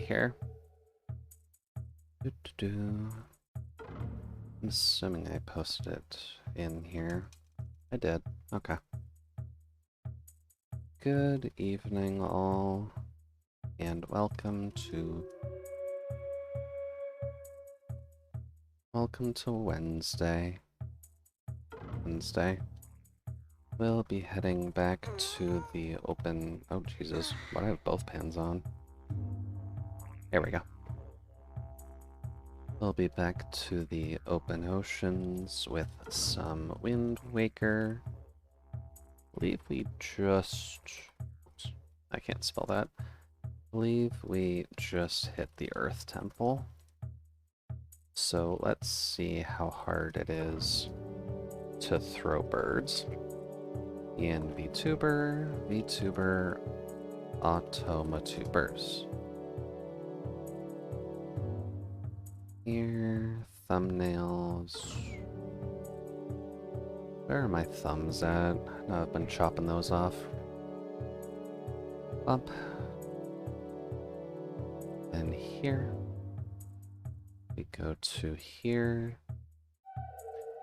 here. I'm assuming I posted it in here. I did. Okay. Good evening, all, and welcome to Wednesday. We'll be heading back to the open... Oh, Jesus. Why do I have both pans on? There we go. We'll be back to the open oceans with some Wind Waker. I believe we just... I can't spell that. I believe we just hit the Earth Temple. So let's see how hard it is to throw birds. In VTuber, Automatubers. Here, thumbnails. Where are my thumbs at? I've been chopping those off. Up. And here. We go to here.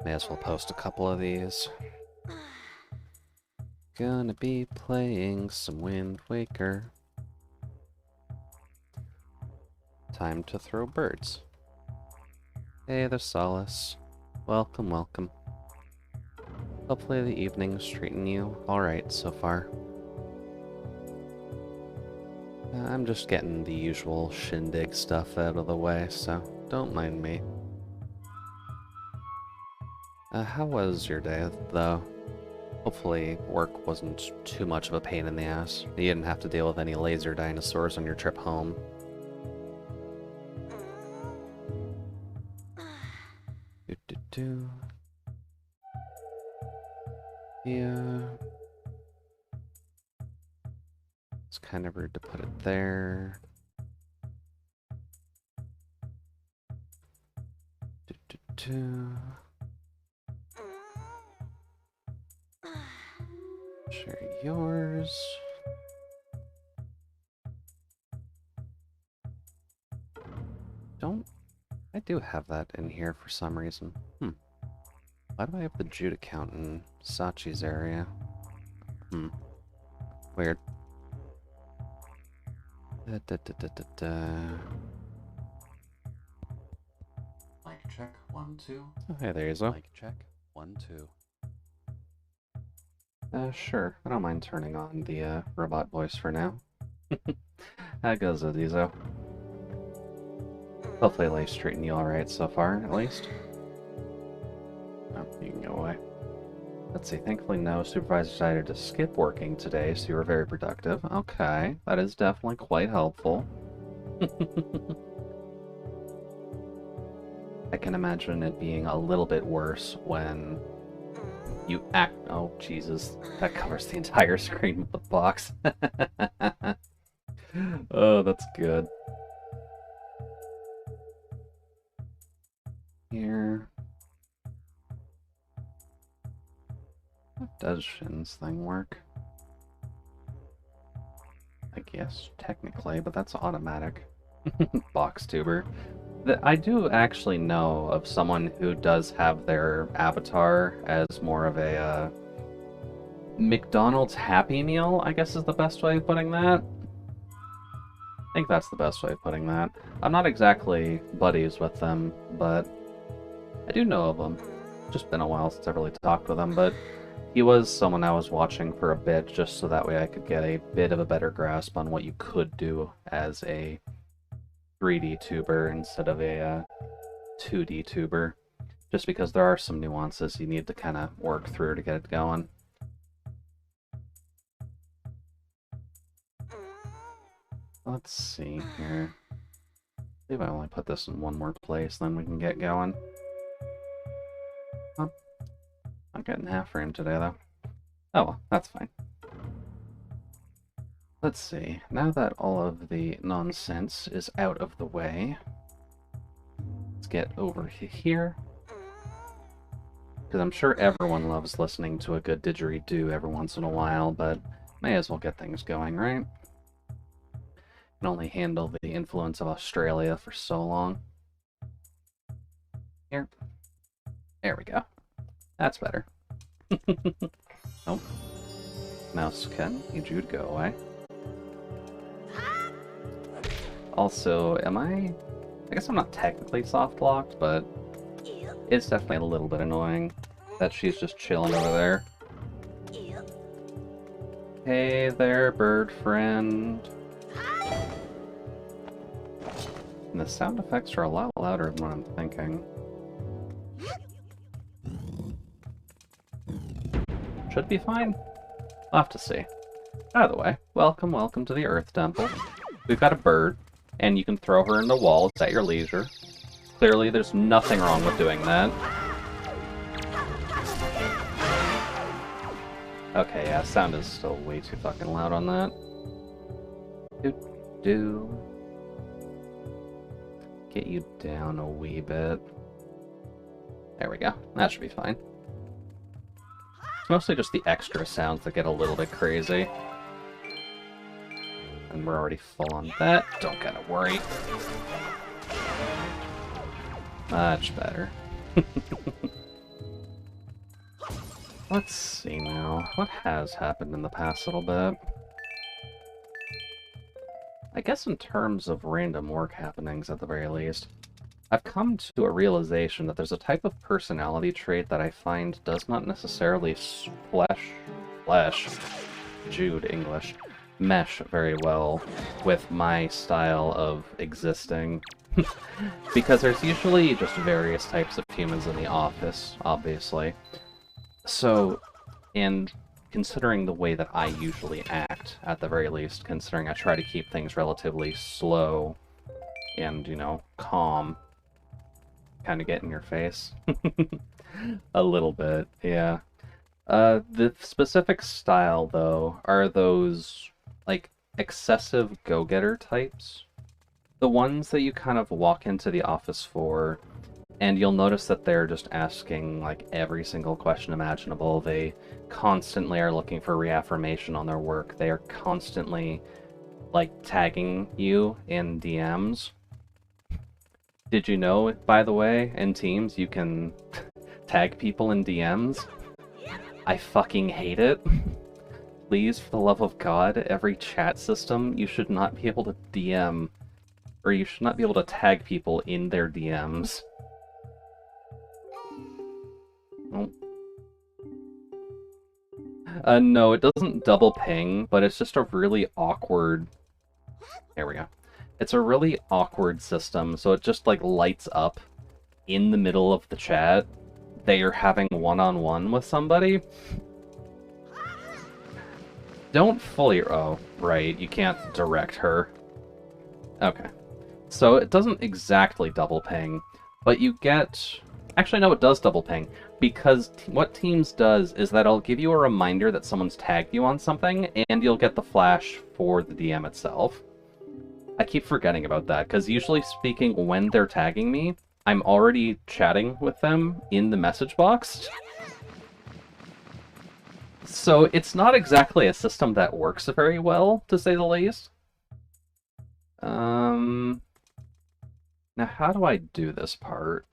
May as well post a couple of these. Gonna be playing some Wind Waker. Time to throw birds. Hey there, Solace. Welcome, welcome. Hopefully the evening's treating you alright so far. I'm just getting the usual shindig stuff out of the way, so don't mind me. How was your day, though? Hopefully work wasn't too much of a pain in the ass. You didn't have to deal with any laser dinosaurs on your trip home. Yeah. It's kind of rude to put it there. Share yours. I do have that in here for some reason. Why do I have the Jude account in Sachi's area? Weird. Mic check, 1, 2. Oh, hey, there you go. Mic check, 1, 2. Sure. I don't mind turning on the robot voice for now. How goes it, Izo? Hopefully life's treating you alright so far, at least. Oh, you can go away. Let's see, thankfully no supervisor decided to skip working today, so you were very productive. Okay, that is definitely quite helpful. I can imagine it being a little bit worse when you act... Oh, Jesus. That covers the entire screen with the box. Oh, that's good. Here. How does Shin's thing work? I guess, technically, but that's automatic. Box tuber. I do actually know of someone who does have their avatar as more of a McDonald's Happy Meal, I guess is the best way of putting that. I think that's the best way of putting that. I'm not exactly buddies with them, but I do know of them. Just been a while since I've really talked with him, but he was someone I was watching for a bit, just so that way I could get a bit of a better grasp on what you could do as a 3D tuber instead of a 2D tuber, just because there are some nuances you need to kind of work through to get it going. Let's see here. I believe I only put this in one more place, then we can get going. Oh, not getting half frame today, though. Oh well, that's fine. Let's see, now that all of the nonsense is out of the way, let's get over here. Because I'm sure everyone loves listening to a good didgeridoo every once in a while, but may as well get things going, right? can only handle the influence of Australia for so long. Here. There we go. That's better. Nope. Mousekin, need you to go away. Also, I guess I'm not technically soft-locked, but it's definitely a little bit annoying that she's just chilling over there. Hey there, bird friend. And the sound effects are a lot louder than what I'm thinking. Should be fine. We'll have to see. By the way, welcome to the Earth Temple. We've got a bird, and you can throw her into walls at your leisure. Clearly, there's nothing wrong with doing that. Okay, yeah, sound is still way too fucking loud on that. Do. Get you down a wee bit. There we go. That should be fine. It's mostly just the extra sounds that get a little bit crazy. And we're already full on that. Don't gotta worry. Much better. Let's see now. What has happened in the past little bit? I guess in terms of random work happenings, at the very least, I've come to a realization that there's a type of personality trait that I find does not necessarily Jude English, mesh very well with my style of existing. Because there's usually just various types of humans in the office, obviously. So, and considering the way that I usually act, at the very least, considering I try to keep things relatively slow and, you know, calm, kind of get in your face. A little bit, yeah. The specific style, though, are those, like, excessive go-getter types. The ones that you kind of walk into the office for, and you'll notice that they're just asking, like, every single question imaginable. They constantly are looking for reaffirmation on their work. They are constantly, like, tagging you in DMs. Did you know, by the way, in Teams, you can tag people in DMs? I fucking hate it. Please, for the love of God, every chat system, you should not be able to DM, or you should not be able to tag people in their DMs. Oh. No, it doesn't double ping, but it's just a really awkward... There we go. It's a really awkward system, so it just, like, lights up in the middle of the chat that you're having one-on-one with somebody. Don't fully... Oh, right, you can't direct her. Okay. So it doesn't exactly double ping, but you get... Actually, no, it does double ping, because what Teams does is that it'll give you a reminder that someone's tagged you on something, and you'll get the flash for the DM itself. I keep forgetting about that, because usually speaking, when they're tagging me, I'm already chatting with them in the message box. So it's not exactly a system that works very well, to say the least. Now how do I do this part?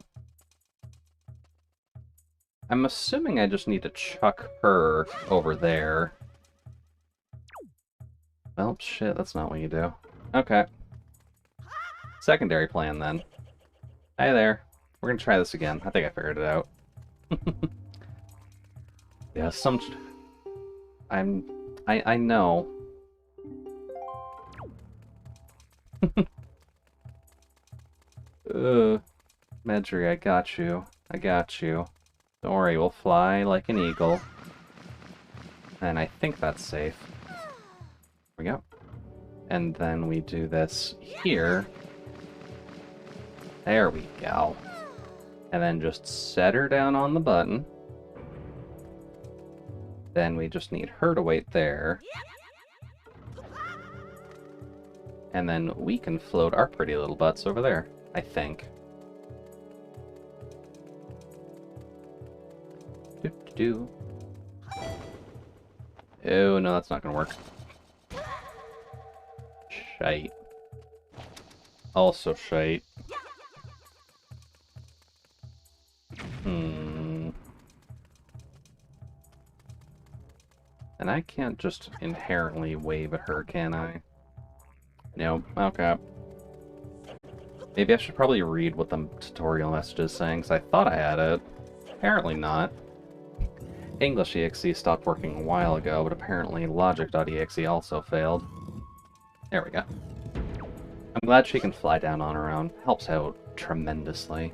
I'm assuming I just need to chuck her over there. Well, shit, that's not what you do. Okay. Secondary plan, then. Hi there. We're gonna try this again. I think I figured it out. Yeah, I know. Medri, I got you. I got you. Don't worry, we'll fly like an eagle. And I think that's safe. There we go. And then we do this here. There we go. And then just set her down on the button. Then we just need her to wait there. And then we can float our pretty little butts over there, I think. Do. Oh, no, that's not gonna work. Shite. Also shite. Hmm. And I can't just inherently wave at her, can I? Nope. Okay. Maybe I should probably read what the tutorial message is saying, because I thought I had it. Apparently not. English EXE stopped working a while ago, but apparently logic.exe also failed. There we go. I'm glad she can fly down on her own. Helps out tremendously.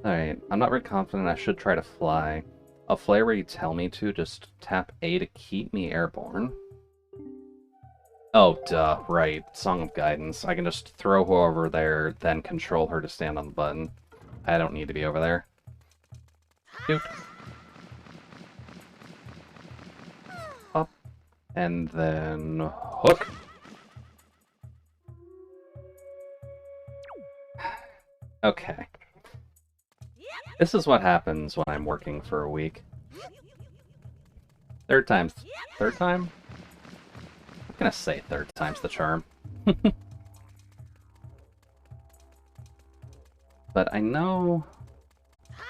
Alright, I'm not very confident I should try to fly. I'll fly where you tell me to, just tap A to keep me airborne. Oh, duh, right. Song of Guidance. I can just throw her over there, then control her to stand on the button. I don't need to be over there. Doop. Up. And then... hook. Okay. This is what happens when I'm working for a week. Third time? I'm gonna say third time's the charm. But I know,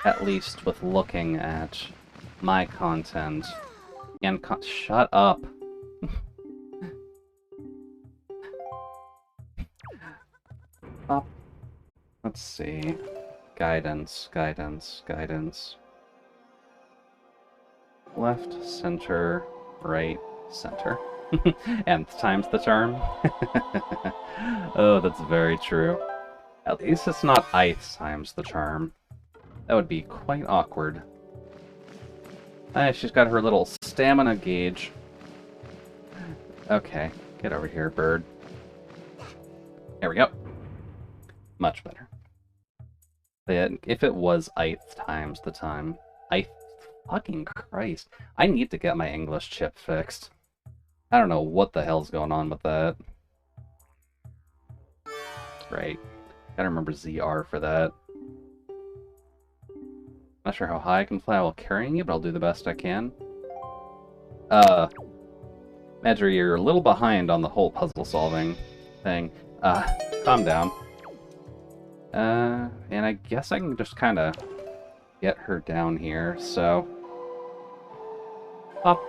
at least with looking at my content, and shut up! Up. Let's see. Guidance, guidance, guidance. Left, center, right, center. Nth time's the charm. Oh, that's very true. At least it's not ith times the charm. That would be quite awkward. Ah, she's got her little stamina gauge. Okay, get over here, bird. There we go. Much better. But if it was ith times the time... ith... fucking Christ. I need to get my English chip fixed. I don't know what the hell's going on with that. Right. Gotta remember ZR for that. Not sure how high I can fly while carrying you, but I'll do the best I can. Madger, you're a little behind on the whole puzzle solving thing. Calm down. And I guess I can just kind of get her down here, so... Up.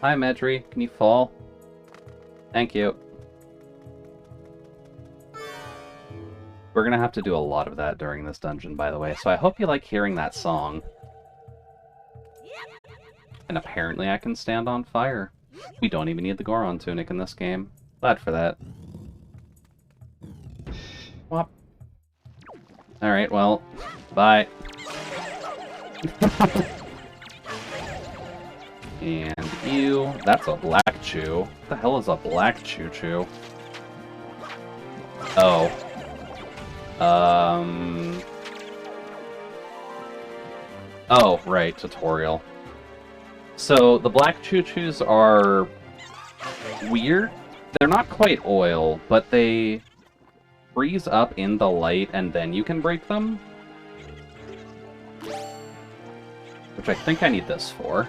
Hi, Medri. Can you fall? Thank you. We're gonna have to do a lot of that during this dungeon, by the way, so I hope you like hearing that song. And apparently I can stand on fire. We don't even need the Goron tunic in this game. Glad for that. Whop. Alright, well, bye. And you... That's a black chew. What the hell is a black choo-choo? Oh. Oh, right, tutorial. So, the black choo-choos are weird. They're not quite oil, but they freeze up in the light and then you can break them. Which I think I need this for.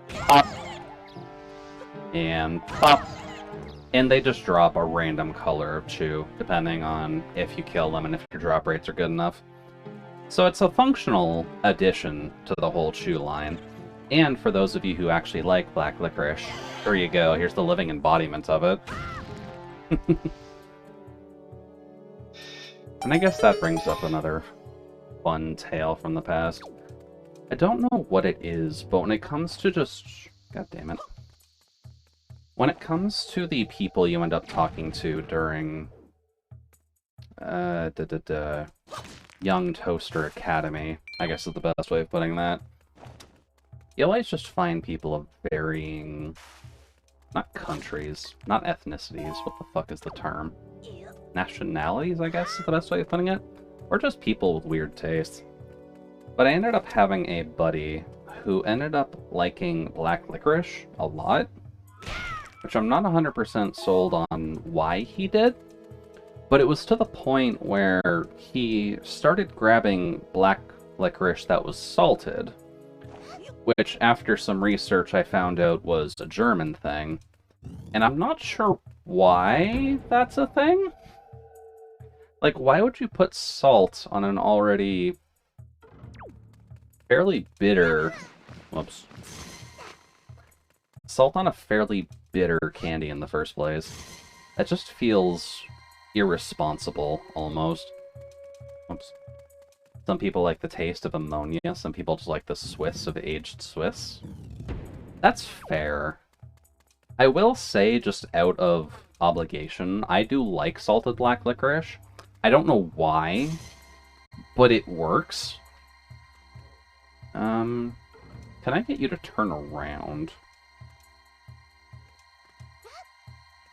Pop. And pop. And they just drop a random color of chew, depending on if you kill them and if your drop rates are good enough. So it's a functional addition to the whole chew line. And for those of you who actually like black licorice, there you go, here's the living embodiment of it. And I guess that brings up another fun tale from the past. I don't know what it is, but when it comes to just... God damn it. When it comes to the people you end up talking to during... Young Toaster Academy, I guess is the best way of putting that. You always just find people of varying... Not countries, not ethnicities, what the fuck is the term? Nationalities, I guess is the best way of putting it? Or just people with weird tastes. But I ended up having a buddy who ended up liking black licorice a lot, which I'm not 100% sold on why he did, but it was to the point where he started grabbing black licorice that was salted, which after some research I found out was a German thing, And I'm not sure why that's a thing. Like, why would you put salt on an already fairly bitter... Whoops. Salt on a fairly bitter candy in the first place. That just feels irresponsible, almost. Whoops. Some people like the taste of ammonia, some people just like the Swiss of aged Swiss. That's fair. I will say, just out of obligation, I do like salted black licorice. I don't know why, but it works. Can I get you to turn around?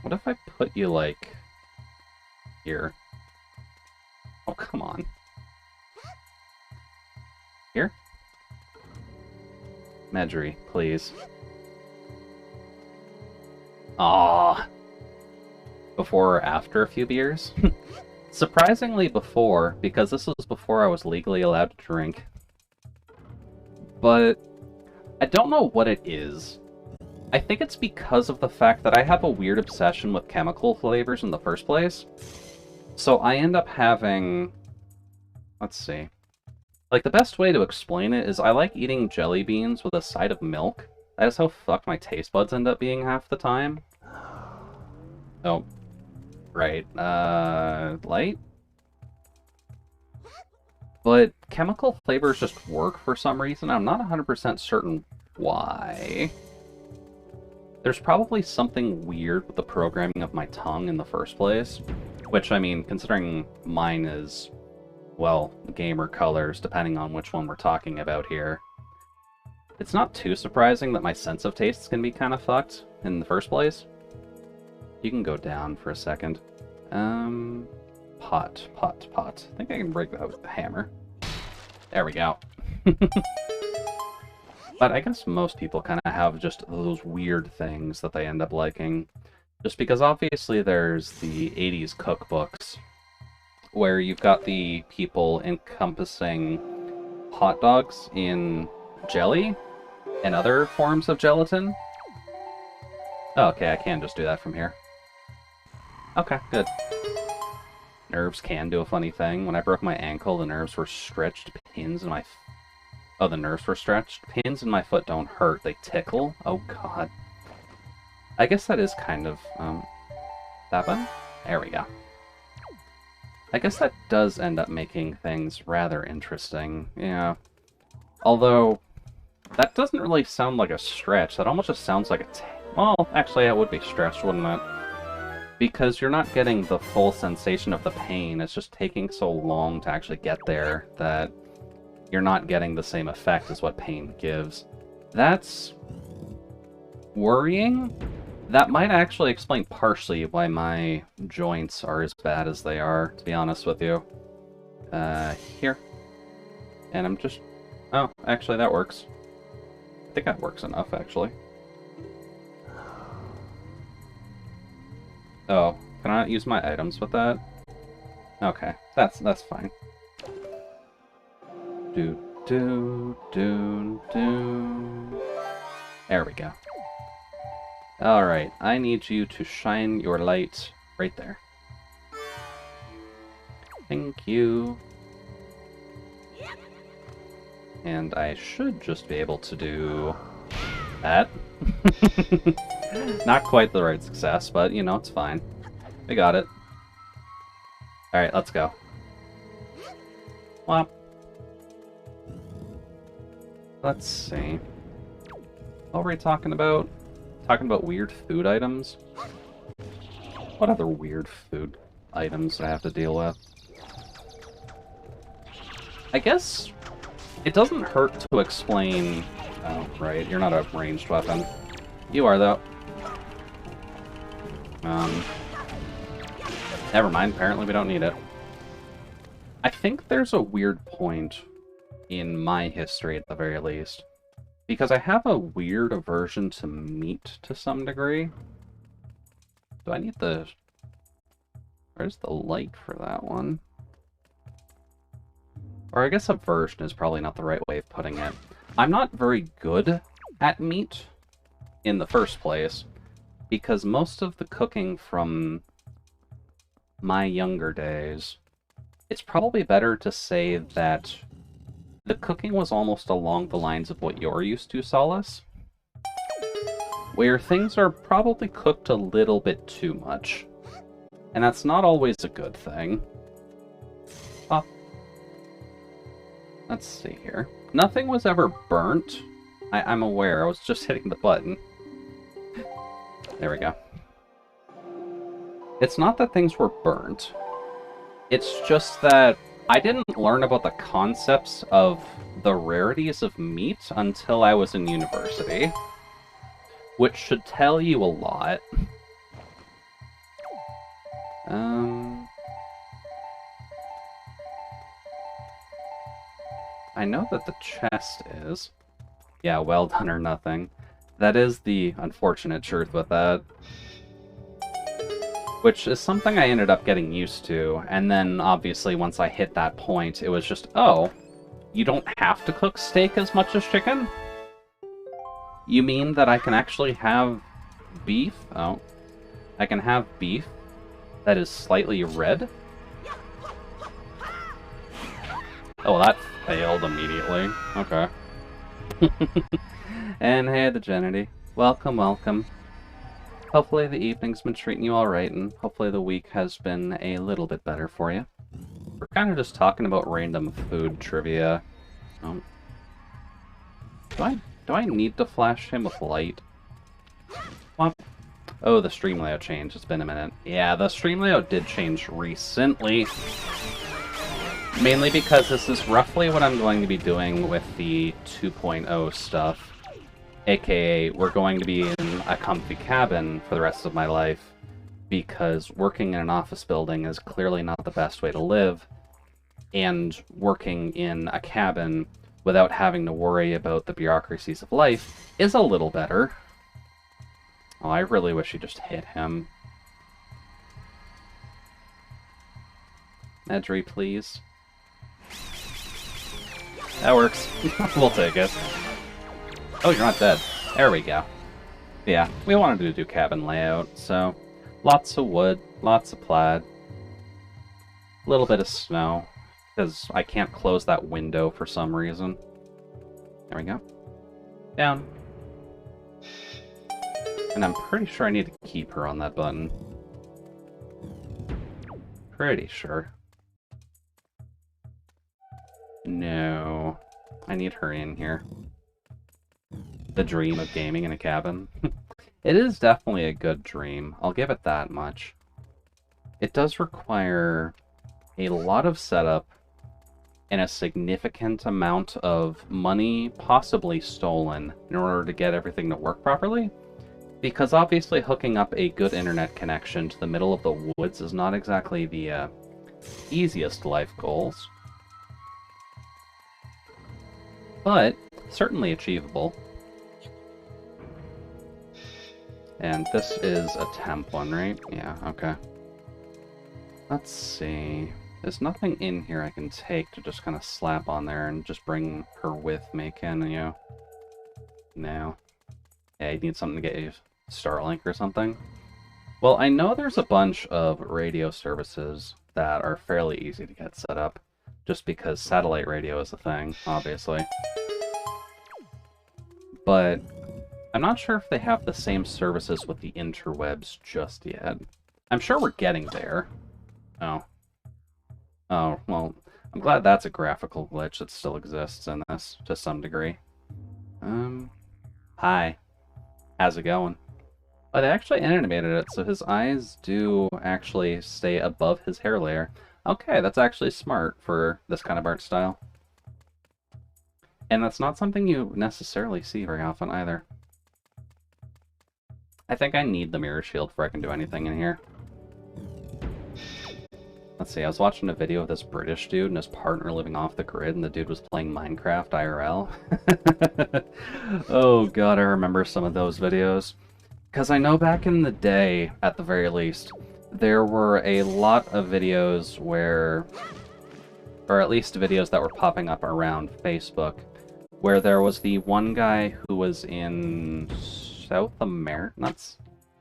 What if I put you, like, here? Oh, come on. Here? Medjari, please. Ah. Before or after a few beers? Surprisingly before, because this was before I was legally allowed to drink. But I don't know what it is. I think it's because of the fact that I have a weird obsession with chemical flavors in the first place. So I end up having... Let's see. Like, the best way to explain it is I like eating jelly beans with a side of milk. That is how fucked my taste buds end up being half the time. Oh. Right. Light? But chemical flavors just work for some reason. I'm not 100% certain why. There's probably something weird with the programming of my tongue in the first place. Which, I mean, considering mine is, well, gamer colors, depending on which one we're talking about here. It's not too surprising that my sense of tastes can be kind of fucked in the first place. You can go down for a second. Pot. I think I can break that with the hammer. There we go. But I guess most people kind of have just those weird things that they end up liking. Just because obviously there's the 80s cookbooks, where you've got the people encompassing hot dogs in jelly and other forms of gelatin. Oh, okay, I can just do that from here. Okay, good. Nerves can do a funny thing. When I broke my ankle, the nerves were stretched pins in my... Oh, the nerves were stretched? Pins in my foot don't hurt, they tickle? Oh god. I guess that is kind of, that one? There we go. I guess that does end up making things rather interesting, yeah. Although, that doesn't really sound like a stretch, that almost just sounds like a... Well, actually, it would be stretched, wouldn't it? Because you're not getting the full sensation of the pain, it's just taking so long to actually get there that you're not getting the same effect as what pain gives. That's worrying. That might actually explain partially why my joints are as bad as they are, to be honest with you. Here. And I'm just... Oh, actually that works. I think that works enough, actually. Oh, can I not use my items with that? Okay, that's fine. Do. There we go. Alright, I need you to shine your light right there. Thank you. And I should just be able to do that. Not quite the right success, but, you know, it's fine. We got it. Alright, let's go. Well, let's see. What were we talking about? Talking about weird food items? What other weird food items do I have to deal with? I guess it doesn't hurt to explain... Oh, right, you're not a ranged weapon. You are, though. Never mind, apparently we don't need it. I think there's a weird point in my history, at the very least. Because I have a weird aversion to meat, to some degree. Do I need the... Where's the light for that one? Or I guess aversion is probably not the right way of putting it. I'm not very good at meat in the first place, because most of the cooking from my younger days, it's probably better to say that the cooking was almost along the lines of what you're used to, Solace, where things are probably cooked a little bit too much. And that's not always a good thing. Oh. Let's see here. Nothing was ever burnt. I'm aware, I was just hitting the button. There we go. It's not that things were burnt. It's just that I didn't learn about the concepts of the rarities of meat until I was in university. Which should tell you a lot. I know that the chest is. Yeah, well done or nothing. That is the unfortunate truth with that. Which is something I ended up getting used to, and then obviously once I hit that point, it was just, oh, you don't have to cook steak as much as chicken? You mean that I can actually have beef? Oh. I can have beef that is slightly red? Oh, that failed immediately. Okay. And hey, the Genity. Welcome, welcome. Hopefully the evening's been treating you alright, and hopefully the week has been a little bit better for you. We're kind of just talking about random food trivia. Do I need to flash him with light? What? Oh, the stream layout changed. It's been a minute. Yeah, the stream layout did change recently. Mainly because this is roughly what I'm going to be doing with the 2.0 stuff. AKA, we're going to be in a comfy cabin for the rest of my life, because working in an office building is clearly not the best way to live, and working in a cabin without having to worry about the bureaucracies of life is a little better. Oh, I really wish you just hit him. Edry, please. That works. We'll take it. Oh, you're not dead. There we go. Yeah, we wanted to do cabin layout, so lots of wood, lots of plaid, a little bit of snow, because I can't close that window for some reason. There we go. Down. And I'm pretty sure I need to keep her on that button. Pretty sure. No. I need her in here. The dream of gaming in a cabin. It is definitely a good dream. I'll give it that much. It does require a lot of setup and a significant amount of money possibly stolen in order to get everything to work properly. Because obviously hooking up a good internet connection to the middle of the woods is not exactly the easiest life goals. But certainly achievable. And this is a temp one, right? Yeah, okay. Let's see. There's nothing in here I can take to just kind of slap on there and just bring her with me, can you? No. Yeah, you need something to get you Starlink or something. Well, I know there's a bunch of radio services that are fairly easy to get set up, just because satellite radio is a thing, obviously. But I'm not sure if they have the same services with the interwebs just yet. I'm sure we're getting there. Oh. Oh, well, I'm glad that's a graphical glitch that still exists in this, to some degree. Hi. How's it going? Oh, they actually animated it, so his eyes do actually stay above his hair layer. Okay, that's actually smart for this kind of art style. And that's not something you necessarily see very often either. I think I need the mirror shield before I can do anything in here. Let's see, I was watching a video of this British dude and his partner living off the grid, and the dude was playing Minecraft IRL. Oh god, I remember some of those videos. Because I know back in the day, at the very least, there were a lot of videos where, or at least videos that were popping up around Facebook, where there was the one guy who was in South America,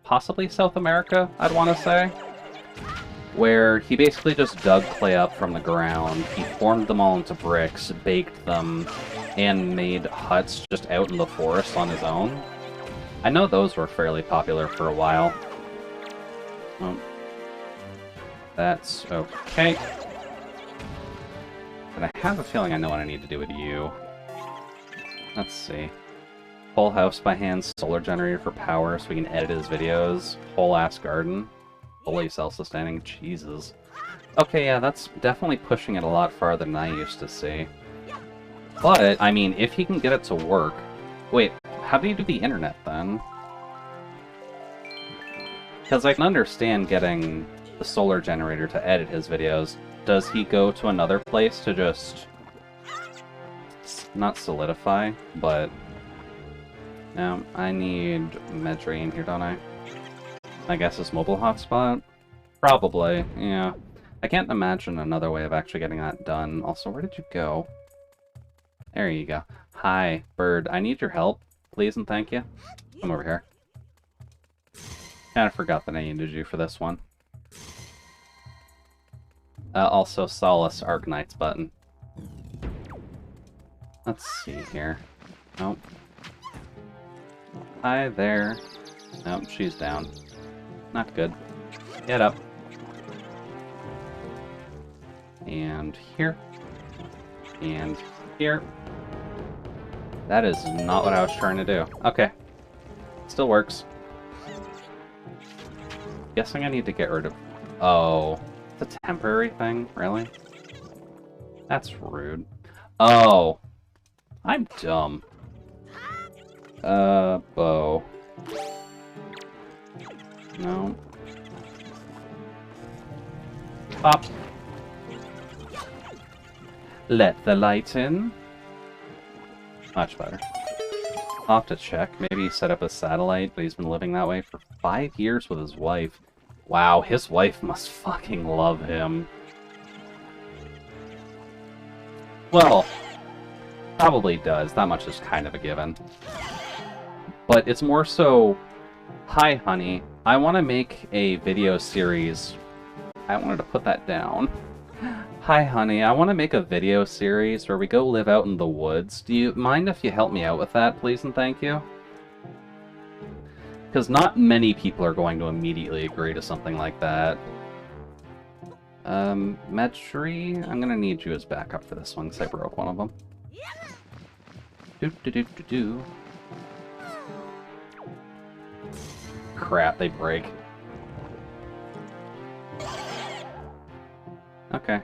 possibly South America, I'd want to say, where he basically just dug clay up from the ground, he formed them all into bricks, baked them, and made huts just out in the forest on his own. I know those were fairly popular for a while. Oh, that's okay. But I have a feeling I know what I need to do with you. Let's see. Whole house by hand, solar generator for power so we can edit his videos. Whole ass garden. Fully self-sustaining. Jesus. Okay, yeah, that's definitely pushing it a lot farther than I used to see. But, I mean, if he can get it to work... Wait, how do you do the internet, then? Because I can understand getting the solar generator to edit his videos. Does he go to another place to just... not solidify, but... No, I need Medri in here, don't I? I guess it's mobile hotspot? Probably, yeah. I can't imagine another way of actually getting that done. Also, where did you go? There you go. Hi, bird. I need your help, please and thank you. Come over here. Kinda forgot that I needed you for this one. Also, Solace Arknight's button. Let's see here. Nope. Hi there. Nope, she's down. Not good. Get up. And here. And here. That is not what I was trying to do. Okay. Still works. Guessing I need to get rid of... Oh. It's a temporary thing? Really? That's rude. Oh. I'm dumb. Bow. No. Up. Let the light in. Much better. I'll have to check. Maybe he set up a satellite, but he's been living that way for 5 years with his wife. Wow, his wife must fucking love him. Well, probably does. That much is kind of a given. But it's more so, hi honey, I want to make a video series. I wanted to put that down. Hi honey, I want to make a video series where we go live out in the woods. Do you mind if you help me out with that, please and thank you? Because not many people are going to immediately agree to something like that. Medri, I'm gonna need you as backup for this one, because I broke one of them. Do. Crap, they break. Okay.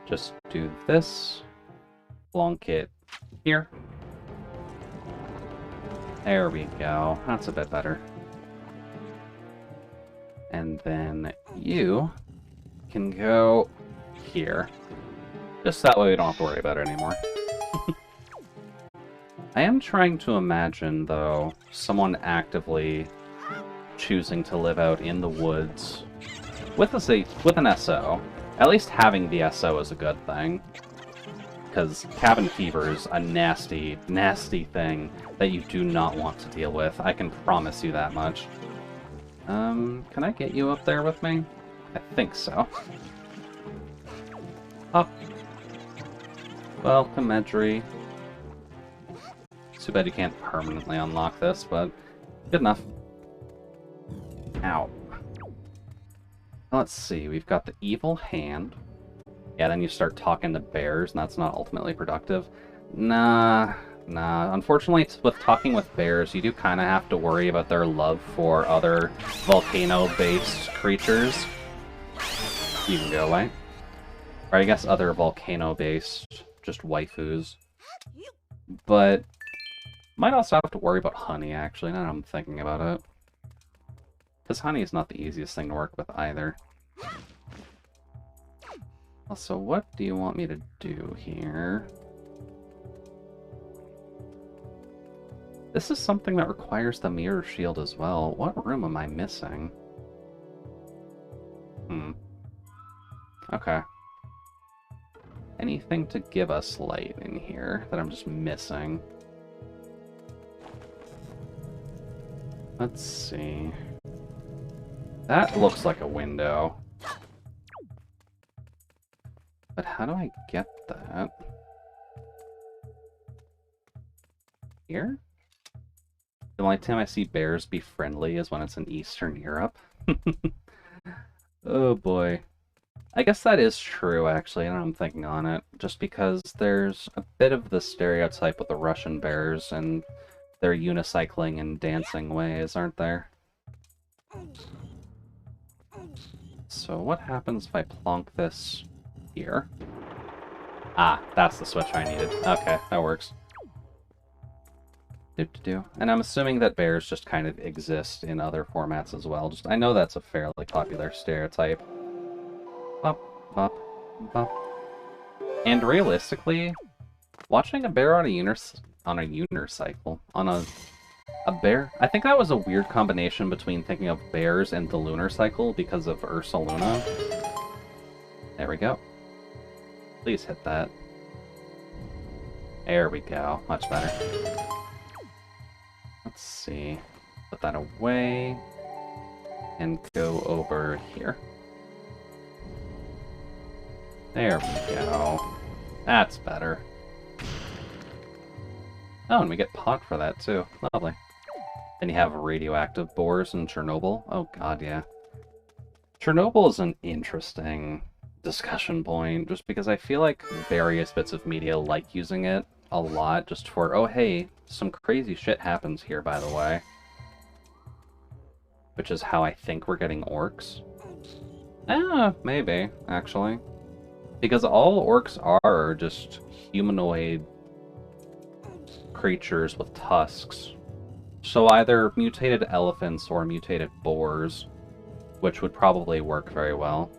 Just do this. Plonk it here. There we go. That's a bit better. And then you can go here. Just that way we don't have to worry about it anymore. I am trying to imagine, though, someone actively choosing to live out in the woods with an SO. At least having the SO is a good thing. Because cabin fever is a nasty, nasty thing that you do not want to deal with. I can promise you that much. Can I get you up there with me? I think so. Up. Welcome, Medri. Too bad you can't permanently unlock this, but good enough. Ow. Let's see, we've got the evil hand. Yeah, then you start talking to bears, and that's not ultimately productive. Nah. Unfortunately, with talking with bears, you do kind of have to worry about their love for other volcano-based creatures. You can go away. Or I guess other volcano-based, just waifus. But might also have to worry about honey, actually, now that I'm thinking about it. Because honey is not the easiest thing to work with either. Also, what do you want me to do here? This is something that requires the mirror shield as well. What room am I missing? Okay. Anything to give us light in here that I'm just missing? Let's see. That looks like a window. But how do I get that? Here? The only time I see bears be friendly is when it's in Eastern Europe. Oh boy. I guess that is true, actually, and I'm thinking on it. Just because there's a bit of the stereotype with the Russian bears and their unicycling and dancing ways, aren't there? So what happens if I plonk this here? Ah, that's the switch I needed. Okay, that works. And I'm assuming that bears just kind of exist in other formats as well. I know that's a fairly popular stereotype. Bop, bop, bop. And realistically, watching a bear on a unicycle, on a bear, I think that was a weird combination between thinking of bears and the lunar cycle because of Ursa Luna. There we go. Please hit that. There we go. Much better. Let's see. Put that away. And go over here. There we go. That's better. Oh, and we get pot for that too. Lovely. Then you have radioactive boars in Chernobyl. Oh god, yeah. Chernobyl is an interesting discussion point, just because I feel like various bits of media like using it a lot just for, oh hey, some crazy shit happens here, by the way. Which is how I think we're getting orcs. Maybe, actually. Because all orcs are just humanoid creatures with tusks. So either mutated elephants or mutated boars, which would probably work very well.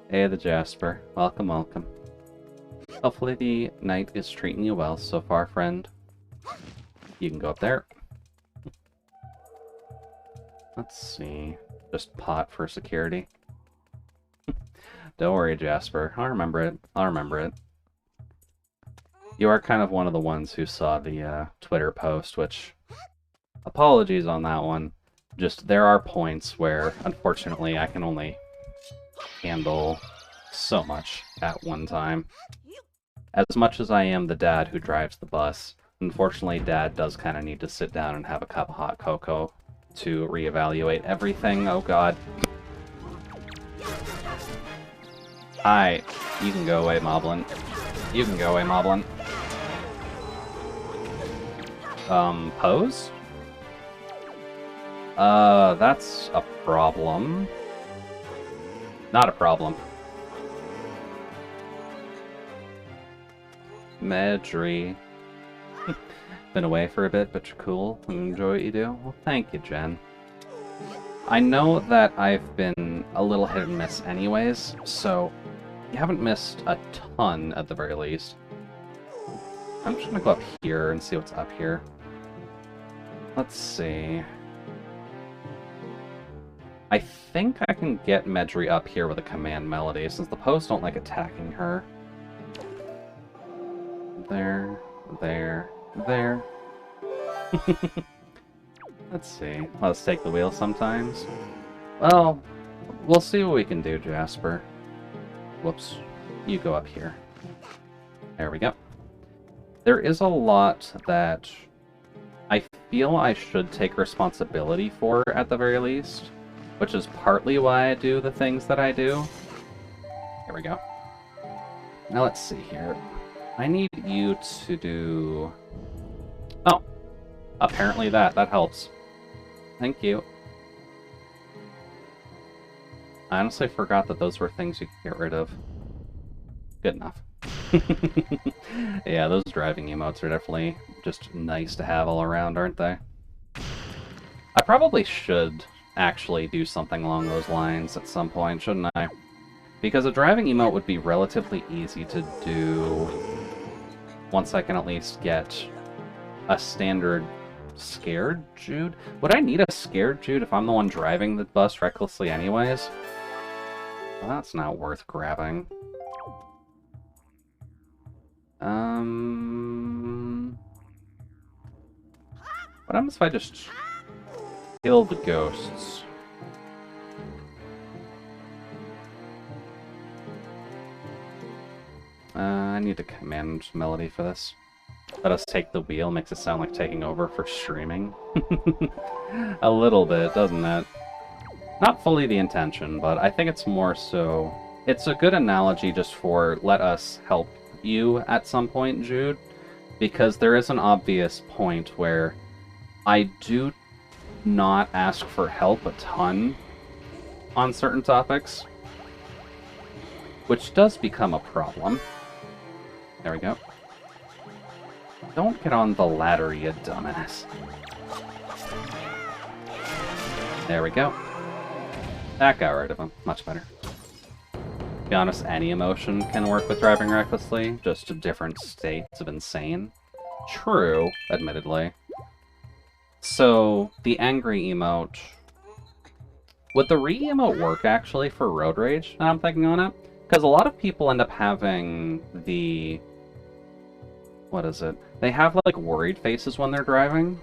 Hey, the Jasper. Welcome, welcome. Hopefully the night is treating you well so far, friend. You can go up there. Let's see. Just pot for security. Don't worry, Jasper. I'll remember it. I'll remember it. You are kind of one of the ones who saw the Twitter post, which... Apologies on that one. Just, there are points where, unfortunately, I can only handle so much at one time. As much as I am the dad who drives the bus, unfortunately, Dad does kind of need to sit down and have a cup of hot cocoa to reevaluate everything. Oh god. Hi. You can go away, Moblin. You can go away, Moblin. Pose? That's a problem. Not a problem. Medri. Been away for a bit, but you're cool and enjoy what you do? Well, thank you, Jen. I know that I've been a little hit and miss anyways, so you haven't missed a ton at the very least. I'm just gonna go up here and see what's up here. Let's see. I think I can get Medri up here with a command melody, since the posts don't like attacking her. There, there, there. Let's see. Let's take the wheel sometimes. Well, we'll see what we can do, Jasper. Whoops. You go up here. There we go. There is a lot that I feel I should take responsibility for, at the very least. Which is partly why I do the things that I do. Here we go. Now let's see here. I need you to do... Oh. Apparently that helps. Thank you. I honestly forgot that those were things you could get rid of. Good enough. Yeah, those driving emotes are definitely just nice to have all around, aren't they? I probably should actually do something along those lines at some point, shouldn't I? Because a driving emote would be relatively easy to do once I can at least get a standard scared Jude. Would I need a scared Jude if I'm the one driving the bus recklessly anyways? Well, that's not worth grabbing. What happens if I just... Kill the ghosts. I need a command melody for this. Let us take the wheel makes it sound like taking over for streaming. A little bit, doesn't it? Not fully the intention, but I think it's more so... It's a good analogy just for let us help you at some point, Jude, because there is an obvious point where I do not ask for help a ton on certain topics, which does become a problem. There we go. Don't get on the ladder, you dumbass. There we go. That got rid of him. Much better. To be honest, any emotion can work with driving recklessly, just to different states of insane. True, admittedly. So, the angry emote... Would the re-emote work, actually, for road rage, now I'm thinking on it? Because a lot of people end up having the... What is it? They have, like, worried faces when they're driving.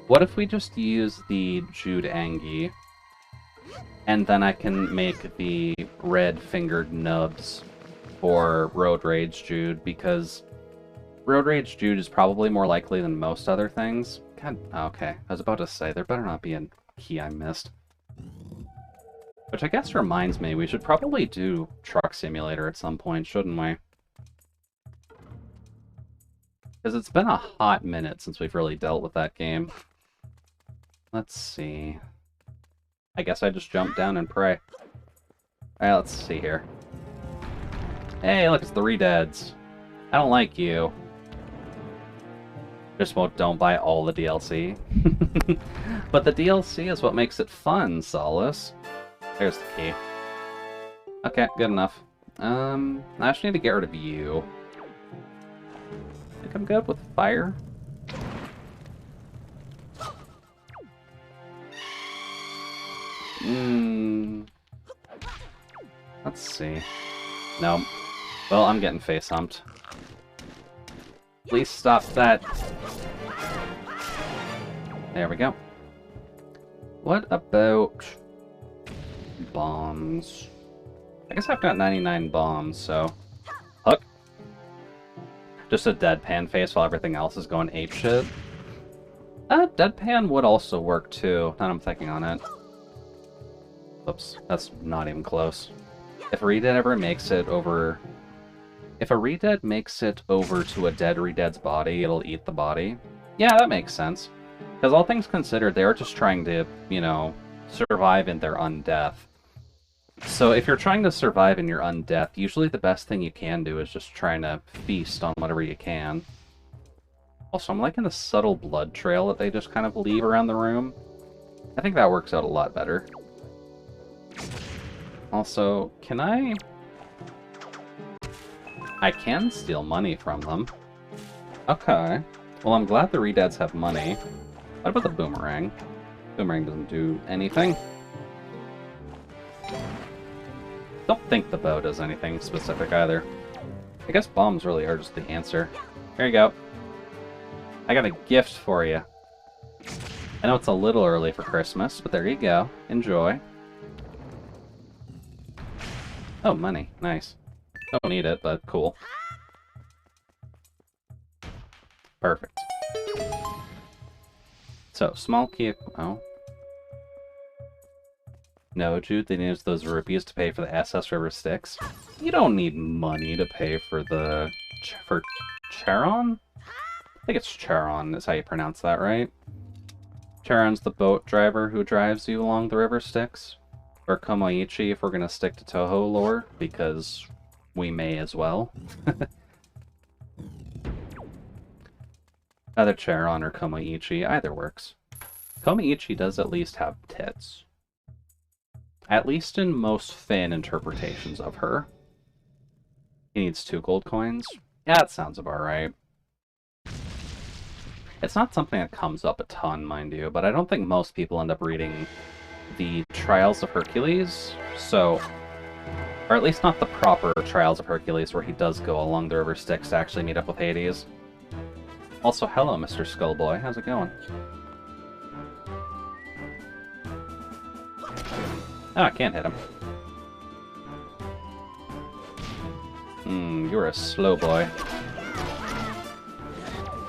What if we just use the Jude Angie, and then I can make the red-fingered nubs for Road Rage Jude, because Road Rage Jude is probably more likely than most other things. God, okay. I was about to say, there better not be a key I missed. Which I guess reminds me, we should probably do Truck Simulator at some point, shouldn't we? Because it's been a hot minute since we've really dealt with that game. Let's see. I guess I just jump down and pray. Alright, let's see here. Hey, look, it's the Redeads. I don't like you. Just don't buy all the DLC. But the DLC is what makes it fun, Solace. There's the key. Okay, good enough. I just need to get rid of you. I think I'm good with fire. Let's see. No. Well, I'm getting face humped. Please stop that. There we go. What about bombs? I guess I've got 99 bombs, so... Hook. Just a deadpan face while everything else is going apeshit. Deadpan would also work too, now I'm thinking on it. Oops, that's not even close. If a Redead ever makes it over... If a Redead makes it over to a dead Redead's body, it'll eat the body. Yeah, that makes sense. Because all things considered, they are just trying to, you know, survive in their undeath. So if you're trying to survive in your undeath, usually the best thing you can do is just trying to feast on whatever you can. Also, I'm liking the subtle blood trail that they just kind of leave around the room. I think that works out a lot better. Also, can I can steal money from them. Okay. Well, I'm glad the Redeads have money. What about the boomerang? Boomerang doesn't do anything. Don't think the bow does anything specific either. I guess bombs really are just the answer. Here you go. I got a gift for you. I know it's a little early for Christmas, but there you go. Enjoy. Oh, money. Nice. Don't need it, but cool. Perfect. So, small key... Oh. No, Jude, they used those rupees to pay for the SS River Styx. You don't need money to pay for the... for Charon? I think it's Charon is how you pronounce that, right? Charon's the boat driver who drives you along the river Styx. Or Komoichi if we're gonna stick to Toho lore, because we may as well. Either Charon or Komoichi, either works. Komoichi does at least have tits. At least in most fan interpretations of her. He needs 2 gold coins. Yeah, that sounds about right. It's not something that comes up a ton, mind you, but I don't think most people end up reading the Trials of Hercules, so... Or at least not the proper Trials of Hercules, where he does go along the river Styx to actually meet up with Hades. Also, hello, Mr. Skullboy. How's it going? Oh, I can't hit him. You're a slow boy.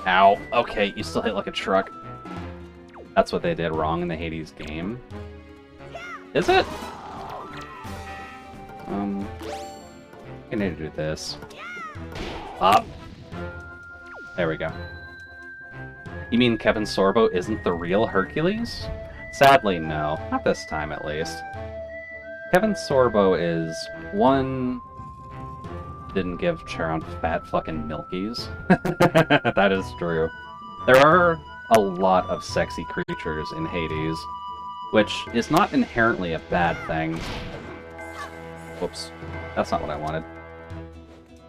Ow. Okay, you still hit like a truck. That's what they did wrong in the Hades game. Is it? I need to do this. Up. There we go. You mean Kevin Sorbo isn't the real Hercules? Sadly, no. Not this time, at least. Kevin Sorbo is one... didn't give Charon fat fucking milkies. That is true. There are a lot of sexy creatures in Hades, which is not inherently a bad thing. Whoops. That's not what I wanted.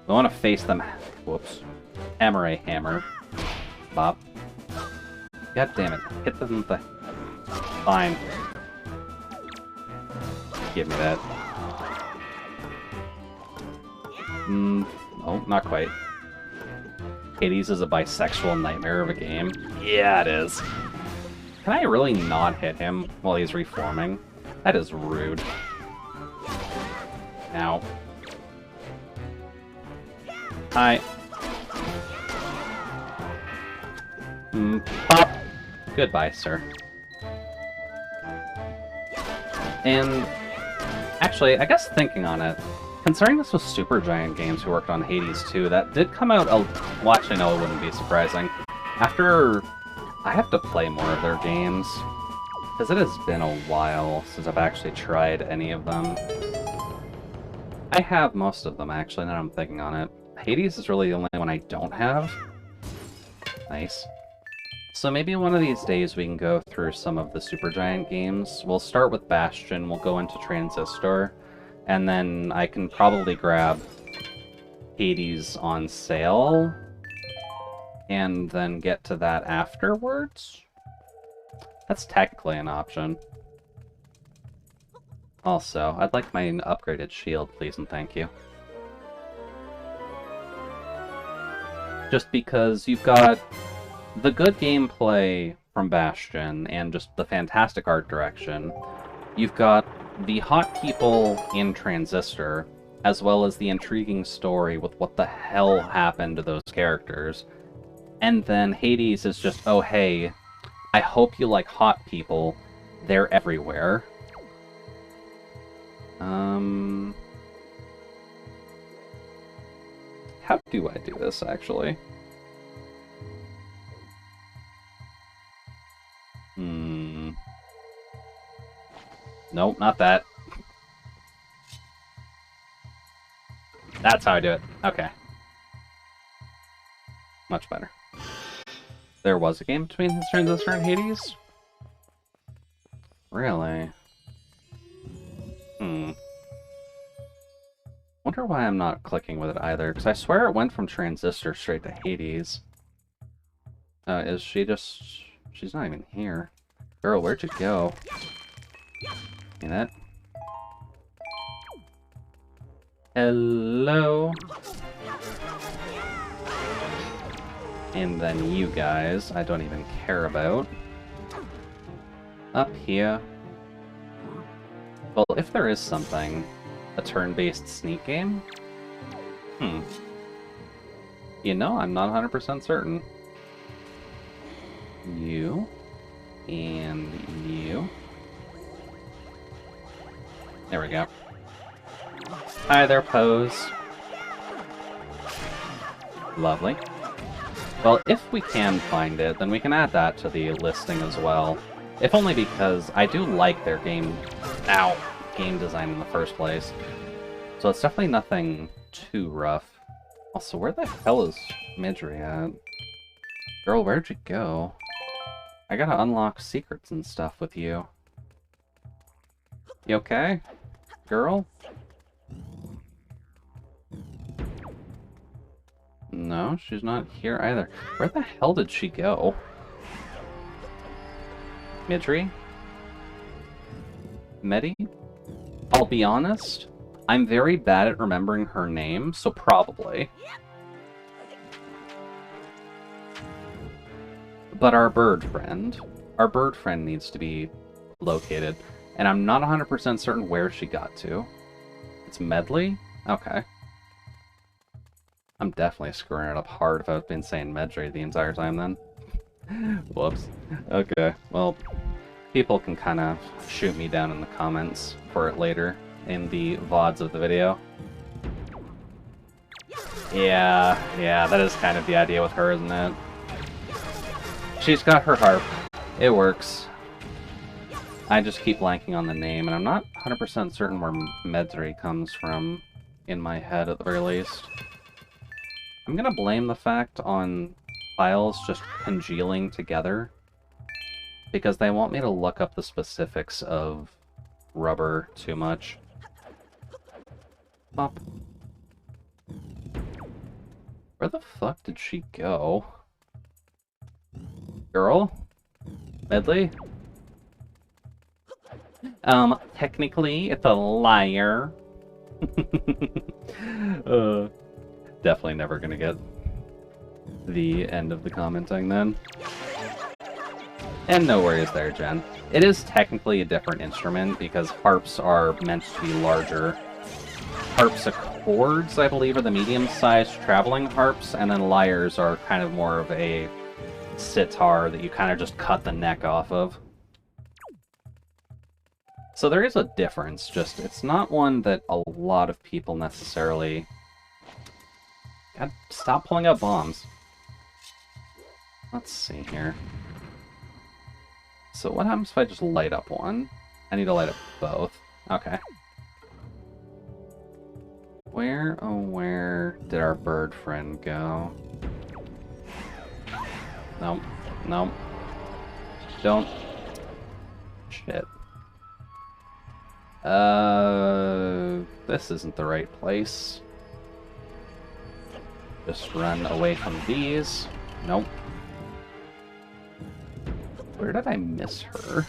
I want to face them. Whoops. Hammer a hammer. Bop. God damn it. Hit them with the... Fine. Give me that. Oh, not quite. Hades is a bisexual nightmare of a game. Yeah, it is. Can I really not hit him while he's reforming? That is rude. Ow. Hi. Pop. Goodbye, sir. And actually, I guess thinking on it, considering this was Supergiant Games who worked on Hades 2, that did come out well, actually, no, it wouldn't be surprising. After... I have to play more of their games, because it has been a while since I've actually tried any of them. I have most of them, actually, now I'm thinking on it. Hades is really the only one I don't have. Nice. So maybe one of these days we can go through some of the Supergiant games. We'll start with Bastion, we'll go into Transistor, and then I can probably grab Hades on sale, and then get to that afterwards? That's technically an option. Also, I'd like my upgraded shield, please and thank you. Just because you've got the good gameplay from Bastion and just the fantastic art direction. You've got the hot people in Transistor, as well as the intriguing story with what the hell happened to those characters. And then Hades is just, oh hey, I hope you like hot people. They're everywhere. How do I do this, actually? Nope, not that. That's how I do it. Okay. Much better. There was a game between this Transistor and Hades? Really? Wonder why I'm not clicking with it either, because I swear it went from Transistor straight to Hades. Is she just... She's not even here. Girl, where'd you go? See that? Hello? And then you guys, I don't even care about. Up here. Well, if there is something, a turn-based sneak game? You know, I'm not 100% certain. You. And you. There we go. Hi there, pose. Lovely. Well, if we can find it, then we can add that to the listing as well. If only because I do like their game design in the first place. So it's definitely nothing too rough. Also, where the hell is Midri at? Girl, where'd you go? I gotta unlock secrets and stuff with you. You okay? Girl? No, she's not here either. Where the hell did she go? Midri? Medi? I'll be honest, I'm very bad at remembering her name, so probably. But our bird friend needs to be located. And I'm not 100% certain where she got to. It's medley? Okay. I'm definitely screwing it up hard if I've been saying medley the entire time then. Whoops. Okay, well, people can kind of shoot me down in the comments for it later in the VODs of the video. Yeah, that is kind of the idea with her, isn't it? She's got her harp. It works. I just keep blanking on the name, and I'm not 100% certain where Medri comes from in my head at the very least. I'm gonna blame the fact on files just congealing together, because they want me to look up the specifics of rubber too much. Pop. Where the fuck did she go? Girl? Medley? Technically, it's a liar. Definitely never gonna get the end of the commenting then. And no worries there, Jen. It is technically a different instrument because harps are meant to be larger. Harpsichords, I believe, are the medium-sized traveling harps, and then lyres are kind of more of a sitar that you kind of just cut the neck off of. So there is a difference, just it's not one that a lot of people necessarily... God, stop pulling out bombs. Let's see here. So what happens if I just light up one? I need to light up both. Okay. Where, oh where did our bird friend go? Nope. Nope. Don't. Shit. This isn't the right place. Just run away from these. Nope. Where did I miss her?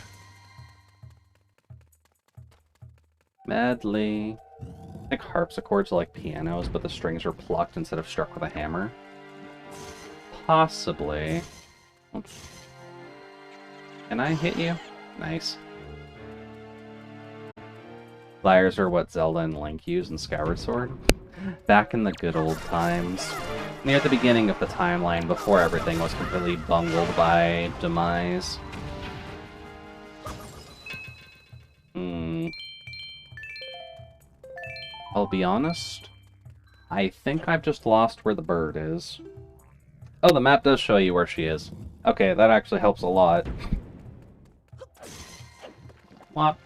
Medley. I think harpsichords are like pianos, but the strings are plucked instead of struck with a hammer. Possibly. Oops. Can I hit you? Nice. Lyres are what Zelda and Link use in Skyward Sword. Back in the good old times. Near the beginning of the timeline, before everything was completely bungled by demise. I'll be honest. I think I've just lost where the bird is. Oh, the map does show you where she is. Okay, that actually helps a lot. What?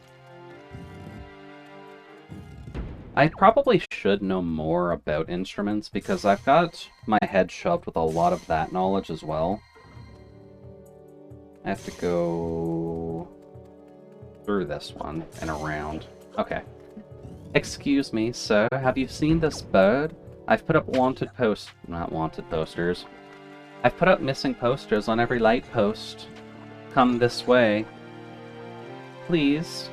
I probably should know more about instruments because I've got my head shoved with a lot of that knowledge as well. I have to go through this one and around. Okay. Excuse me, sir, have you seen this bird? I've put up not wanted posters. I've put up missing posters on every light post. Come this way. Please,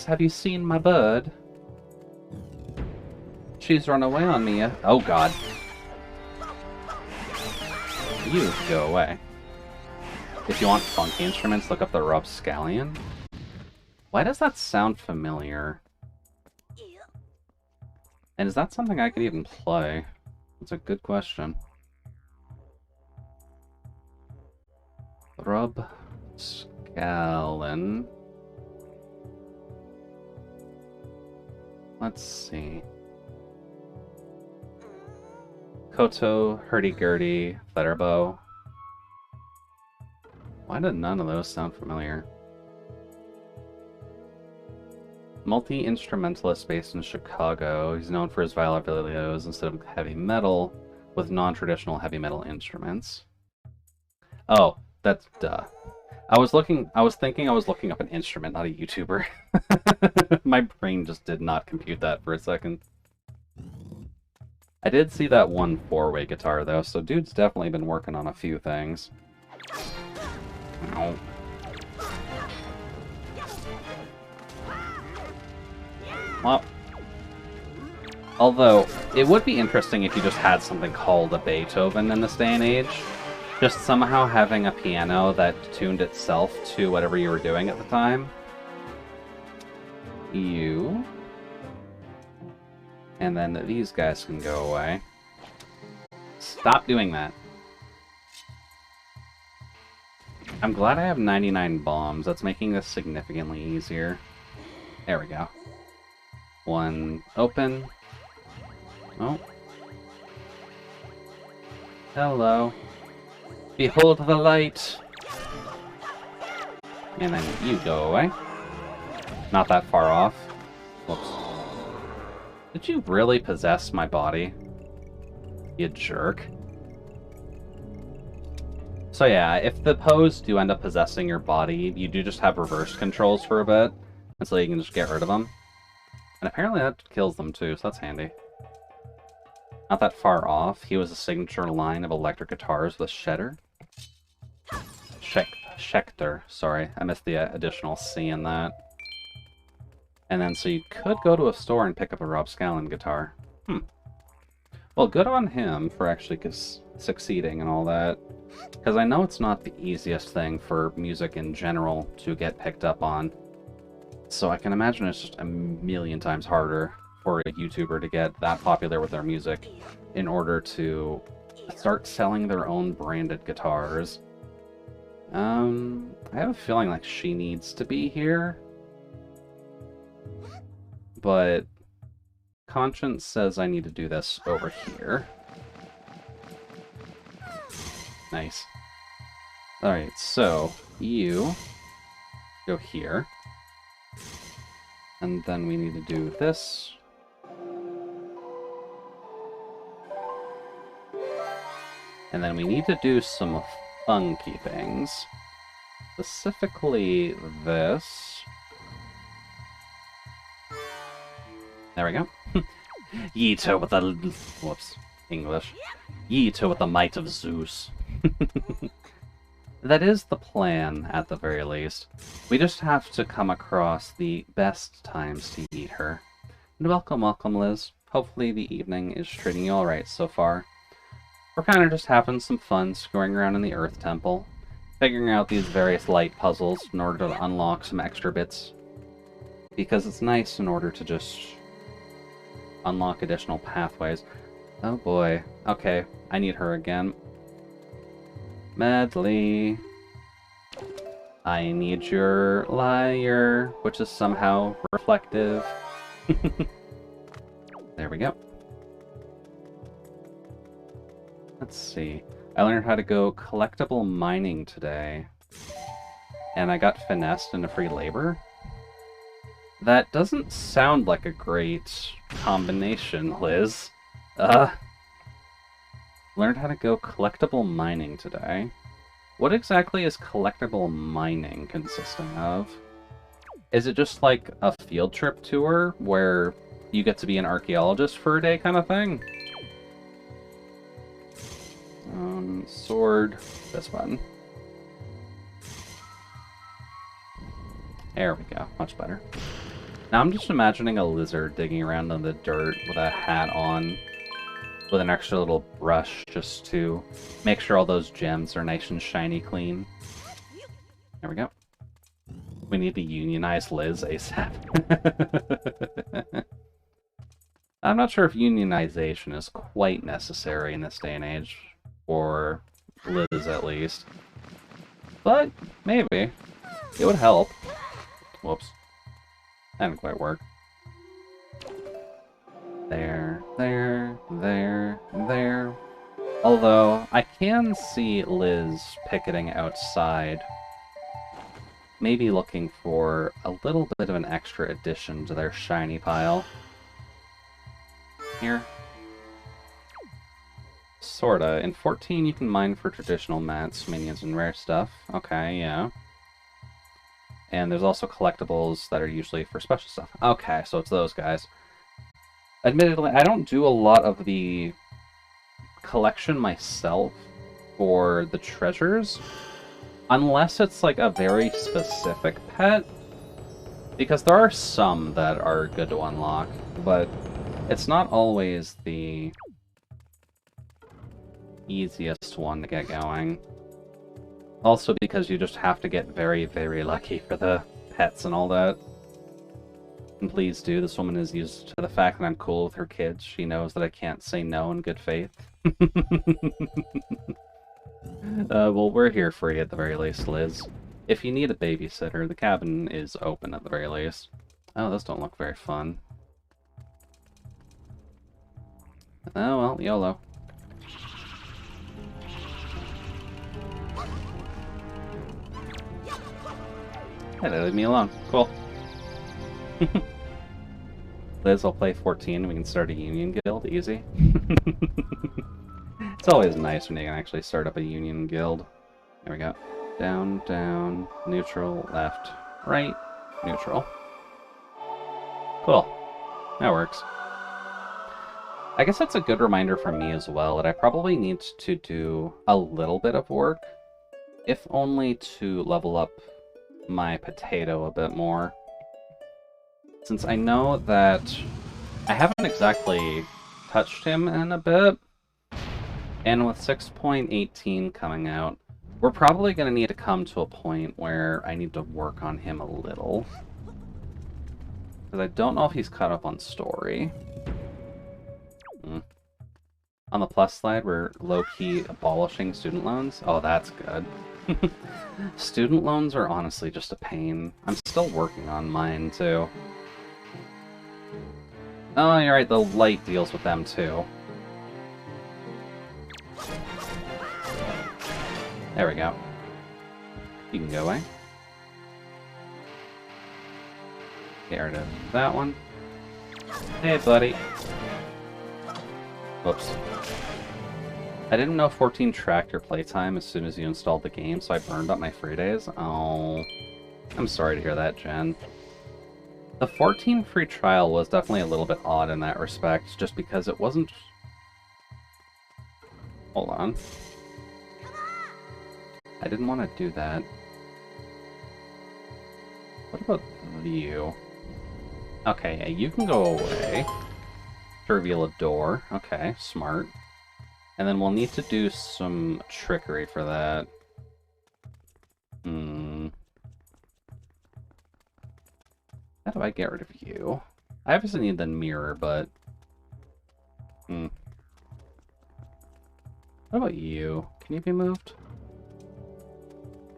have you seen my bird? She's run away on me. Oh god. You go away. If you want funky instruments, look up the Robscallion. Why does that sound familiar? And is that something I could even play? That's a good question. Robscallion. Let's see. Koto, Hurdy-Gurdy, Featherbow. Why did none of those sound familiar? Multi-instrumentalist based in Chicago. He's known for his violin videos instead of heavy metal with non-traditional heavy metal instruments. Oh, that's duh. I was thinking I was looking up an instrument, not a YouTuber. My brain just did not compute that for a second. I did see that one 4-way guitar though, so dude's definitely been working on a few things. Ow. Well, although, it would be interesting if you just had something called a Beethoven in this day and age. Just somehow having a piano that tuned itself to whatever you were doing at the time. you. And then these guys can go away. Stop doing that. I'm glad I have 99 bombs. That's making this significantly easier. There we go. One open. Oh. Hello. Behold the light. And then you go away. Not that far off. Whoops. Did you really possess my body? You jerk. So yeah, if the Poes do end up possessing your body, you do just have reverse controls for a bit, and so you can just get rid of them. And apparently that kills them too, so that's handy. Not that far off, he was a signature line of electric guitars with Shedder. Schecter, sorry, I missed the additional C in that. And then so you could go to a store and pick up a Rob Scallon guitar. Well, good on him for actually succeeding and all that. Because I know it's not the easiest thing for music in general to get picked up on. So I can imagine it's just a million times harder for a YouTuber to get that popular with their music in order to start selling their own branded guitars. I have a feeling like she needs to be here. But conscience says I need to do this over here. Nice. Alright, so you go here. And then we need to do this. And then we need to do some funky things. Specifically this. There we go. Yeeto with the... Whoops. English. Yeeto with the might of Zeus. That is the plan, at the very least. We just have to come across the best times to eat her. And welcome, welcome, Liz. Hopefully the evening is treating you alright so far. We're kind of just having some fun screwing around in the Earth Temple, figuring out these various light puzzles in order to unlock some extra bits. Because it's nice in order to just unlock additional pathways. Oh boy. Okay, I need her again. Medley. I need your lyre, which is somehow reflective. There we go. Let's see. I learned how to go collectible mining today. And I got finessed into free labor. That doesn't sound like a great combination, Liz. Learned how to go collectible mining today. What exactly is collectible mining consisting of? Is it just like a field trip tour where you get to be an archaeologist for a day kind of thing? Sword, this button. There we go, much better. Now I'm just imagining a lizard digging around in the dirt with a hat on, with an extra little brush just to make sure all those gems are nice and shiny clean. There we go. We need to unionize Liz ASAP. I'm not sure if unionization is quite necessary in this day and age, for Liz at least. But maybe. It would help. Whoops. That didn't quite work. There, there, there, there. Although, I can see Liz picketing outside. Maybe looking for a little bit of an extra addition to their shiny pile. Here. Sorta. In 14 you can mine for traditional mats, minions, and rare stuff. Okay, yeah. And there's also collectibles that are usually for special stuff. Okay, so it's those guys. Admittedly, I don't do a lot of the collection myself for the treasures, unless it's like a very specific pet, because there are some that are good to unlock, but it's not always the easiest one to get going. Also because you just have to get very, very lucky for the pets and all that. And please do. This woman is used to the fact that I'm cool with her kids. She knows that I can't say no in good faith. Well, we're here for you at the very least, Liz. If you need a babysitter, the cabin is open at the very least. Oh, those don't look very fun. Oh, well, YOLO. Hey, they leave me alone. Cool. Liz, I'll play 14 and we can start a union guild. Easy. It's always nice when you can actually start up a union guild. There we go. Down, down, neutral, left, right, neutral. Cool. That works. I guess that's a good reminder for me as well that I probably need to do a little bit of work, if only to level up my potato a bit more. Since I know that I haven't exactly touched him in a bit, and with 6.18 coming out, we're probably going to need to come to a point where I need to work on him a little. Because I don't know if he's caught up on story. On the plus side, we're low-key abolishing student loans. Oh, that's good. Student loans are honestly just a pain. I'm still working on mine, too. Oh, you're right, the light deals with them, too. There we go. You can go away. Get rid of that one. Hey, buddy. Whoops. I didn't know 14 tracked your playtime as soon as you installed the game, so I burned up my free days. Oh, I'm sorry to hear that, Jen. The 14 free trial was definitely a little bit odd in that respect, just because it wasn't... Hold on. I didn't want to do that. What about you? Okay, yeah, you can go away. To reveal a door. Okay, smart. And then we'll need to do some trickery for that. How do I get rid of you? I obviously need the mirror, but... What about you? Can you be moved?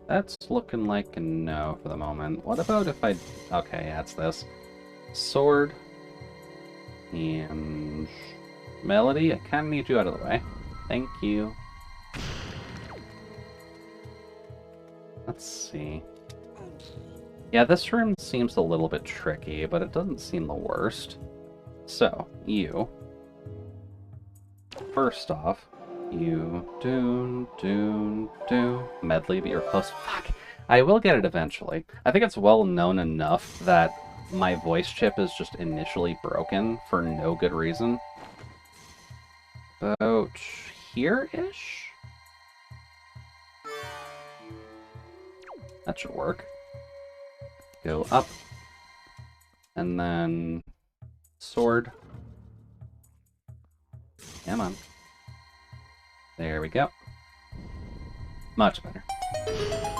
That's looking like a no for the moment. What about if I... Okay, that's this. Sword. And... Melody, I kind of need you out of the way. Thank you. Let's see. Yeah, this room seems a little bit tricky, but it doesn't seem the worst. So, you. First off, you do medley, but you're close. Fuck. I will get it eventually. I think it's well known enough that my voice chip is just initially broken for no good reason. About here-ish? That should work. Go up. And then... sword. Come on. There we go. Much better.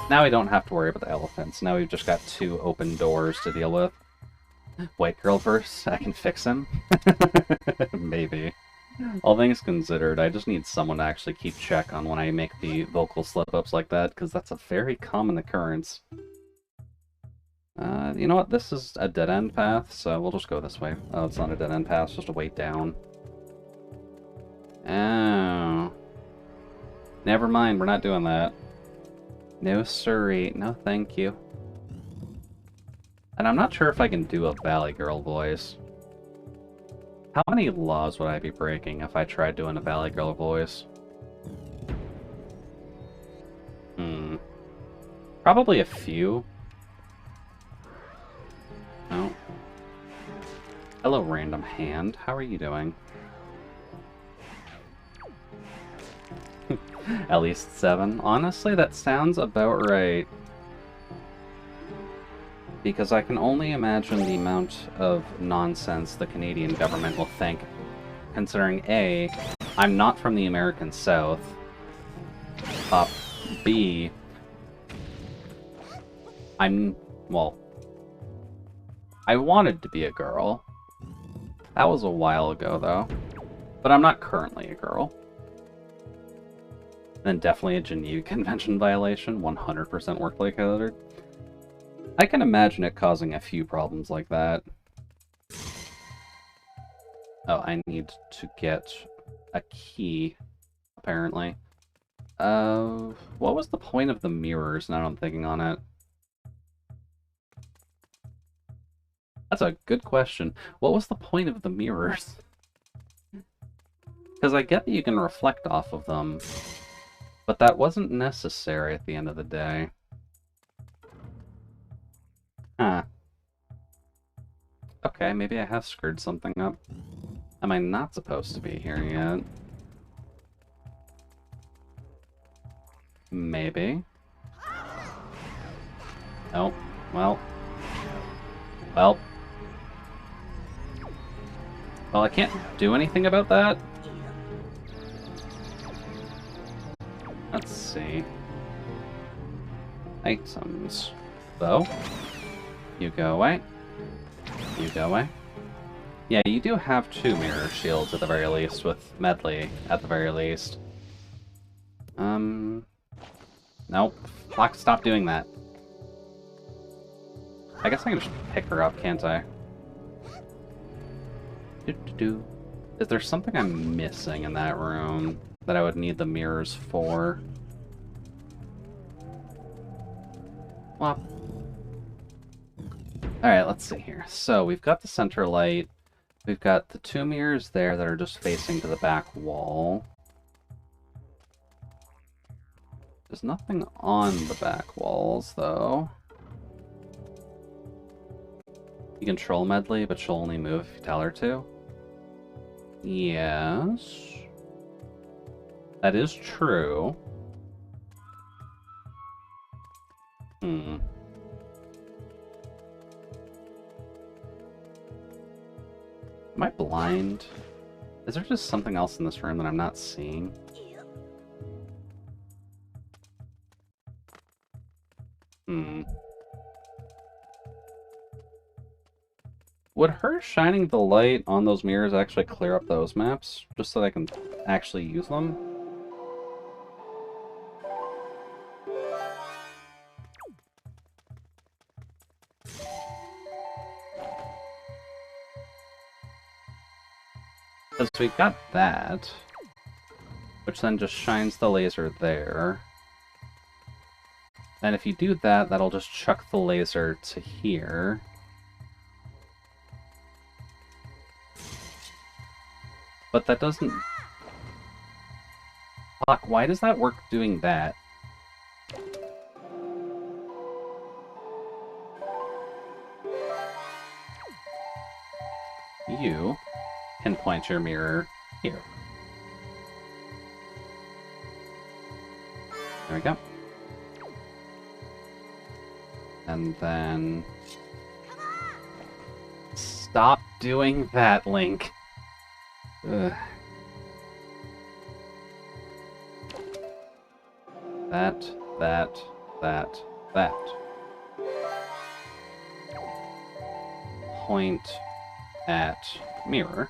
Now we don't have to worry about the elephants. Now we've just got 2 open doors to deal with. White girl verse, I can fix him. Maybe. All things considered, I just need someone to actually keep check on when I make the vocal slip-ups like that, because that's a very common occurrence. You know what? This is a dead-end path, so we'll just go this way. Oh, it's not a dead-end path, it's just a way down. Oh. Never mind, we're not doing that. No siree, no thank you. And I'm not sure if I can do a Valley Girl voice. How many laws would I be breaking if I tried doing a Valley Girl voice? Probably a few. No. Hello, random hand. How are you doing? At least 7. Honestly, that sounds about right. Because I can only imagine the amount of nonsense the Canadian government will think, considering A, I'm not from the American South, B, well, I wanted to be a girl. That was a while ago, though. But I'm not currently a girl. And definitely a Geneva Convention violation, 100% workplace hazard. I can imagine it causing a few problems like that. Oh, I need to get a key, apparently. What was the point of the mirrors, now I'm thinking on it? That's a good question. What was the point of the mirrors? Because I get that you can reflect off of them, but that wasn't necessary at the end of the day. Huh. Okay, maybe I have screwed something up. Am I not supposed to be here yet? Maybe. Oh, well. Well. Well, I can't do anything about that. Let's see. Items. So, you go away. You go away. Yeah, you do have 2 mirror shields at the very least, with Medley at the very least. Nope. Clock, stop doing that. I guess I can just pick her up, can't I? Do-do-do. Is there something I'm missing in that room that I would need the mirrors for? Well. Alright, let's see here. So, we've got the center light. We've got the 2 mirrors there that are just facing to the back wall. There's nothing on the back walls, though. You control Medley, but she'll only move if you tell her to. Yes. That is true. Hmm. Am I blind? Is there just something else in this room that I'm not seeing? Hmm. Would her shining the light on those mirrors actually clear up those maps? Just so that I can actually use them? Because we got that, which then just shines the laser there. And if you do that, that'll just chuck the laser to here. But that doesn't... Fuck, why does that work doing that? You can point your mirror here. There we go. And then... Stop doing that, Link. Ugh. That. Point at mirror.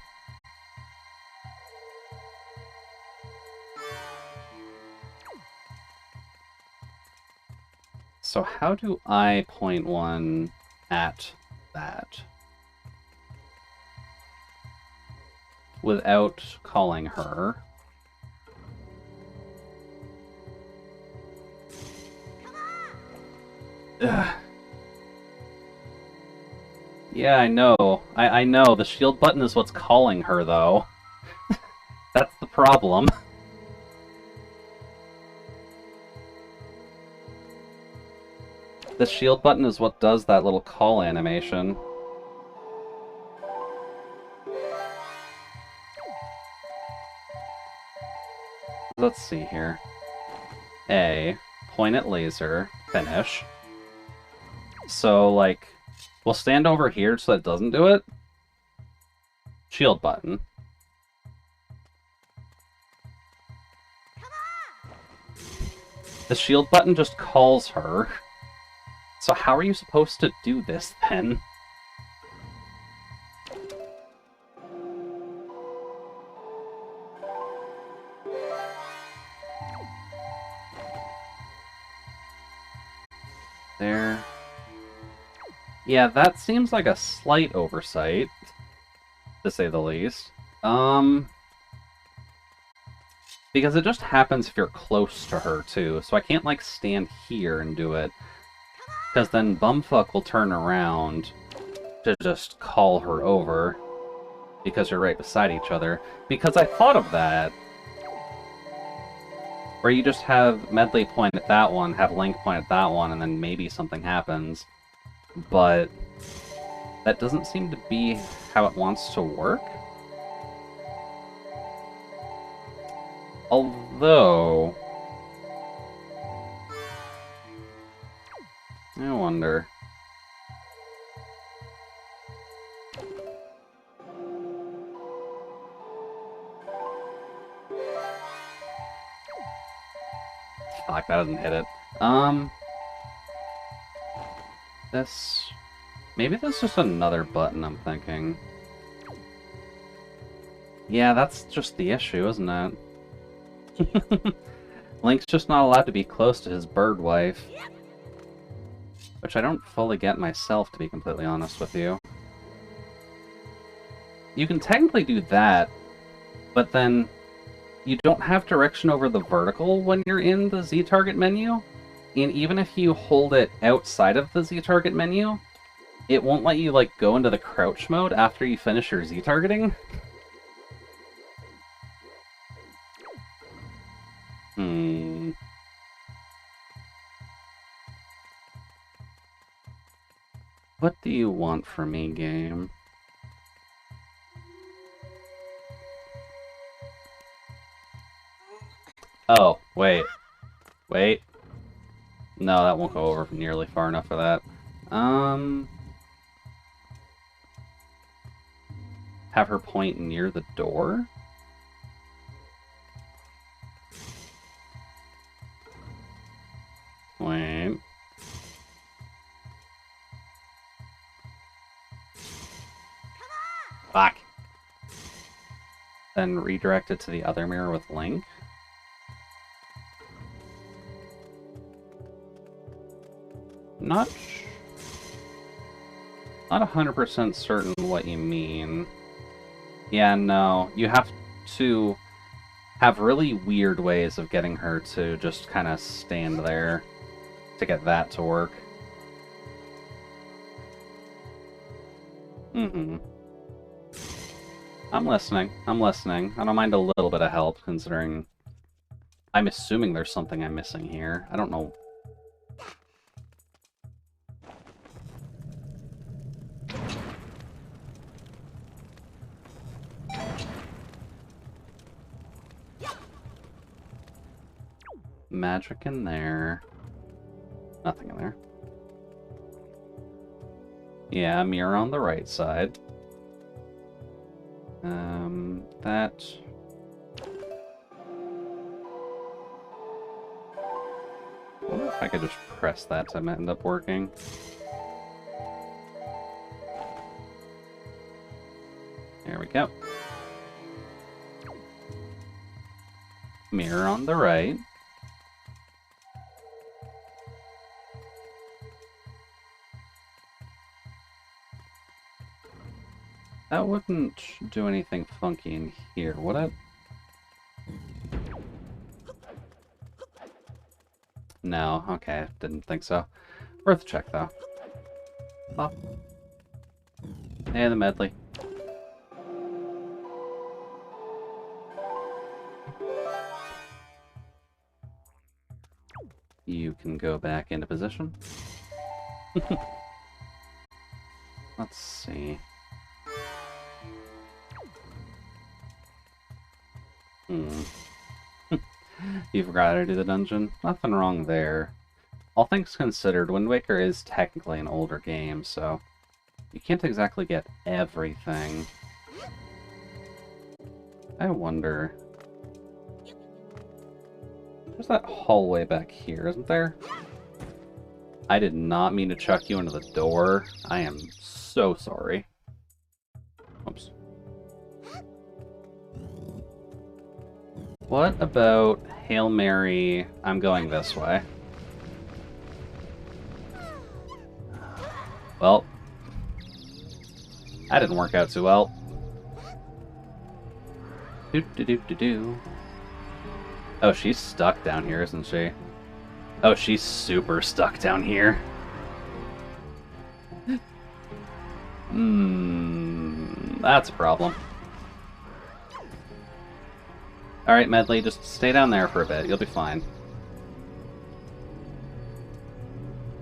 So how do I point one at that without calling her? Ugh. Yeah, I know. I know. The shield button is what's calling her, though. That's the problem. The shield button is what does that little call animation. Let's see here. A, point at laser, finish. So, like, we'll stand over here so that it doesn't do it. Shield button. The shield button just calls her. So how are you supposed to do this, then? Yeah, that seems like a slight oversight, to say the least. Because it just happens if you're close to her, too, so I can't, like, stand here and do it. Because then Bumfuck will turn around to just call her over, because you're right beside each other. Because I thought of that, where you just have Medley point at that one, have Link point at that one, and then maybe something happens. But that doesn't seem to be how it wants to work. Although... I wonder... Fuck, that doesn't hit it. This... Maybe that's just another button, I'm thinking. Yeah, that's just the issue, isn't it? Link's just not allowed to be close to his bird wife. Which I don't fully get myself, to be completely honest with you. You can technically do that, but then you don't have direction over the vertical when you're in the Z-target menu. And even if you hold it outside of the Z-target menu, it won't let you, like, go into the crouch mode after you finish your Z-targeting. What do you want from me, game? Oh, wait. Wait. No, that won't go over nearly far enough for that. Have her point near the door? Wait. Fuck. Then redirect it to the other mirror with Link. Not 100% certain what you mean. Yeah, no. You have to have really weird ways of getting her to just kind of stand there to get that to work. I'm listening. I'm listening. I don't mind a little bit of help, considering I'm assuming there's something I'm missing here. I don't know. Magic in there. Nothing in there. Yeah, mirror on the right side. That... I wonder if I could just press that to end up working. There we go. Mirror on the right. That wouldn't do anything funky in here, would it? No, okay, didn't think so. Worth a check, though. Oh. Hey, the medley. You can go back into position. Let's see. You forgot how to do the dungeon? Nothing wrong there. All things considered, Wind Waker is technically an older game, so you can't exactly get everything. I wonder... There's that hallway back here, isn't there? I did not mean to chuck you into the door. I am so sorry. Oops. What about Hail Mary, I'm going this way? Well, That didn't work out too well. Do. Oh, she's stuck down here, isn't she? Oh, she's super stuck down here. That's a problem. Alright, Medley, just stay down there for a bit. You'll be fine.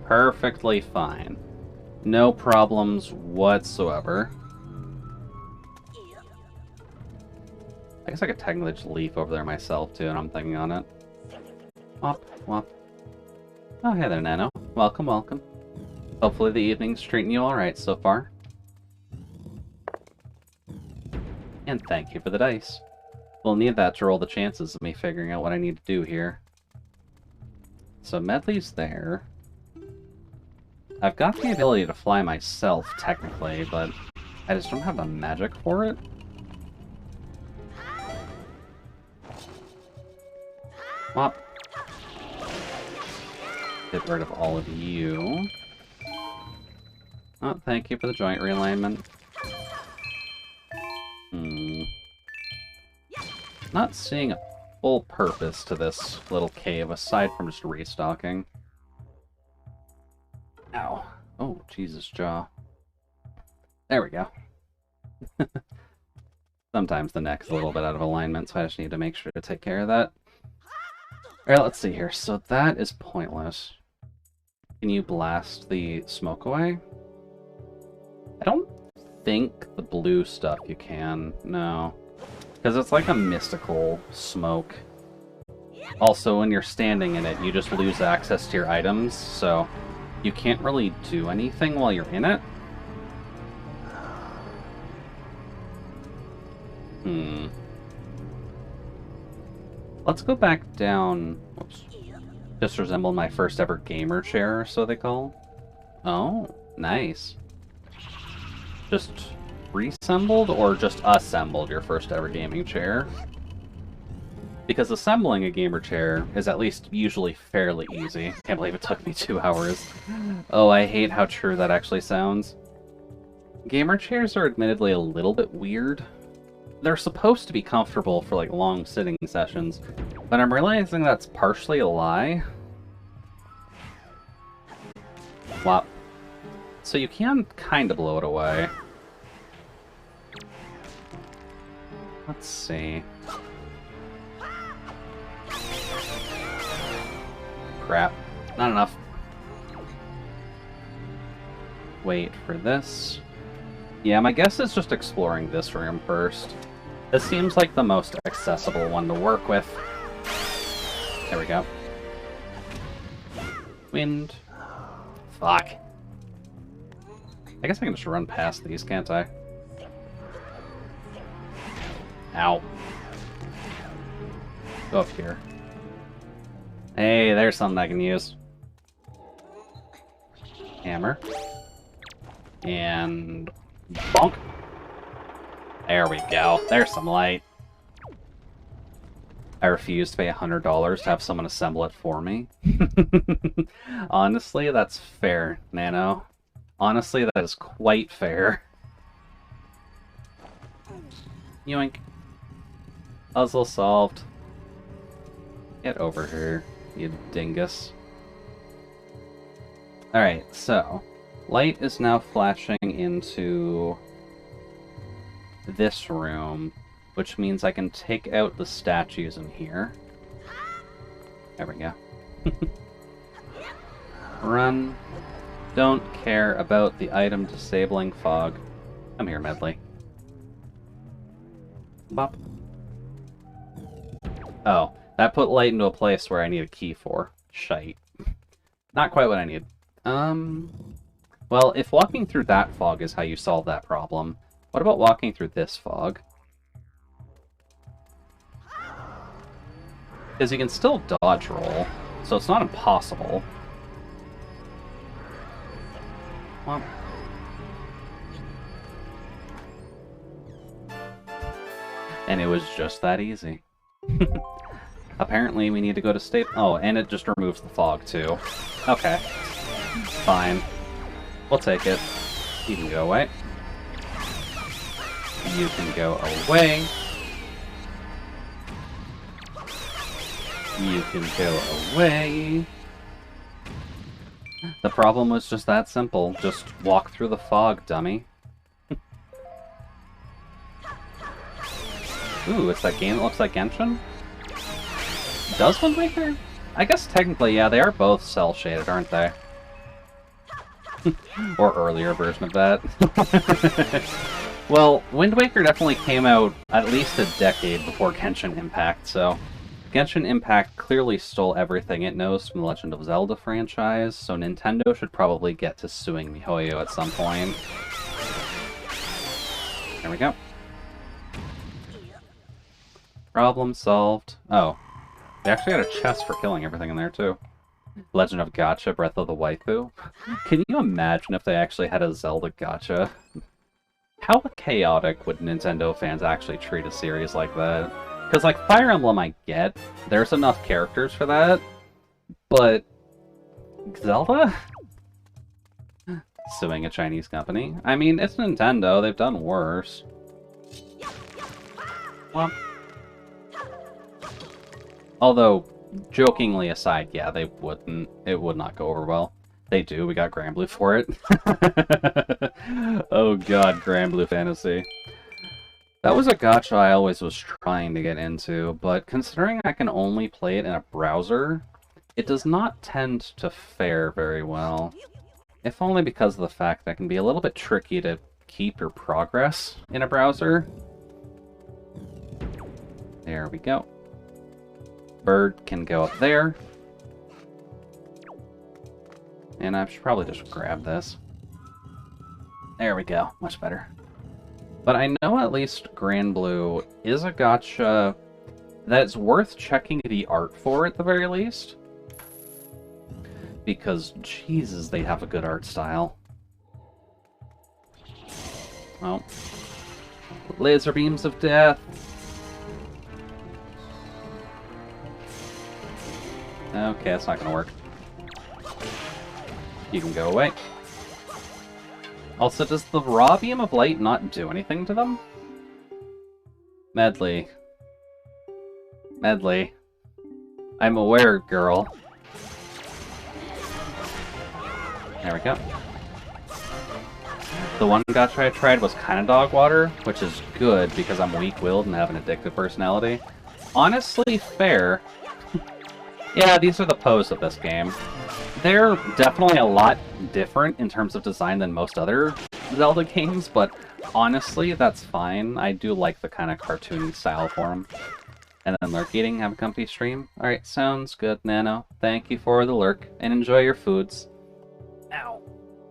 Perfectly fine. No problems whatsoever. I guess I could technically just leaf over there myself, too, and I'm thinking on it. Wop, wop. Oh, hey there, Nano. Welcome, welcome. Hopefully the evening's treating you alright so far. And thank you for the dice. We'll need that to roll the chances of me figuring out what I need to do here. So Medley's there. I've got the ability to fly myself, technically, but I just don't have the magic for it. Wop. Get rid of all of you. Oh, thank you for the joint realignment. Not seeing a full purpose to this little cave, aside from just restocking. Ow. Oh, Jesus, jaw. There we go. Sometimes the neck's a little bit out of alignment, so I just need to make sure to take care of that. Alright, let's see here. So that is pointless. Can you blast the smoke away? I don't think the blue stuff you can. No. Because it's like a mystical smoke. Also, when you're standing in it, you just lose access to your items, so you can't really do anything while you're in it. Let's go back down. Whoops. Just resembled my first ever gamer chair, so they call. Oh, nice. Just reassembled or just assembled your first ever gaming chair? Because assembling a gamer chair is at least usually fairly easy. Can't believe it took me 2 hours. Oh, I hate how true that actually sounds. Gamer chairs are admittedly a little bit weird. They're supposed to be comfortable for like long sitting sessions, but I'm realizing that's partially a lie. Flop. So you can kind of blow it away. Let's see. Crap. Not enough. Wait for this. Yeah, my guess is just exploring this room first. This seems like the most accessible one to work with. There we go. Wind. Fuck. I guess I can just run past these, can't I? Ow. Go up here. Hey, there's something I can use. Hammer. And bonk. There we go. There's some light. I refuse to pay $100 to have someone assemble it for me. Honestly, that's fair, Nano. Honestly, that is quite fair. Yoink. Puzzle solved. Get over here, you dingus. Alright, so light is now flashing into this room, which means I can take out the statues in here. There we go. Run. Don't care about the item disabling fog. Come here, Medley. Bop. Oh, that put light into a place where I need a key for. Shite. Not quite what I need. Well, if walking through that fog is how you solve that problem, what about walking through this fog? Because you can still dodge roll, so it's not impossible. Well, and it was just that easy. Apparently we need to go to state... Oh, and it just removes the fog too. Okay. Fine. We'll take it. You can go away. You can go away. You can go away. The problem was just that simple. Just walk through the fog, dummy. Ooh, it's that game that looks like Genshin? Does Wind Waker? I guess technically, yeah, they are both cel-shaded, aren't they? Or earlier version of that. Well, Wind Waker definitely came out at least a decade before Genshin Impact, so... Genshin Impact clearly stole everything it knows from the Legend of Zelda franchise, so Nintendo should probably get to suing MiHoYo at some point. There we go. Problem solved. Oh. They actually had a chest for killing everything in there, too. Legend of Gacha, Breath of the Waifu. Can you imagine if they actually had a Zelda Gacha? How chaotic would Nintendo fans actually treat a series like that? Because, like, Fire Emblem I get, there's enough characters for that, but... Zelda? Suing a Chinese company? I mean, it's Nintendo, they've done worse. Well... Although, jokingly aside, yeah, they wouldn't. It would not go over well. They do, we got Granblue for it. Oh god, Granblue Fantasy. That was a gacha I always was trying to get into, but considering I can only play it in a browser, it does not tend to fare very well. If only because of the fact that it can be a little bit tricky to keep your progress in a browser. There we go. Bird can go up there. And I should probably just grab this. There we go. Much better. But I know at least Granblue is a gacha that's worth checking the art for at the very least. Because, Jesus, they have a good art style. Oh. Laser beams of death. Okay, that's not gonna work. You can go away. Also, does the raw beam of light not do anything to them? Medley. Medley. I'm aware, girl. There we go. The one gacha I tried was kind of dog water, which is good because I'm weak-willed and have an addictive personality. Honestly, fair. Yeah, these are the pose of this game. They're definitely a lot different in terms of design than most other Zelda games, but honestly, that's fine. I do like the kind of cartoony style for them. And then lurk eating, have a comfy stream. Alright, sounds good, Nano. Thank you for the lurk, and enjoy your foods. Ow.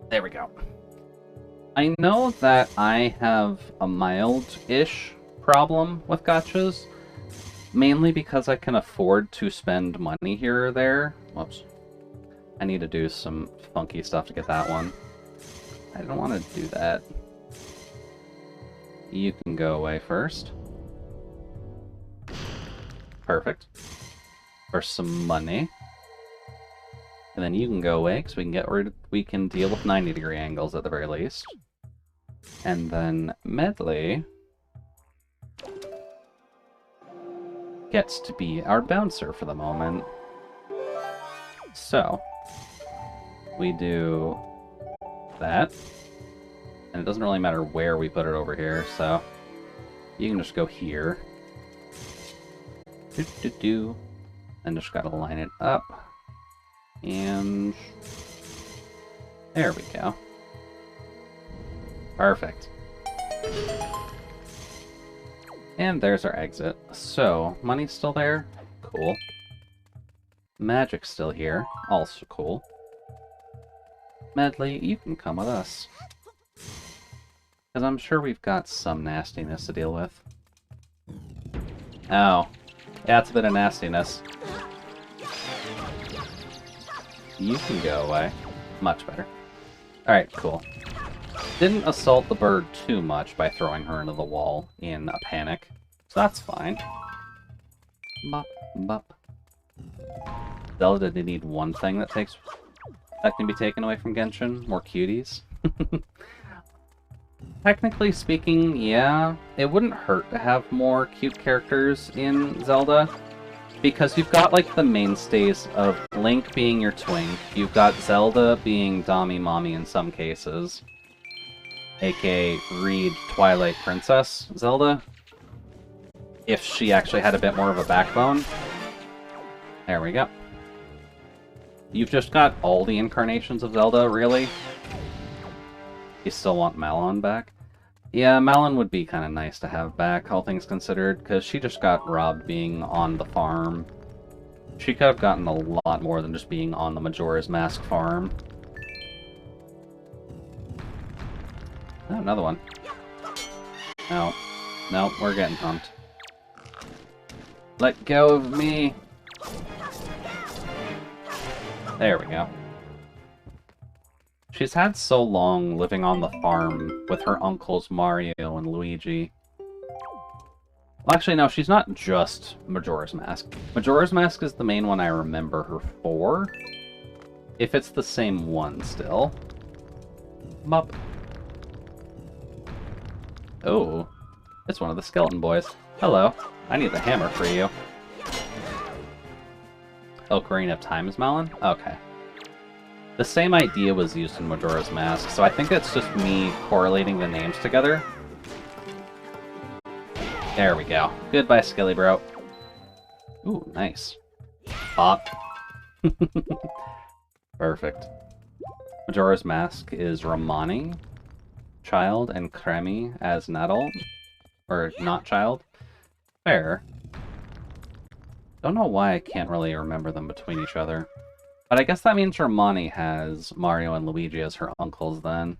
There we go. I know that I have a mild-ish problem with gachas, mainly because I can afford to spend money here or there. Whoops. I need to do some funky stuff to get that one. I don't want to do that. You can go away first. Perfect. For some money. And then you can go away, because we can deal with 90-degree angles at the very least. And then Medley gets to be our bouncer for the moment. So, we do that. And it doesn't really matter where we put it over here, so you can just go here. And just gotta line it up. And there we go. Perfect. And there's our exit. So, money's still there. Cool. Magic's still here. Also cool. Medley, you can come with us. Because I'm sure we've got some nastiness to deal with. Oh. Yeah, it's a bit of nastiness. You can go away. Much better. Alright, cool. Didn't assault the bird too much by throwing her into the wall in a panic. So that's fine. Bop, bop. Zelda did need one thing that can be taken away from Genshin. More cuties. Technically speaking, yeah. It wouldn't hurt to have more cute characters in Zelda, because you've got, like, the mainstays of Link being your twink, you've got Zelda being Dami Mommy in some cases, aka Reed Twilight Princess Zelda, if she actually had a bit more of a backbone. There we go. You've just got all the incarnations of Zelda, really? You still want Malon back? Yeah, Malon would be kind of nice to have back, all things considered, because she just got robbed being on the farm. She could have gotten a lot more than just being on the Majora's Mask farm. Oh, another one. No. No, we're getting humped. Let go of me! There we go. She's had so long living on the farm with her uncles Mario and Luigi. Well, actually, no, she's not just Majora's Mask. Majora's Mask is the main one I remember her for. If it's the same one still. Mup. Oh, it's one of the skeleton boys. Hello. I need the hammer for you. Ocarina of Time is Malon? Okay. The same idea was used in Majora's Mask, so I think it's just me correlating the names together. There we go. Goodbye, Skilly Bro. Ooh, nice. Pop. Perfect. Majora's Mask is Romani, child, and Kremi as an adult. Or not child. Fair. Don't know why I can't really remember them between each other. But I guess that means Romani has Mario and Luigi as her uncles then.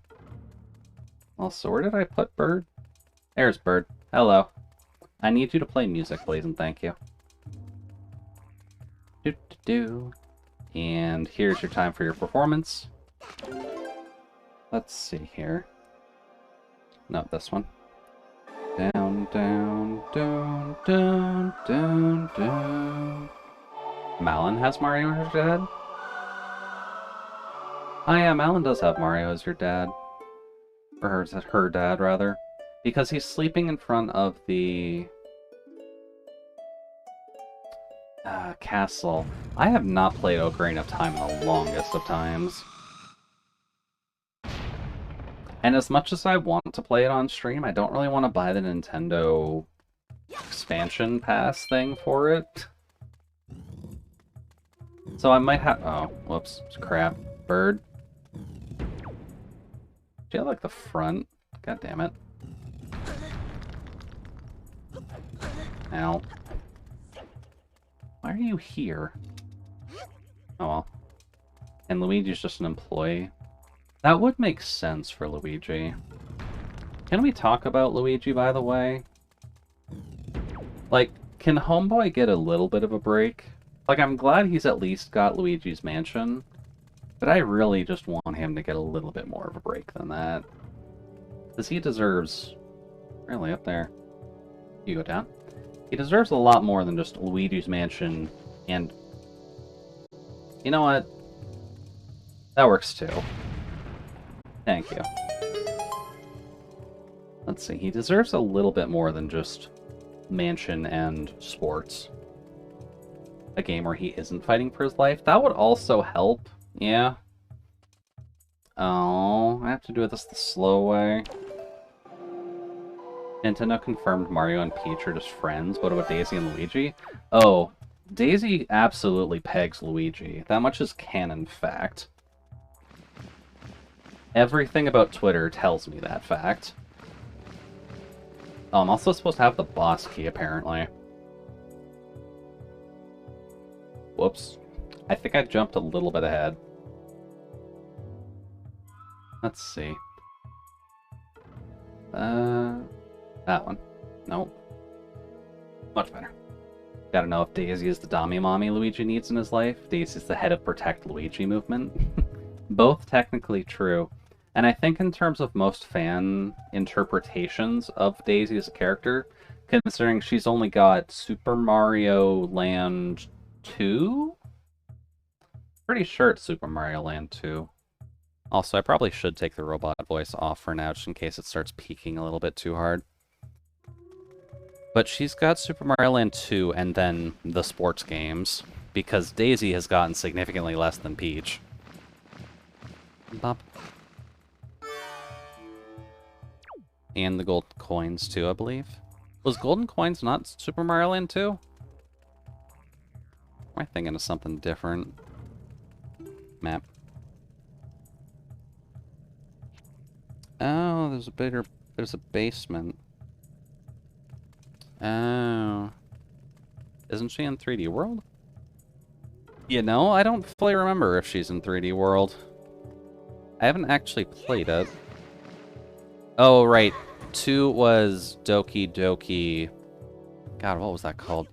Well, so where did I put Bird? There's Bird. Hello. I need you to play music, please, and thank you. Do-do-do. And here's your time for your performance. Let's see here. No, this one. Down, down, down, down, down, down. Malon has Mario as her dad? Oh yeah, Malon does have Mario as her dad. Or her dad, rather. Because he's sleeping in front of the castle. I have not played Ocarina of Time in the longest of times. And as much as I want to play it on stream, I don't really want to buy the Nintendo expansion pass thing for it. So I might have... Oh, whoops. Crap. Bird. Do you have, like, the front? God damn it. Ow. Why are you here? Oh well. And Luigi's just an employee. That would make sense for Luigi. Can we talk about Luigi, by the way? Like, can Homeboy get a little bit of a break? Like, I'm glad he's at least got Luigi's Mansion, but I really just want him to get a little bit more of a break than that. Because he deserves... Really, up there. You go down. He deserves a lot more than just Luigi's Mansion and... You know what? That works too. Thank you. Let's see, he deserves a little bit more than just Mansion and Sports. A game where he isn't fighting for his life. That would also help, yeah. Oh, I have to do this the slow way. Nintendo confirmed Mario and Peach are just friends. What about Daisy and Luigi? Oh, Daisy absolutely pegs Luigi. That much is canon fact. Everything about Twitter tells me that fact. Oh, I'm also supposed to have the boss key, apparently. Whoops. I think I jumped a little bit ahead. Let's see. That one. Nope. Much better. Gotta know if Daisy is the Dami Mommy Luigi needs in his life. Daisy's the head of Protect Luigi movement. Both technically true. And I think in terms of most fan interpretations of Daisy as a character, considering she's only got Super Mario Land 2? Pretty sure it's Super Mario Land 2. Also, I probably should take the robot voice off for now, just in case it starts peaking a little bit too hard. But she's got Super Mario Land 2 and then the sports games, because Daisy has gotten significantly less than Peach. Bop. And the gold coins too, I believe. Was Golden Coins not Super Mario Land 2? Am I thinking of something different? Map. Oh, there's a basement. Oh. Isn't she in 3D World? You know, I don't fully remember if she's in 3D World. I haven't actually played it. Oh, right. 2 was Doki Doki... God, what was that called?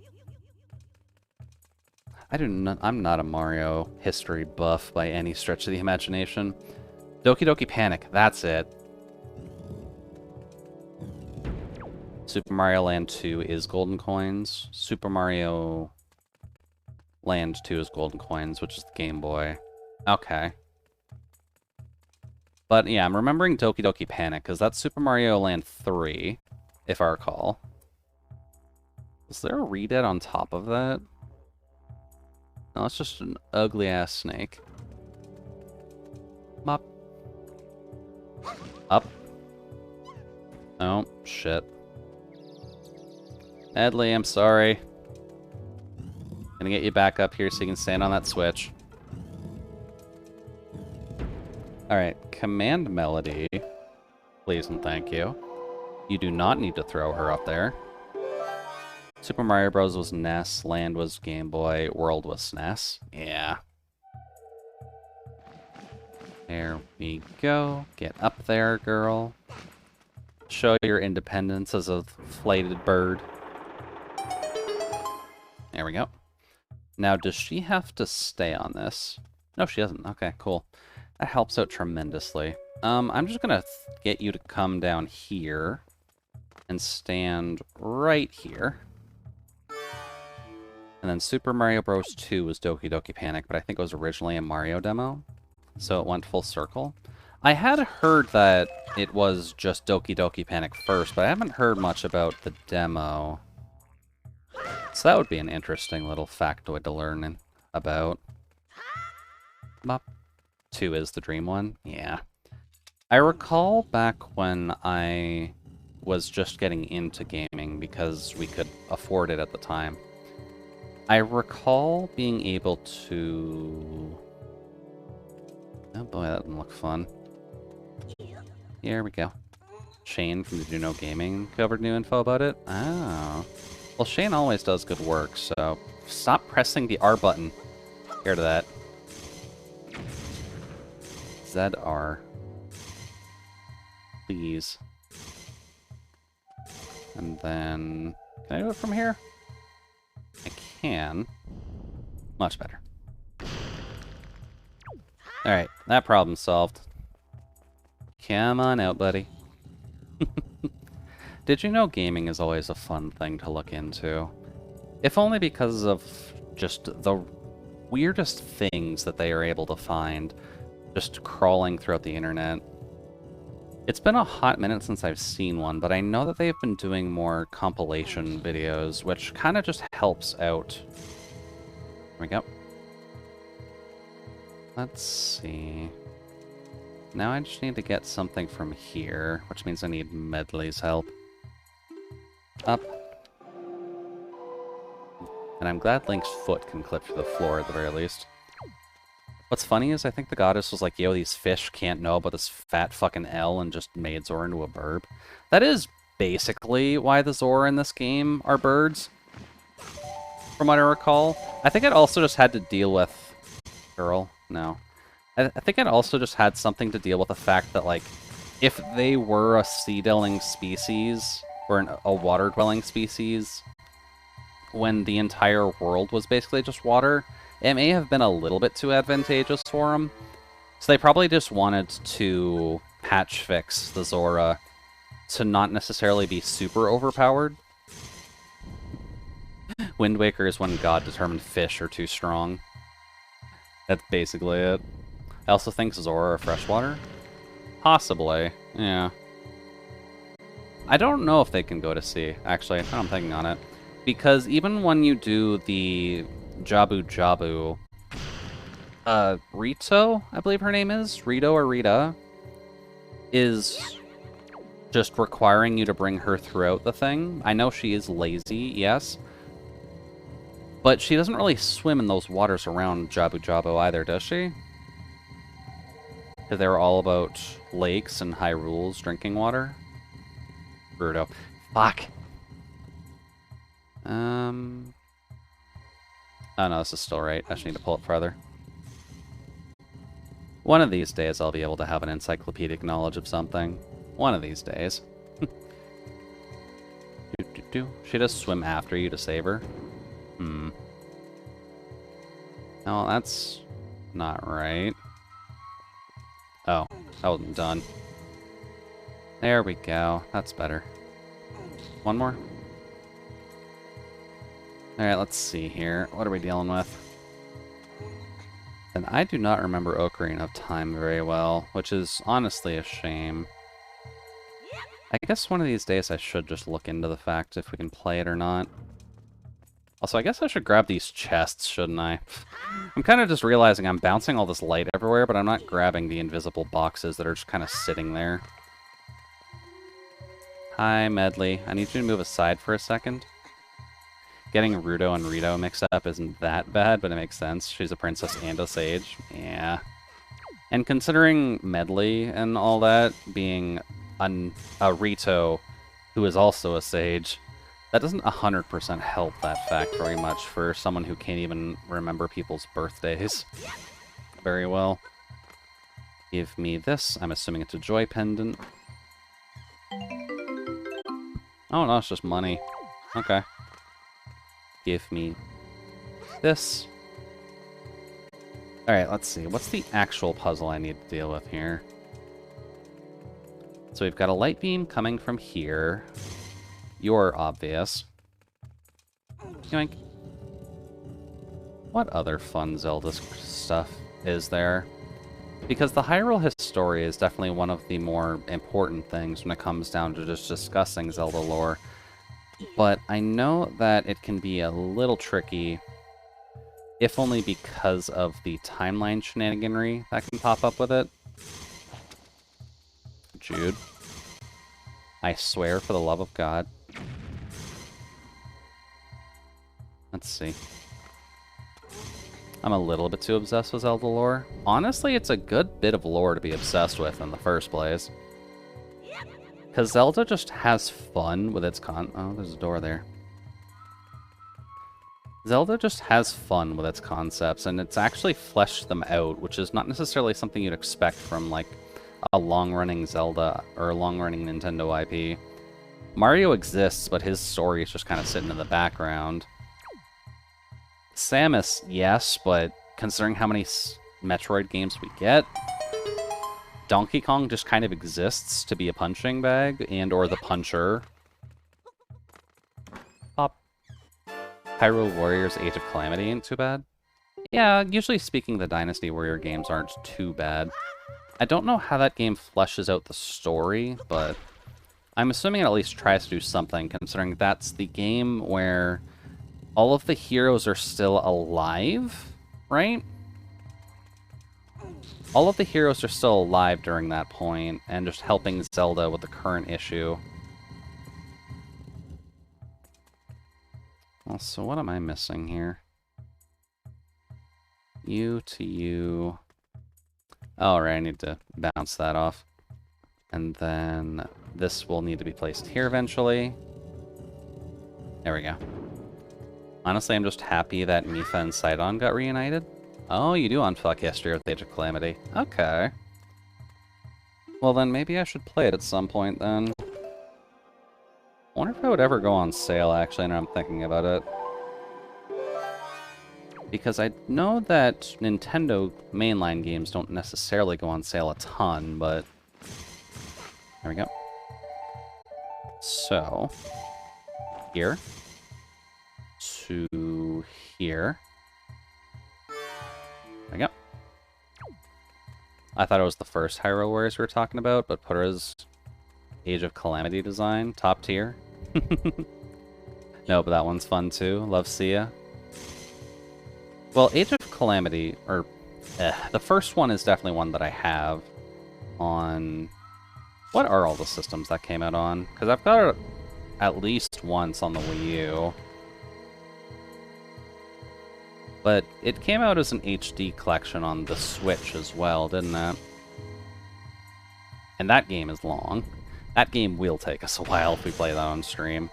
I'm not a Mario history buff by any stretch of the imagination. Doki Doki Panic, that's it. Super Mario Land 2 is Golden Coins. Super Mario Land 2 is Golden Coins, which is the Game Boy. Okay. But yeah, I'm remembering Doki Doki Panic, because that's Super Mario Land 3, if I recall. Is there a redead on top of that? No, it's just an ugly-ass snake. Up. Up. Oh, shit. Edley, I'm sorry. Gonna get you back up here so you can stand on that switch. Alright, command Melody. Please and thank you. You do not need to throw her up there. Super Mario Bros. Was NES, Land was Game Boy, World was SNES. Yeah. There we go. Get up there, girl. Show your independence as a flighted bird. There we go. Now, does she have to stay on this? No, she doesn't. Okay, cool. That helps out tremendously. I'm just gonna get you to come down here and stand right here. And then Super Mario Bros. 2 was Doki Doki Panic, but I think it was originally a Mario demo, so it went full circle. I had heard that it was just Doki Doki Panic first, but I haven't heard much about the demo. So that would be an interesting little factoid to learn about. Bop. 2 is the dream one? Yeah. I recall back when I was just getting into gaming because we could afford it at the time. I recall being able to... Oh boy, that didn't look fun. Here we go. Shane from Did You Know Gaming covered new info about it? Oh. Well, Shane always does good work, so stop pressing the R button. Scared of that. ZR. Please. And then... Can I do it from here? I can. Much better. Alright, that problem's solved. Come on out, buddy. Did you know gaming is always a fun thing to look into? If only because of just the weirdest things that they are able to find just crawling throughout the internet. It's been a hot minute since I've seen one, but I know that they've been doing more compilation videos, which kind of just helps out. There we go. Let's see. Now I just need to get something from here, which means I need Medley's help. Up. And I'm glad Link's foot can clip through the floor at the very least. What's funny is I think the goddess was like, yo, these fish can't know about this fat fucking L, and just made Zora into a bird. That is basically why the Zora in this game are birds, from what I recall. I think it also just had to deal with... Girl? No. I think it also just had something to deal with the fact that, like, if they were a sea-dwelling species, or a water-dwelling species, when the entire world was basically just water, it may have been a little bit too advantageous for them. So they probably just wanted to patch fix the Zora to not necessarily be super overpowered. Wind Waker is when God determined fish are too strong. That's basically it. I also think Zora or Freshwater. Possibly, yeah. I don't know if they can go to sea, actually, now I'm thinking on it. Because even when you do the Jabu Jabu, Rito, I believe her name is, Rito or Rita, is just requiring you to bring her throughout the thing. I know she is lazy, yes. But she doesn't really swim in those waters around Jabu Jabu either, does she? Because they're all about lakes and Hyrule's drinking water. Bruto. Fuck! Oh no, this is still right. I just need to pull it farther. One of these days I'll be able to have an encyclopedic knowledge of something. One of these days. She does swim after you to save her. No, that's not right. Oh, that wasn't done. There we go. That's better. One more. Alright, let's see here. What are we dealing with? And I do not remember Ocarina of Time very well, which is honestly a shame. I guess one of these days I should just look into the fact if we can play it or not. Also, I guess I should grab these chests, shouldn't I? I'm kind of just realizing I'm bouncing all this light everywhere, but I'm not grabbing the invisible boxes that are just kind of sitting there. Hi, Medley. I need you to move aside for a second. Getting Ruto and Rito mixed up isn't that bad, but it makes sense. She's a princess and a sage. Yeah. And considering Medley and all that being a Rito who is also a sage, that doesn't 100% help that fact very much for someone who can't even remember people's birthdays very well. Give me this. I'm assuming it's a joy pendant. Oh no, it's just money. Okay. Give me this. Alright, let's see. What's the actual puzzle I need to deal with here? So we've got a light beam coming from here. You're obvious. Yoink. What other fun Zelda stuff is there? Because the Hyrule Historia is definitely one of the more important things when it comes down to just discussing Zelda lore. But I know that it can be a little tricky, if only because of the timeline shenaniganry that can pop up with it. Jude. I swear for the love of God. Let's see. I'm a little bit too obsessed with Zelda lore. Honestly, it's a good bit of lore to be obsessed with in the first place. Because Zelda just has fun with its oh, there's a door there. Zelda just has fun with its concepts, and it's actually fleshed them out, which is not necessarily something you'd expect from, like, a long-running Zelda or a long-running Nintendo IP. Mario exists, but his story is just kind of sitting in the background. Samus, yes, but considering how many Metroid games we get, Donkey Kong just kind of exists to be a punching bag and or the puncher. Pop. Hyrule Warriors Age of Calamity ain't too bad. Yeah, usually speaking, the Dynasty Warrior games aren't too bad. I don't know how that game fleshes out the story, but I'm assuming it at least tries to do something, considering that's the game where all of the heroes are still alive, right? All of the heroes are still alive during that point, and just helping Zelda with the current issue. Also, what am I missing here? You to you. Oh, right, I need to bounce that off. And then this will need to be placed here eventually. There we go. Honestly, I'm just happy that Mipha and Sidon got reunited. Oh, you do unfuck History with Age of Calamity. Okay. Well then, maybe I should play it at some point then. I wonder if it would ever go on sale, actually, now I'm thinking about it. Because I know that Nintendo mainline games don't necessarily go on sale a ton, but... There we go. So... Here. To here. There we go. I thought it was the first Hyrule Warriors we were talking about, but Pura's Age of Calamity design, top tier. No, but that one's fun too. Love Sia. Well, Age of Calamity, or the first one is definitely one that I have on... What are all the systems that came out on? Because I've got it at least once on the Wii U. But it came out as an HD collection on the Switch as well, didn't it? And that game is long. That game will take us a while if we play that on stream.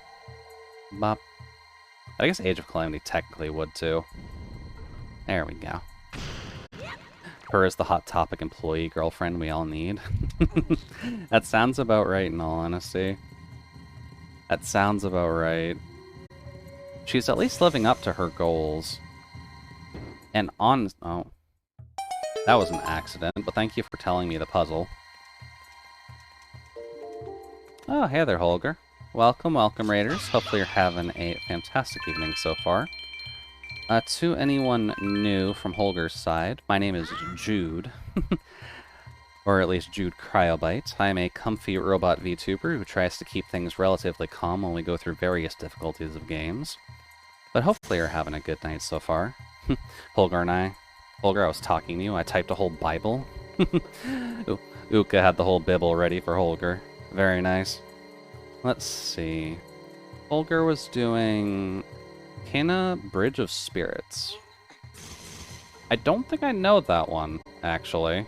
Bop. I guess Age of Calamity technically would too. There we go. Her is the Hot Topic employee girlfriend we all need. That sounds about right in all honesty. That sounds about right. She's at least living up to her goals. And on... Oh. That was an accident, but thank you for telling me the puzzle. Oh, hey there, Holger. Welcome, welcome, Raiders. Hopefully you're having a fantastic evening so far. To anyone new from Holger's side, my name is Jude. Or at least Jude Cryobite. I am a comfy robot VTuber who tries to keep things relatively calm when we go through various difficulties of games. But hopefully you're having a good night so far. Holger and I. Holger, I was talking to you. I typed a whole Bible. Uka had the whole Bible ready for Holger. Very nice. Let's see. Holger was doing Kena Bridge of Spirits. I don't think I know that one, actually.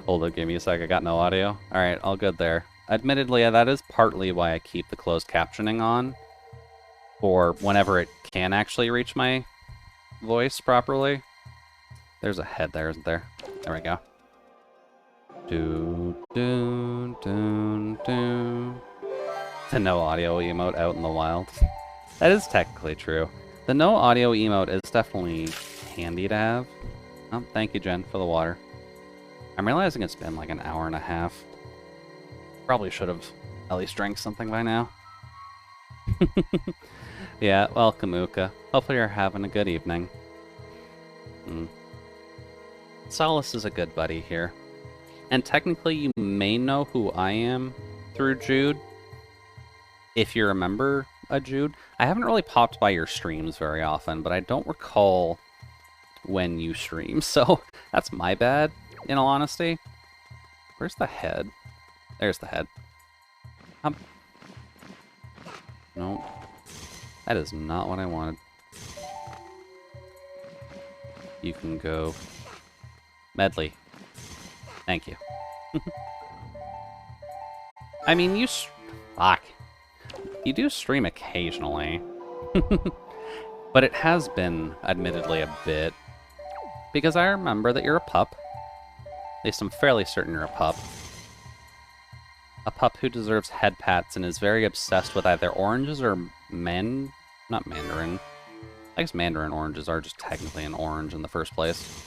Hold up, give me a sec. I got no audio. Alright, all good there. Admittedly, that is partly why I keep the closed captioning on. For whenever it can actually reach my voice properly. There's a head there, isn't there? There we go. The no audio emote out in the wild. That is technically true. The no audio emote is definitely handy to have. Oh, thank you, Jen, for the water. I'm realizing it's been like an hour and a half. Probably should have at least drank something by now. Yeah, welcome, Uka. Hopefully you're having a good evening. Solace is a good buddy here. And technically you may know who I am through Jude. If you remember a Jude. I haven't really popped by your streams very often, but I don't recall when you stream, so that's my bad, in all honesty. Where's the head? There's the head. No. That is not what I wanted. You can go... Medley. Thank you. I mean, you... Fuck. You do stream occasionally. But it has been, admittedly, a bit. Because I remember that you're a pup. At least I'm fairly certain you're a pup. A pup who deserves head pats and is very obsessed with either oranges or not mandarin. I guess mandarin oranges are just technically an orange in the first place.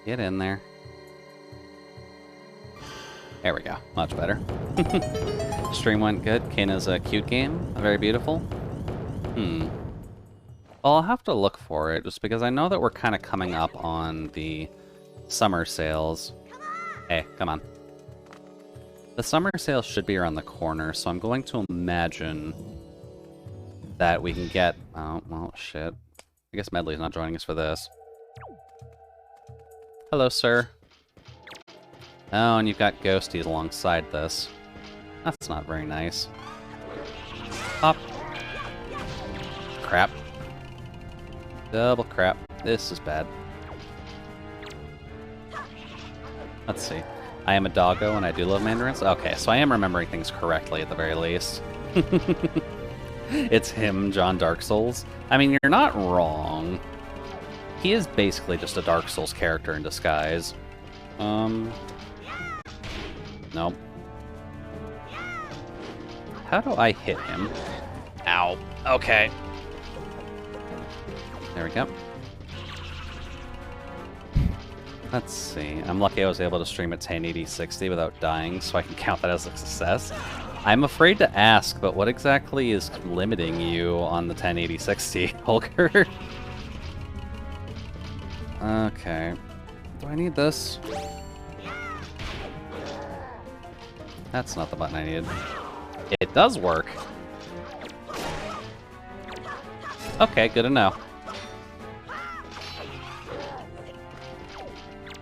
Get in there. There we go. Much better. Stream went good. Kena's a cute game. Very beautiful. Well, I'll have to look for it, just because I know that we're kind of coming up on the summer sales. Hey, come on. The summer sales should be around the corner, so I'm going to imagine that we can get... Oh, well, shit. I guess Medley's not joining us for this. Hello, sir. Oh, and you've got ghosties alongside this. That's not very nice. Pop. Crap. Double crap. This is bad. Let's see. I am a doggo and I do love mandarins. Okay, so I am remembering things correctly at the very least. It's him, John Dark Souls. I mean, you're not wrong. He is basically just a Dark Souls character in disguise. Nope. How do I hit him? Ow. Okay. There we go. Let's see. I'm lucky I was able to stream at 1080-60 without dying, so I can count that as a success. I'm afraid to ask, but what exactly is limiting you on the 1080-60, Holger? Okay. Do I need this? That's not the button I needed. It does work. Okay, good to know.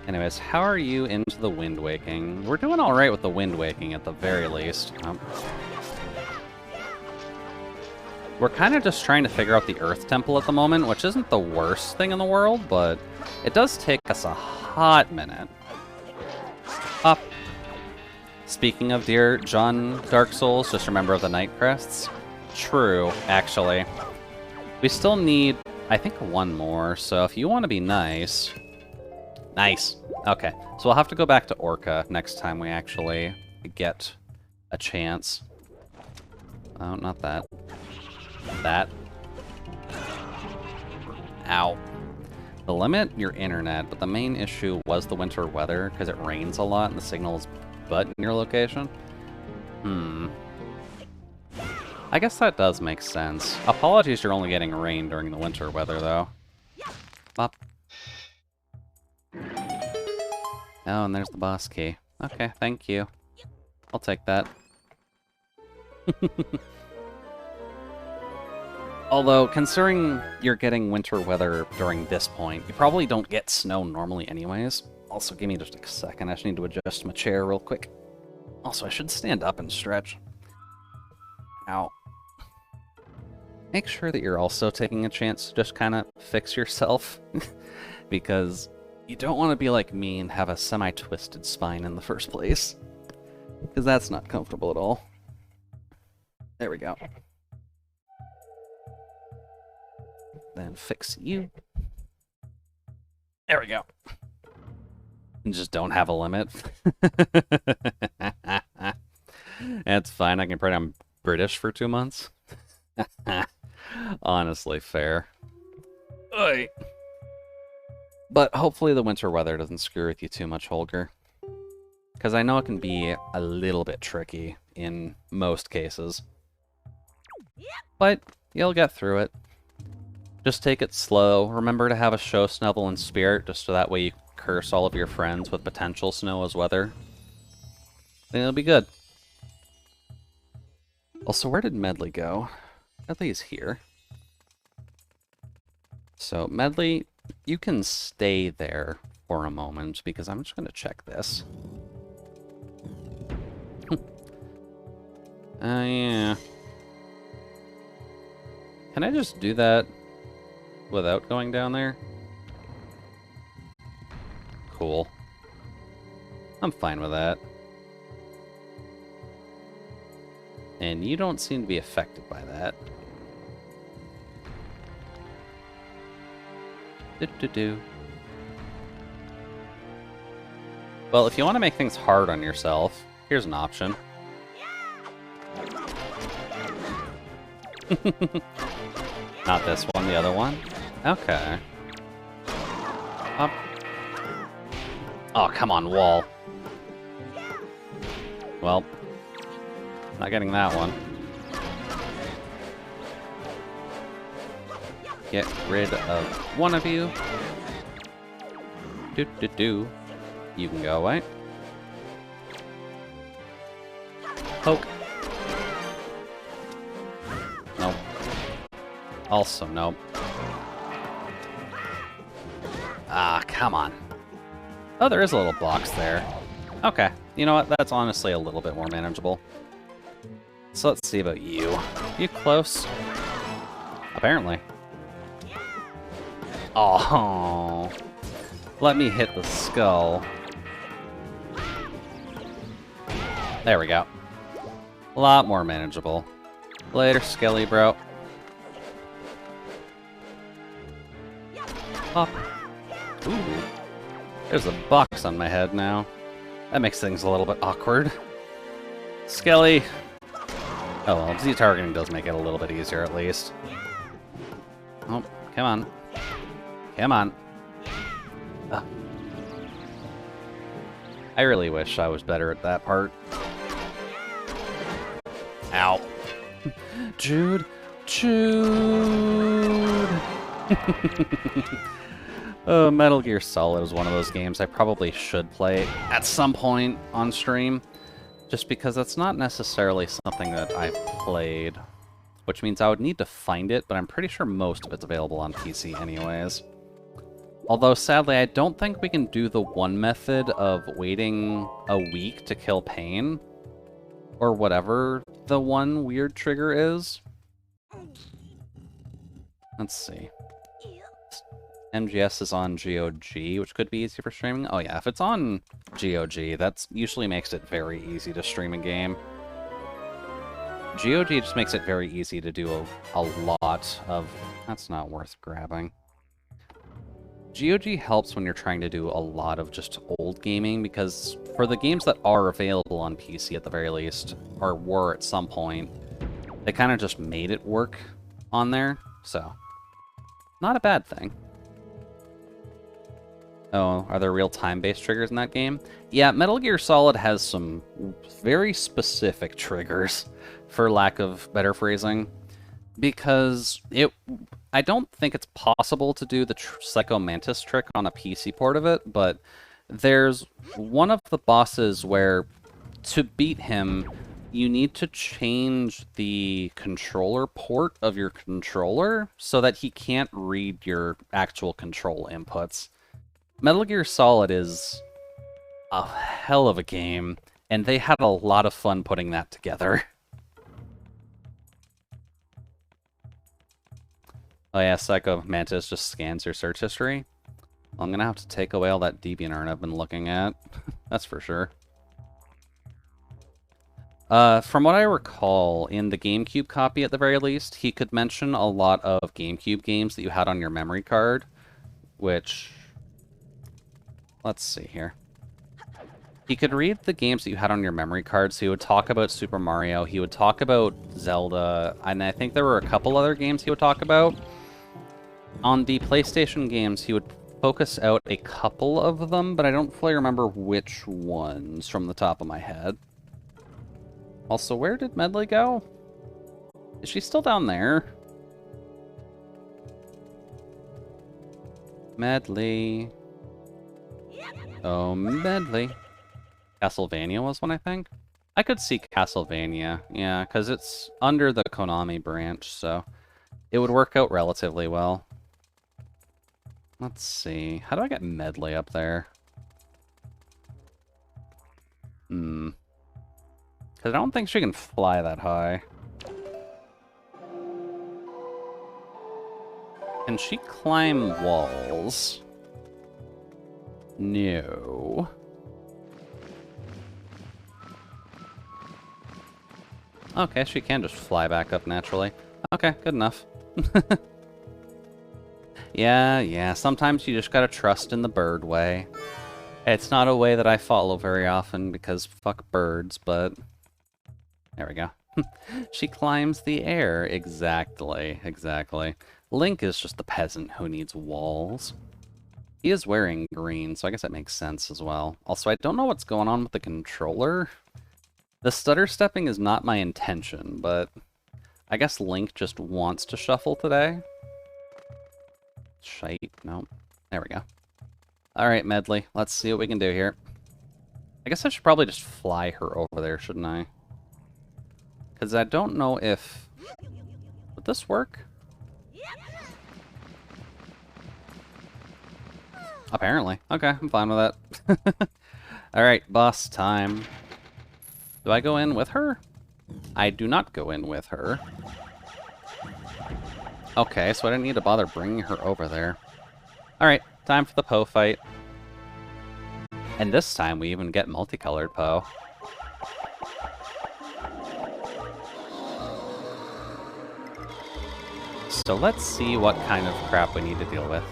Anyways, how are you into the wind waking? We're doing alright with the wind waking at the very least. We're kind of just trying to figure out the Earth Temple at the moment, which isn't the worst thing in the world, but it does take us a hot minute. Up. Speaking of dear John Dark Souls, just remember of the Night Crests. True, actually. We still need, I think, one more, so if you want to be nice... Nice. Okay, so we'll have to go back to Orca next time we actually get a chance. Oh, not that. That. Ow. The limit, your internet, but the main issue was the winter weather, because it rains a lot and the signal's butt in your location. I guess that does make sense. Apologies you're only getting rain during the winter weather, though. Bop. Oh, and there's the boss key. Okay, thank you. I'll take that. Although, considering you're getting winter weather during this point, you probably don't get snow normally anyways. Also, give me just a second. I just need to adjust my chair real quick. Also, I should stand up and stretch. Ow. Make sure that you're also taking a chance to just kind of fix yourself. Because you don't want to be like me and have a semi-twisted spine in the first place. Because that's not comfortable at all. There we go. Then fix you. There we go. And just don't have a limit. That's fine. I can pretend I'm British for 2 months. Honestly, fair. Oy. But hopefully the winter weather doesn't screw with you too much, Holger. Because I know it can be a little bit tricky in most cases. But you'll get through it. Just take it slow. Remember to have a show Snuffle in spirit, just so that way you curse all of your friends with potential snow as weather. Then it'll be good. Also, where did Medley go? Medley is here. So, Medley, you can stay there for a moment, because I'm just going to check this. Yeah. Can I just do that without going down there? Cool. I'm fine with that. And you don't seem to be affected by that. Do-do-do. Well, if you want to make things hard on yourself, here's an option. Not this one, the other one? Okay. Up. Oh, come on, wall. Well, not getting that one. Get rid of one of you. Do-do-do. You can go away. Poke. Nope. Also, nope. Ah, come on. Oh, there is a little box there. Okay. You know what? That's honestly a little bit more manageable. So let's see about you. You close? Apparently. Oh. Let me hit the skull. There we go. A lot more manageable. Later, Skelly bro. Pop. Ooh. There's a box on my head now. That makes things a little bit awkward. Skelly. Oh well, Z-targeting does make it a little bit easier at least. Oh, come on. Come on. Ugh. I really wish I was better at that part. Ow. Jude. Jude. Metal Gear Solid is one of those games I probably should play at some point on stream, just because that's not necessarily something that I've played, which means I would need to find it, but I'm pretty sure most of it's available on PC anyways. Although, sadly, I don't think we can do the one method of waiting a week to kill Pain, or whatever the one weird trigger is. Let's see. MGS is on GOG, which could be easy for streaming. Oh yeah, if it's on GOG, that usually makes it very easy to stream a game. GOG just makes it very easy to do a lot of... That's not worth grabbing. GOG helps when you're trying to do a lot of just old gaming, because for the games that are available on PC at the very least, or were at some point, they kind of just made it work on there, so not a bad thing. Oh, are there real time-based triggers in that game? Yeah, Metal Gear Solid has some very specific triggers, for lack of better phrasing, because I don't think it's possible to do the Psycho Mantis trick on a PC port of it, but there's one of the bosses where, to beat him, you need to change the controller port of your controller so that he can't read your actual control inputs. Metal Gear Solid is a hell of a game, and they had a lot of fun putting that together. Oh yeah, Psycho Mantis just scans your search history. Well, I'm gonna have to take away all that DeviantArt I've been looking at. That's for sure. From what I recall, in the GameCube copy at the very least, he could mention a lot of GameCube games that you had on your memory card, which... Let's see here. He could read the games that you had on your memory card, so he would talk about Super Mario, he would talk about Zelda, and I think there were a couple other games he would talk about. On the PlayStation games, he would focus out a couple of them, but I don't fully remember which ones from the top of my head. Also, where did Medley go? Is she still down there? Medley. Oh, Medley. Castlevania was one, I think? I could see Castlevania, yeah, because it's under the Konami branch, so it would work out relatively well. Let's see. How do I get Medley up there? Because I don't think she can fly that high. Can she climb walls? No. Okay, she can just fly back up naturally. Okay, good enough. Yeah, sometimes you just gotta trust in the bird way. It's not a way that I follow very often because fuck birds, but... There we go. She climbs the air. Exactly. Link is just the peasant who needs walls. He is wearing green, so I guess that makes sense as well. Also, I don't know what's going on with the controller. The stutter stepping is not my intention, but I guess Link just wants to shuffle today. Shite. No. There we go. Alright, Medley. Let's see what we can do here. I guess I should probably just fly her over there, shouldn't I? Because I don't know if... Would this work? Apparently. Okay, I'm fine with that. Alright, boss time. Do I go in with her? I do not go in with her. Okay, so I didn't need to bother bringing her over there. Alright, time for the Poe fight. And this time we even get multicolored Poe. So let's see what kind of crap we need to deal with.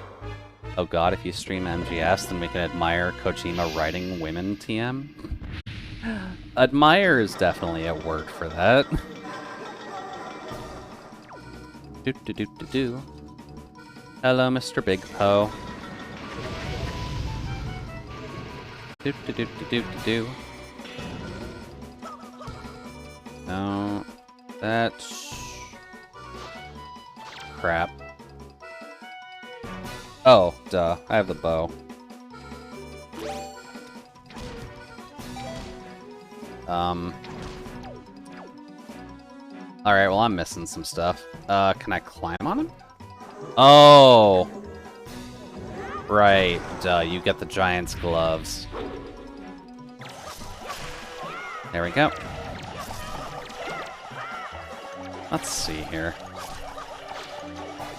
Oh god, if you stream MGS, then we can admire Kojima writing women TM. Admire is definitely a word for that. Do. Hello, Mr. Big Poe. Do. No. that. Crap. Oh, duh. I have the bow. Alright, well, I'm missing some stuff. Can I climb on him? Oh! Right, duh, you get the giant's gloves. There we go. Let's see here.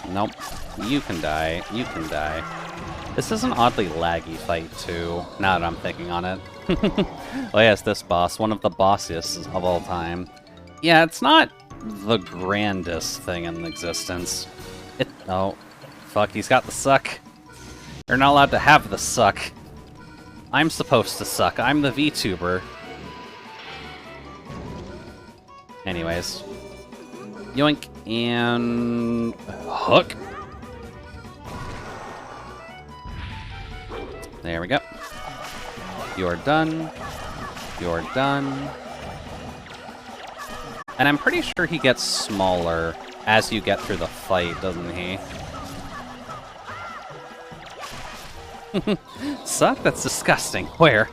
Nope. You can die. You can die. This is an oddly laggy fight, too, now that I'm thinking on it. Oh yes, this boss, one of the bossiest of all time. Yeah, it's not the grandest thing in existence. Oh, fuck, he's got the suck. You're not allowed to have the suck. I'm supposed to suck. I'm the VTuber. Anyways. Yoink, and... hook! There we go. You're done. You're done. And I'm pretty sure he gets smaller as you get through the fight, doesn't he? Suck? That's disgusting. Where?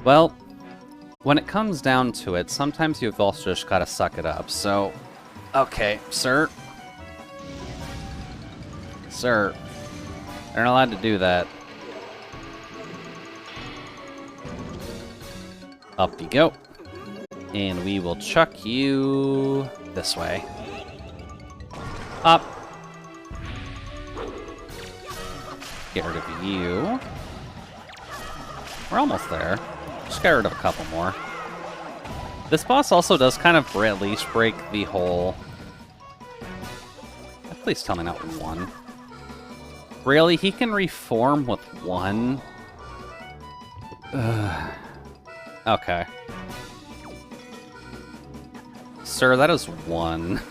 Well, when it comes down to it, sometimes you've also just gotta suck it up, so... Okay, sir. Sir. You're not allowed to do that. Up you go. And we will chuck you this way. Up. Get rid of you. We're almost there. Just get rid of a couple more. This boss also does kind of at least break the whole... Please tell me not one. Really? He can reform with one? Ugh. Okay. Sir, that is one.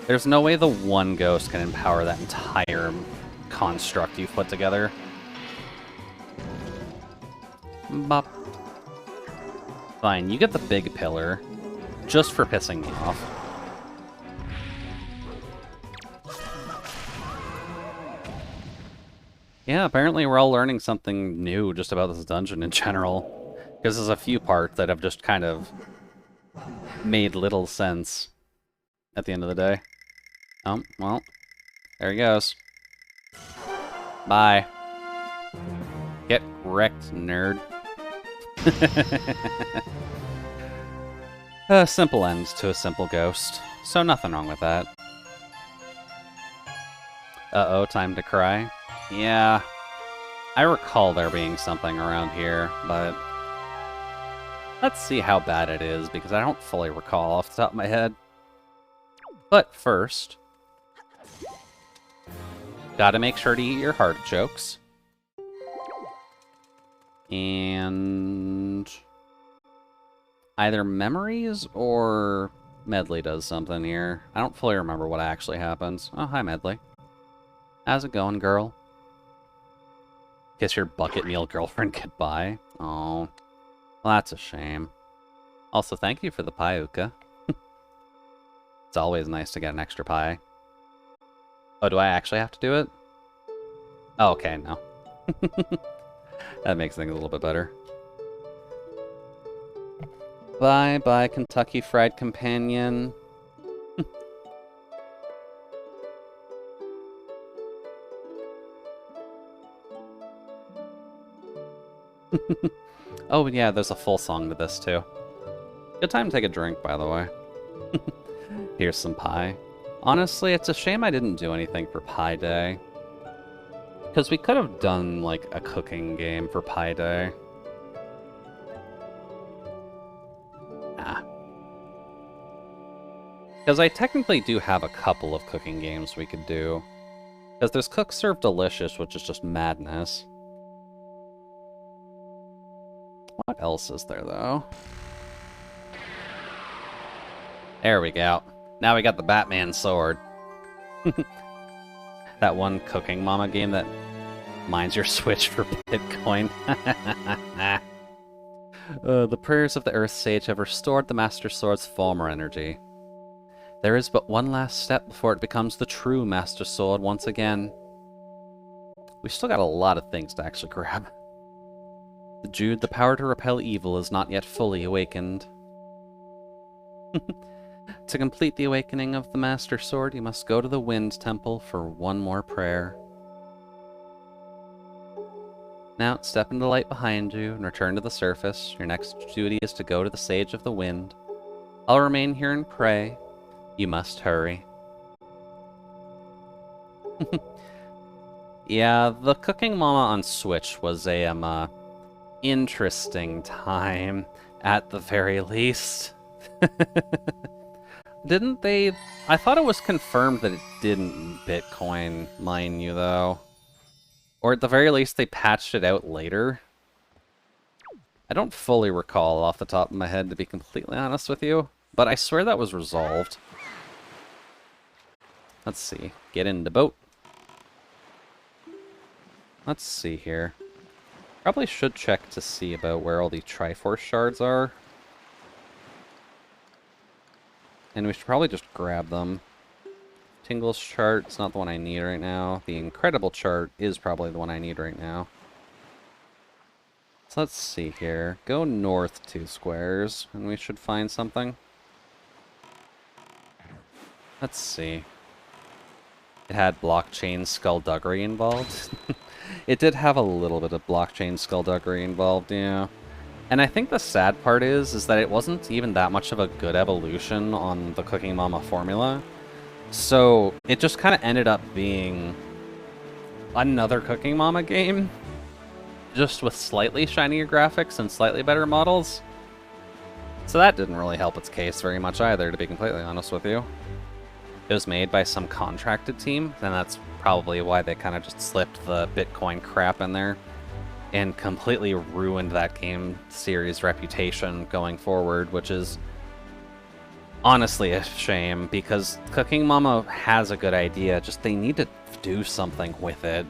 There's no way the one ghost can empower that entire construct you've put together. Bop. Fine, you get the big pillar, just for pissing me off. Yeah, apparently we're all learning something new just about this dungeon in general. Because there's a few parts that have just kind of made little sense at the end of the day. Oh, well, there he goes. Bye. Get wrecked, nerd. A simple end to a simple ghost, so nothing wrong with that. Uh-oh, time to cry. Yeah, I recall there being something around here, but let's see how bad it is, because I don't fully recall off the top of my head. But first, gotta make sure to eat your artichokes. And either memories or Medley does something here. I don't fully remember what actually happens. Oh, hi, Medley. How's it going, girl? Guess your bucket meal girlfriend goodbye. Oh, well, that's a shame. Also, thank you for the pie, Uka. It's always nice to get an extra pie. Oh, do I actually have to do it? Oh, okay, no. That makes things a little bit better. Bye-bye, Kentucky Fried Companion. Oh, yeah, there's a full song to this, too. Good time to take a drink, by the way. Here's some pie. Honestly, it's a shame I didn't do anything for Pie Day. Because we could have done, like, a cooking game for Pie Day. Because I technically do have a couple of cooking games we could do. Because there's Cook Serve Delicious, which is just madness. What else is there, though? There we go. Now we got the Batman sword. That one Cooking Mama game that mines your Switch for Bitcoin. The prayers of the Earth Sage have restored the Master Sword's former energy. There is but one last step before it becomes the true Master Sword once again. We still got a lot of things to actually grab. Jude, the power to repel evil is not yet fully awakened. To complete the awakening of the Master Sword, you must go to the Wind Temple for one more prayer. Now, step into the light behind you and return to the surface. Your next duty is to go to the Sage of the Wind. I'll remain here and pray. You must hurry. Yeah, the Cooking Mama on Switch was a, interesting time, at the very least. Didn't they... I thought it was confirmed that it didn't Bitcoin mine you, though. Or at the very least, they patched it out later. I don't fully recall off the top of my head, to be completely honest with you. But I swear that was resolved. Let's see. Get in the boat. Let's see here. Probably should check to see about where all the Triforce shards are. And we should probably just grab them. Tingle's chart is not the one I need right now. The Incredible chart is probably the one I need right now. So let's see here. Go north 2 squares, and we should find something. Let's see. It had blockchain skullduggery involved. It did have a little bit of blockchain skullduggery involved, yeah. And I think the sad part is that it wasn't even that much of a good evolution on the Cooking Mama formula. So it just kind of ended up being another Cooking Mama game, just with slightly shinier graphics and slightly better models. So that didn't really help its case very much either, to be completely honest with you. It was made by some contracted team, and that's probably why they kind of just slipped the Bitcoin crap in there and completely ruined that game series' reputation going forward, which is honestly a shame, because Cooking Mama has a good idea, just they need to do something with it.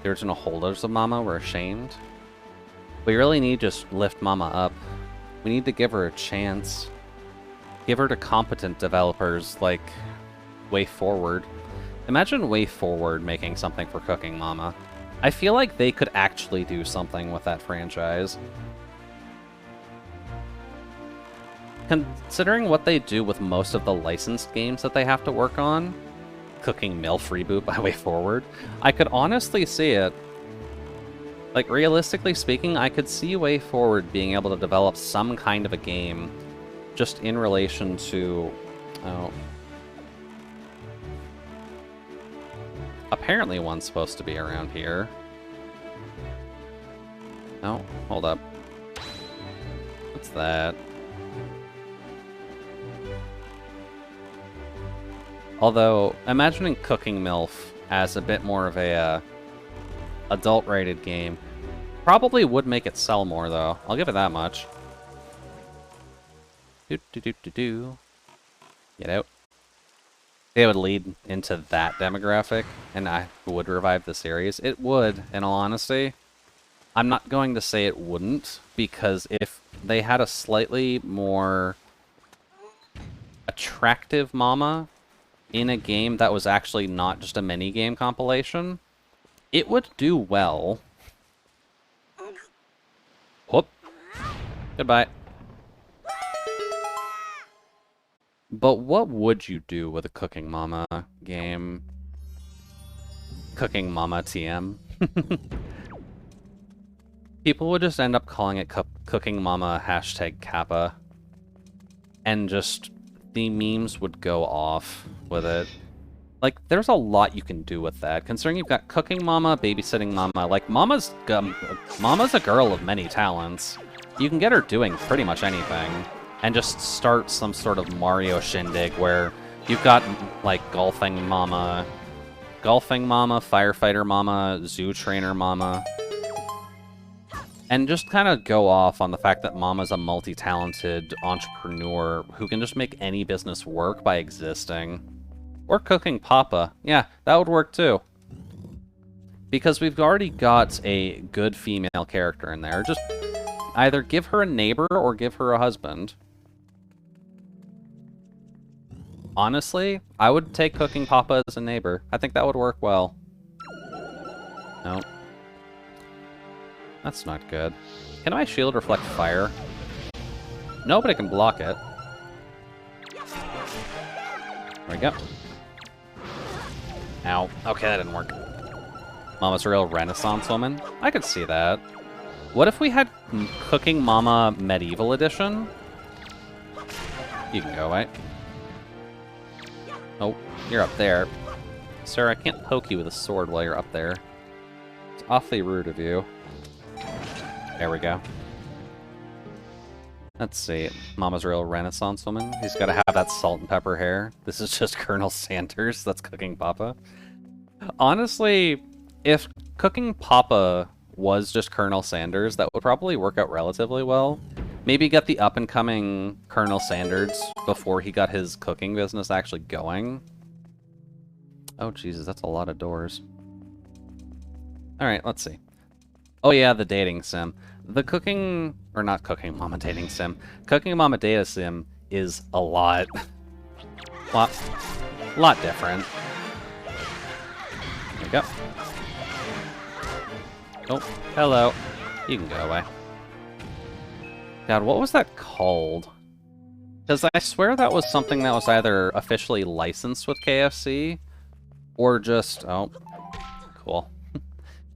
The original holders of Mama were ashamed. We really need to just lift Mama up. We need to give her a chance. Give her to competent developers like Way Forward. Imagine Way Forward making something for Cooking Mama. I feel like they could actually do something with that franchise. Considering what they do with most of the licensed games that they have to work on, Cooking MILF reboot by Way Forward, I could honestly see it. Like, realistically speaking, I could see Way Forward being able to develop some kind of a game just in relation to... Oh. Apparently one's supposed to be around here. Oh, hold up. What's that? Although, imagining Cooking MILF as a bit more of a adult-rated game probably would make it sell more, though. I'll give it that much. Do. Get out. It would lead into that demographic, and I would revive the series. It would, in all honesty. I'm not going to say it wouldn't, because if they had a slightly more attractive Mama in a game that was actually not just a mini-game compilation, it would do well. Whoop. Goodbye. But what would you do with a Cooking Mama game? Cooking Mama TM. People would just end up calling it Cooking Mama #Kappa. And just the memes would go off with it. Like, there's a lot you can do with that. Considering you've got Cooking Mama, Babysitting Mama. Like, Mama's a girl of many talents. You can get her doing pretty much anything. And just start some sort of Mario shindig where you've got, like, Golfing Mama, Firefighter Mama, Zoo Trainer Mama. And just kind of go off on the fact that Mama's a multi-talented entrepreneur who can just make any business work by existing. Or Cooking Papa. Yeah, that would work too. Because we've already got a good female character in there. Just, Either give her a neighbor or give her a husband. Honestly, I would take Cooking Papa as a neighbor. I think that would work well. No. That's not good. Can my shield reflect fire? No, but it can block it. There we go. Ow. Okay, that didn't work. Mama's a real Renaissance woman? I could see that. What if we had Cooking Mama Medieval Edition? You can go away. Oh, you're up there. Sir, I can't poke you with a sword while you're up there. It's awfully rude of you. There we go. Let's see. Mama's a real Renaissance woman. He's got to have that salt and pepper hair. This is just Colonel Sanders. That's Cooking Papa. Honestly, if Cooking Papa was just Colonel Sanders, that would probably work out relatively well. Maybe get the up-and-coming Colonel Sanders before he got his cooking business actually going. Oh, Jesus, that's a lot of doors. Alright, let's see. Oh yeah, the dating sim. The Cooking... or not Cooking Mama dating sim. Cooking Mama data sim is a lot... lot different. There we go. Oh, hello. You can go away. God, what was that called? Because I swear that was something that was either officially licensed with KFC, or just... oh, cool.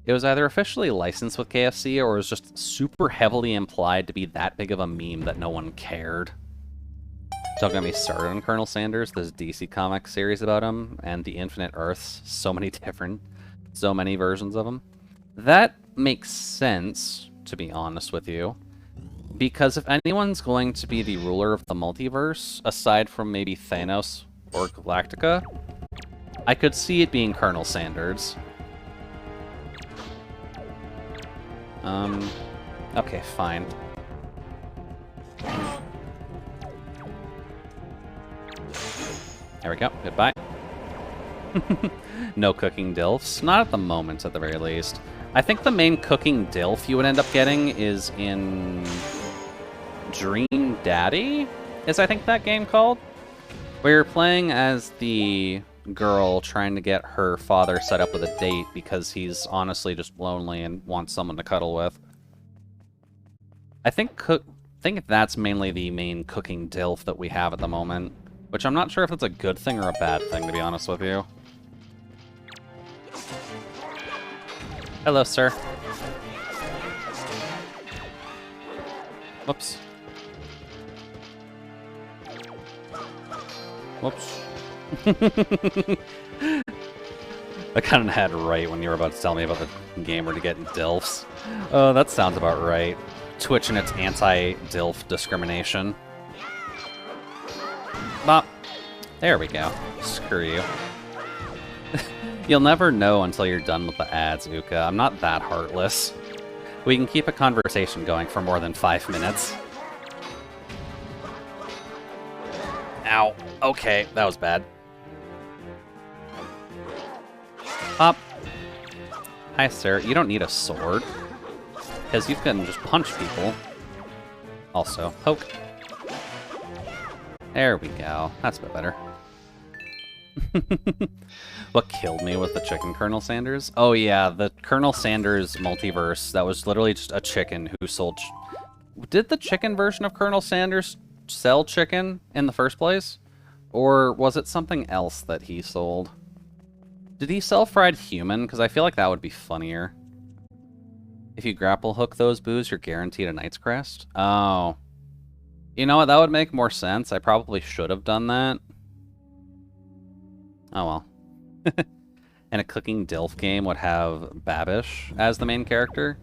It was either officially licensed with KFC, or it was just super heavily implied to be that big of a meme that no one cared. Don't get me started on Colonel Sanders, this DC Comics series about him, and the Infinite Earths, so many versions of him. That makes sense, to be honest with you. Because if anyone's going to be the ruler of the multiverse, aside from maybe Thanos or Galactica, I could see it being Colonel Sanders. Okay, fine. There we go. Goodbye. No cooking dilfs. Not at the moment, at the very least. I think the main cooking dilf you would end up getting is in Dream Daddy, is I think that game called? Where you're playing as the girl trying to get her father set up with a date because he's honestly just lonely and wants someone to cuddle with. I think that's mainly the main cooking dilf that we have at the moment, which I'm not sure if it's a good thing or a bad thing, to be honest with you. Hello, sir. Whoops. Whoops. I kind of had right when you were about to tell me about the game where to get dilfs. Oh, that sounds about right. Twitch and its anti-dilf discrimination. Bop. There we go. Screw you. You'll never know until you're done with the ads, Uka. I'm not that heartless. We can keep a conversation going for more than 5 minutes. Ow. Okay, that was bad. Up. Hi, sir. You don't need a sword. Because you can just punch people. Also, poke. There we go. That's a bit better. What killed me was the chicken Colonel Sanders. Oh yeah, the Colonel Sanders multiverse, that was literally just a chicken who sold... Did the chicken version of Colonel Sanders sell chicken in the first place? Or was it something else that he sold? Did he sell fried human? Because I feel like that would be funnier. If you grapple hook those boos, you're guaranteed a Knight's Crest? Oh. You know what, that would make more sense. I probably should have done that. Oh well. And a cooking dilf game would have Babish as the main character.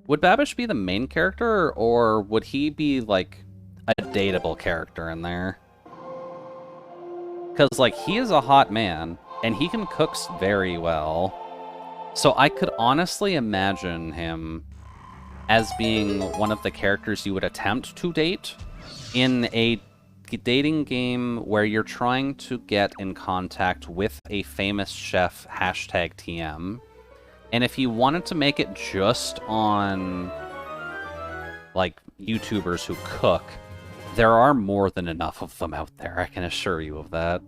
Would Babish be the main character, or would he be, like, a dateable character in there? Because, like, he is a hot man, and he can cook very well. So I could honestly imagine him as being one of the characters you would attempt to date in a dating game where you're trying to get in contact with a famous chef, #TM. And if you wanted to make it just on like, YouTubers who cook, there are more than enough of them out there, I can assure you of that.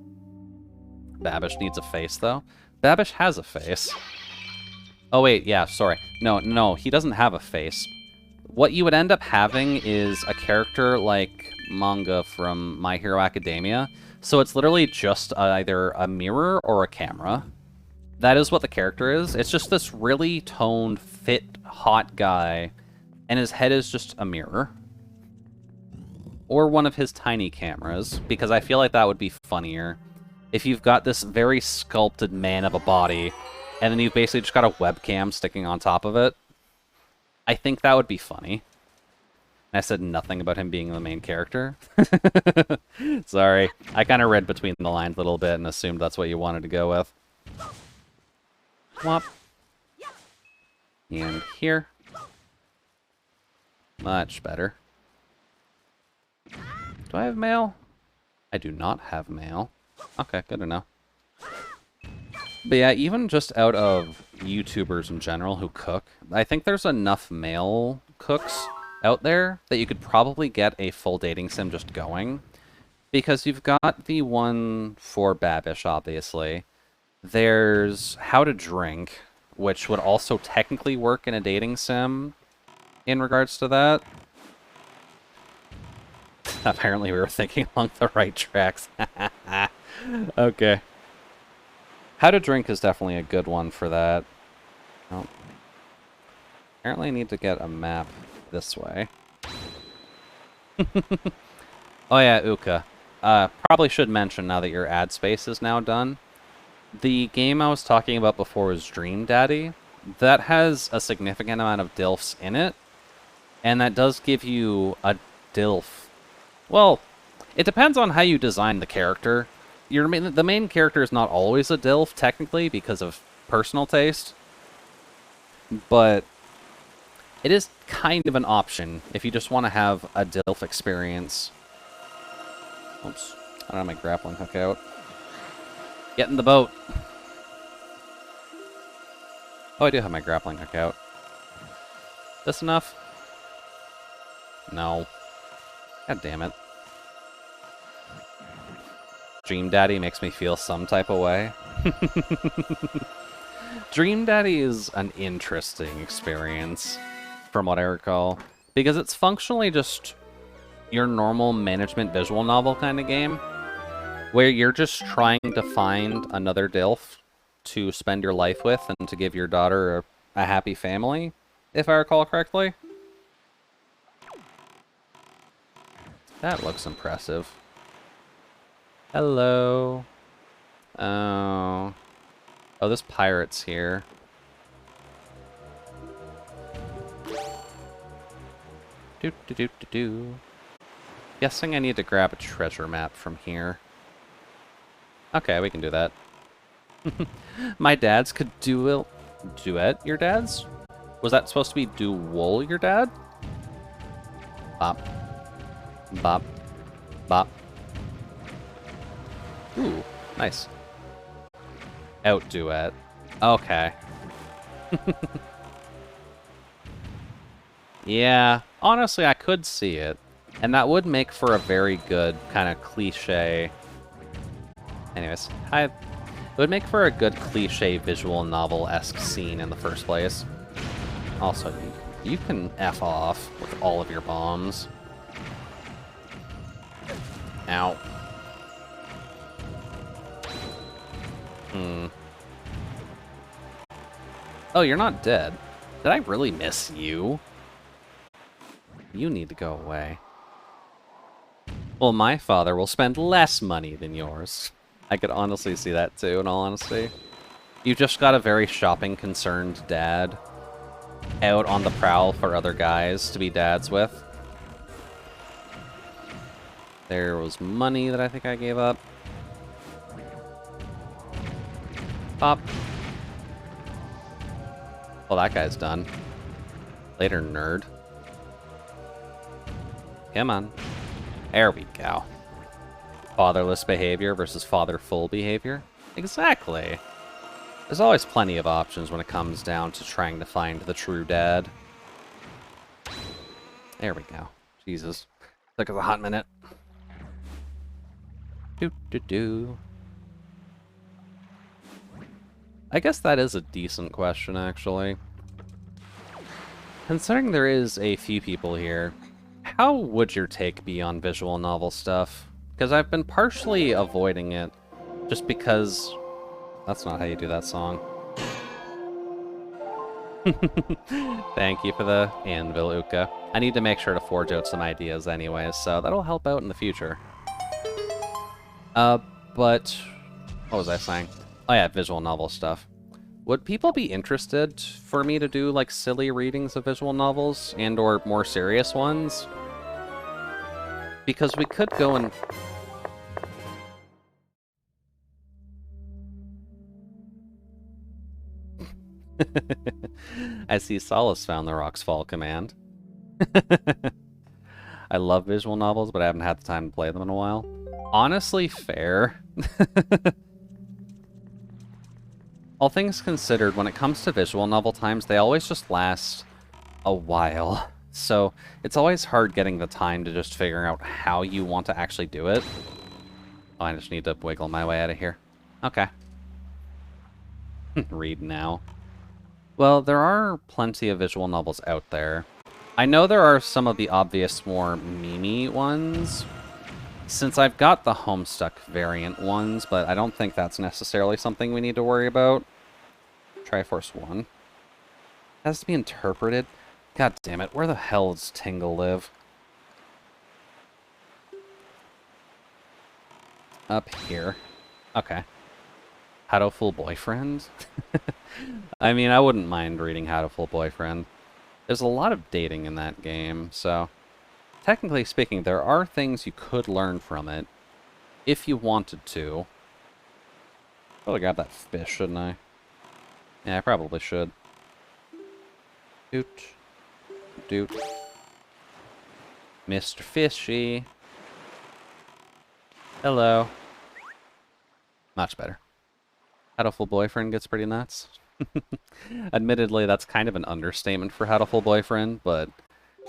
Babish needs a face, though. Babish has a face. Oh, wait, yeah, sorry. No, he doesn't have a face. What you would end up having is a character like Manga from My Hero Academia. So it's literally just either a mirror or a camera. That is what the character is. It's just this really toned, fit, hot guy, and his head is just a mirror. Or one of his tiny cameras, because I feel like that would be funnier. If you've got this very sculpted man of a body, and then you've basically just got a webcam sticking on top of it, I think that would be funny. I said nothing about him being the main character. Sorry. I kind of read between the lines a little bit and assumed that's what you wanted to go with. Whop. And here. Much better. Do I have mail? I do not have mail. Okay, good to know. But yeah, even just out of YouTubers in general who cook, I think there's enough male cooks out there that you could probably get a full dating sim just going. Because you've got the one for Babish, obviously. There's How to Drink, which would also technically work in a dating sim in regards to that. Apparently we were thinking along the right tracks. Okay. How to Drink is definitely a good one for that. Oh. Apparently I need to get a map this way. Oh yeah, Uka. Probably should mention now that your ad space is now done. The game I was talking about before was Dream Daddy. That has a significant amount of DILFs in it. And that does give you a DILF. Well, it depends on how you design the character. The main character is not always a DILF, technically, because of personal taste. But it is kind of an option if you just want to have a DILF experience. Oops. I don't have my grappling hook out. Get in the boat. Oh, I do have my grappling hook out. This enough? No. God damn it. Dream Daddy makes me feel some type of way. Dream Daddy is an interesting experience, from what I recall, because it's functionally just your normal management visual novel kind of game, where you're just trying to find another DILF to spend your life with and to give your daughter a happy family, if I recall correctly. That looks impressive. Hello. Oh. Oh, this pirate's here. Do. Guessing I need to grab a treasure map from here. Okay, we can do that. My dads could duet your dads? Was that supposed to be duel your dad? Bop. Bop. Bop. Ooh, nice. Out duet. Okay. Yeah, honestly, I could see it. And that would make for a very good kind of cliche... Anyways, it would make for a good cliche visual novel-esque scene in the first place. Also, you can F off with all of your bombs. Ow. Oh, you're not dead. Did I really miss you? You need to go away. Well, my father will spend less money than yours. I could honestly see that too, in all honesty. You've just got a very shopping-concerned dad out on the prowl for other guys to be dads with. There was money that I think I gave up. Pop. Well, that guy's done. Later, nerd. Come on. There we go. Fatherless behavior versus fatherful behavior. Exactly. There's always plenty of options when it comes down to trying to find the true dad. There we go. Jesus. Took us a hot minute. Do. I guess that is a decent question, actually. Considering there is a few people here, how would your take be on visual novel stuff? Because I've been partially avoiding it, just because... That's not how you do that song. Thank you for the anvil, Uka. I need to make sure to forge out some ideas anyways, so that'll help out in the future. But... What was I saying? Oh yeah, visual novel stuff. Would people be interested for me to do, like, silly readings of visual novels and/or more serious ones? Because we could go and... I see Solace found the Rock's Fall command. I love visual novels, but I haven't had the time to play them in a while. Honestly, fair. All things considered, when it comes to visual novel times, they always just last a while. So it's always hard getting the time to just figure out how you want to actually do it. Oh, I just need to wiggle my way out of here. Okay. Read now. Well, there are plenty of visual novels out there. I know there are some of the obvious, more meme-y ones, since I've got the Homestuck variant ones, but I don't think that's necessarily something we need to worry about. Triforce 1. It has to be interpreted. God damn it, where the hell does Tingle live? Up here. Okay. How to Fool Boyfriend? I mean, I wouldn't mind reading How to Fool Boyfriend. There's a lot of dating in that game, so... Technically speaking, there are things you could learn from it, if you wanted to. Probably grab that fish, shouldn't I? Yeah, I probably should. Doot. Doot. Mr. Fishy. Hello. Much better. How to Fool Boyfriend gets pretty nuts. Admittedly, that's kind of an understatement for How to Fool Boyfriend, but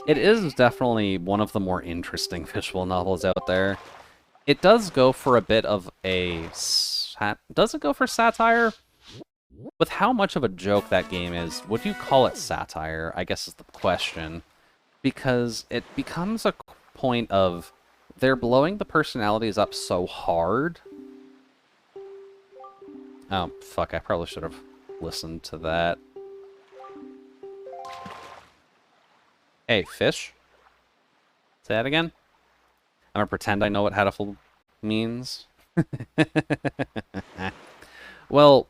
it is definitely one of the more interesting visual novels out there. It does go for a bit of a... Does it go for satire? With how much of a joke that game is, would you call it satire, I guess is the question. Because it becomes a point of... They're blowing the personalities up so hard. Oh, fuck, I probably should have listened to that. Hey, fish? Say that again? I'm gonna pretend I know what Hatoful means. Well,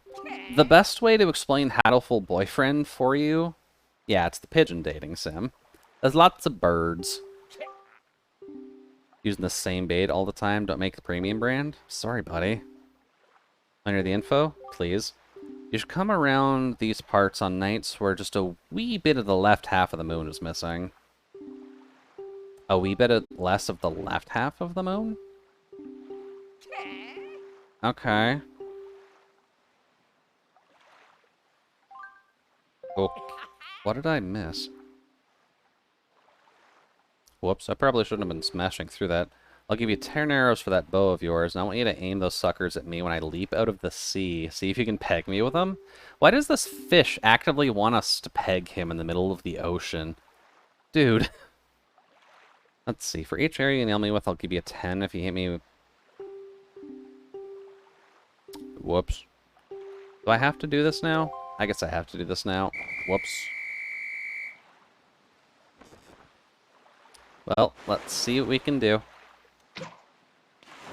the best way to explain Hatoful Boyfriend for you... Yeah, it's the pigeon dating sim. There's lots of birds. Using the same bait all the time, don't make the premium brand? Sorry, buddy. Under the info, please. You should come around these parts on nights where just a wee bit of the left half of the moon is missing. A wee bit less of the left half of the moon? Okay. Oh, what did I miss? Whoops, I probably shouldn't have been smashing through that. I'll give you 10 arrows for that bow of yours, and I want you to aim those suckers at me when I leap out of the sea. See if you can peg me with them? Why does this fish actively want us to peg him in the middle of the ocean? Dude. Let's see, for each area you nail me with, I'll give you a 10 if you hit me with... Whoops. Do I have to do this now? I guess I have to do this now. Whoops. Well, let's see what we can do.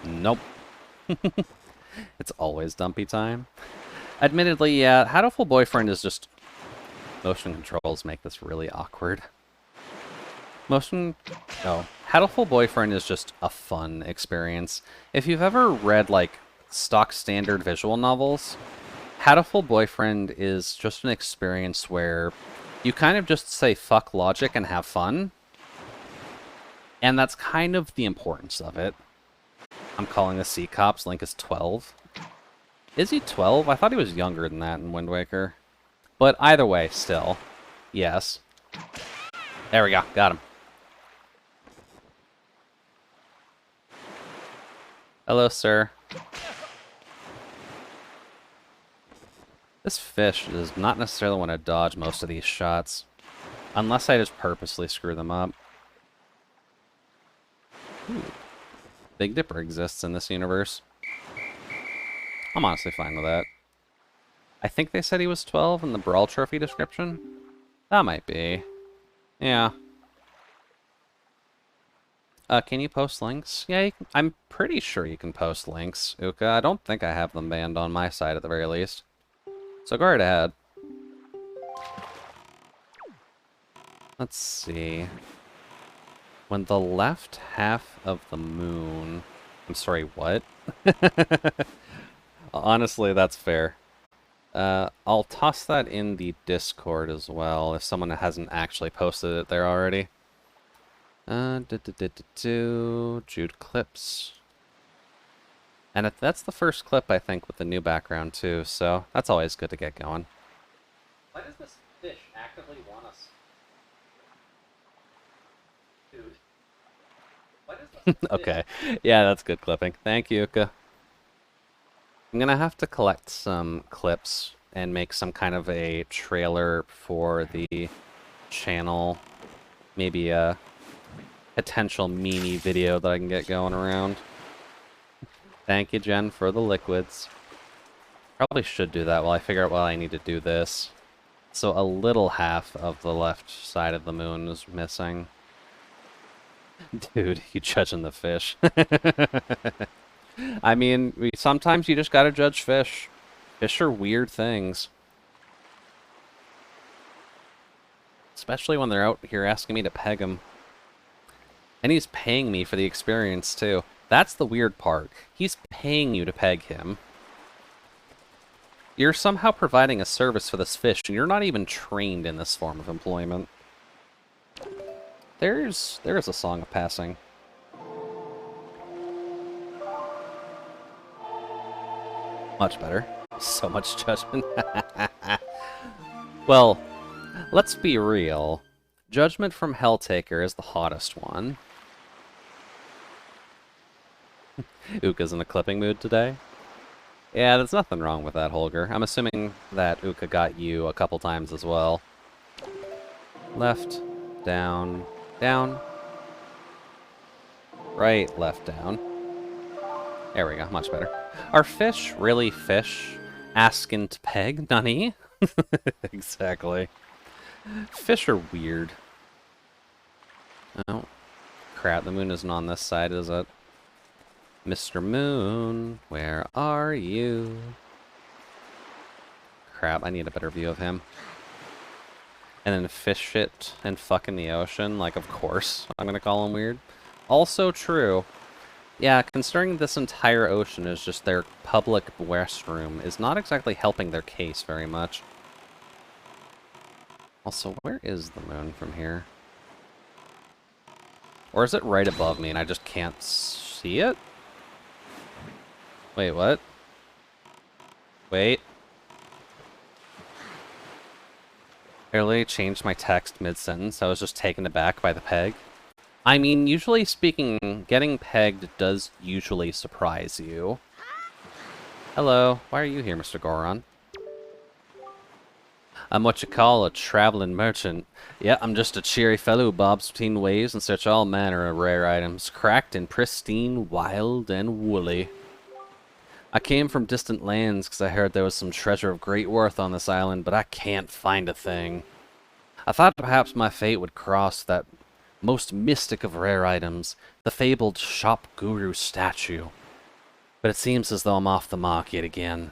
Nope. It's always dumpy time. Admittedly, yeah, Hatoful Boyfriend is just... Motion controls make this really awkward. Hatoful Boyfriend is just a fun experience. If you've ever read, like, stock standard visual novels, Hatoful Boyfriend is just an experience where you kind of just say fuck logic and have fun. And that's kind of the importance of it. I'm calling the Sea Cops. Link is 12. Is he 12? I thought he was younger than that in Wind Waker. But either way, still. Yes. There we go. Got him. Hello, sir. This fish does not necessarily want to dodge most of these shots. Unless I just purposely screw them up. Ooh. Big Dipper exists in this universe. I'm honestly fine with that. I think they said he was 12 in the Brawl Trophy description. That might be. Yeah. Can you post links? Yeah, I'm pretty sure you can post links, Uka. I don't think I have them banned on my side at the very least. So go right ahead. Let's see. When the left half of the moon... I'm sorry, what? Honestly, that's fair. I'll toss that in the Discord as well, if someone hasn't actually posted it there already. Jude clips. And that's the first clip, I think, with the new background, too, so that's always good to get going. Why does this fish actively want us? Dude. Why does this fish... Okay. Yeah, that's good clipping. Thank you, Yuka. I'm gonna have to collect some clips and make some kind of a trailer for the channel. Maybe a potential meanie video that I can get going around. Thank you, Jen, for the liquids. Probably should do that while I figure out why I need to do this. So a little half of the left side of the moon is missing. Dude, you judging the fish. I mean, sometimes you just gotta judge fish. Fish are weird things. Especially when they're out here asking me to peg them. And he's paying me for the experience, too. That's the weird part. He's paying you to peg him. You're somehow providing a service for this fish, and you're not even trained in this form of employment. There's a song of passing. Much better. So much judgment. Well, let's be real. Judgment from Helltaker is the hottest one. Uka's in a clipping mood today. Yeah, there's nothing wrong with that, Holger. I'm assuming that Uka got you a couple times as well. Left, down, down. Right, left, down. There we go, much better. Are fish really fish? Asking to peg, Nani? Exactly. Fish are weird. Oh, crap, the moon isn't on this side, is it? Mr. Moon, where are you? Crap, I need a better view of him. And then fish shit and fuck in the ocean, like, of course I'm gonna call him weird. Also true. Yeah, considering this entire ocean is just their public restroom is not exactly helping their case very much. Also, where is the moon from here? Or is it right above me and I just can't see it? Wait, what? Wait. I literally changed my text mid-sentence. I was just taken aback by the peg. I mean, usually speaking, getting pegged does usually surprise you. Hello, why are you here, Mr. Goron? I'm what you call a traveling merchant. Yeah, I'm just a cheery fellow who bobs between waves and search all manner of rare items, cracked and pristine, wild and woolly. I came from distant lands because I heard there was some treasure of great worth on this island, but I can't find a thing. I thought perhaps my fate would cross that most mystic of rare items, the fabled shop guru statue. But it seems as though I'm off the mark yet again.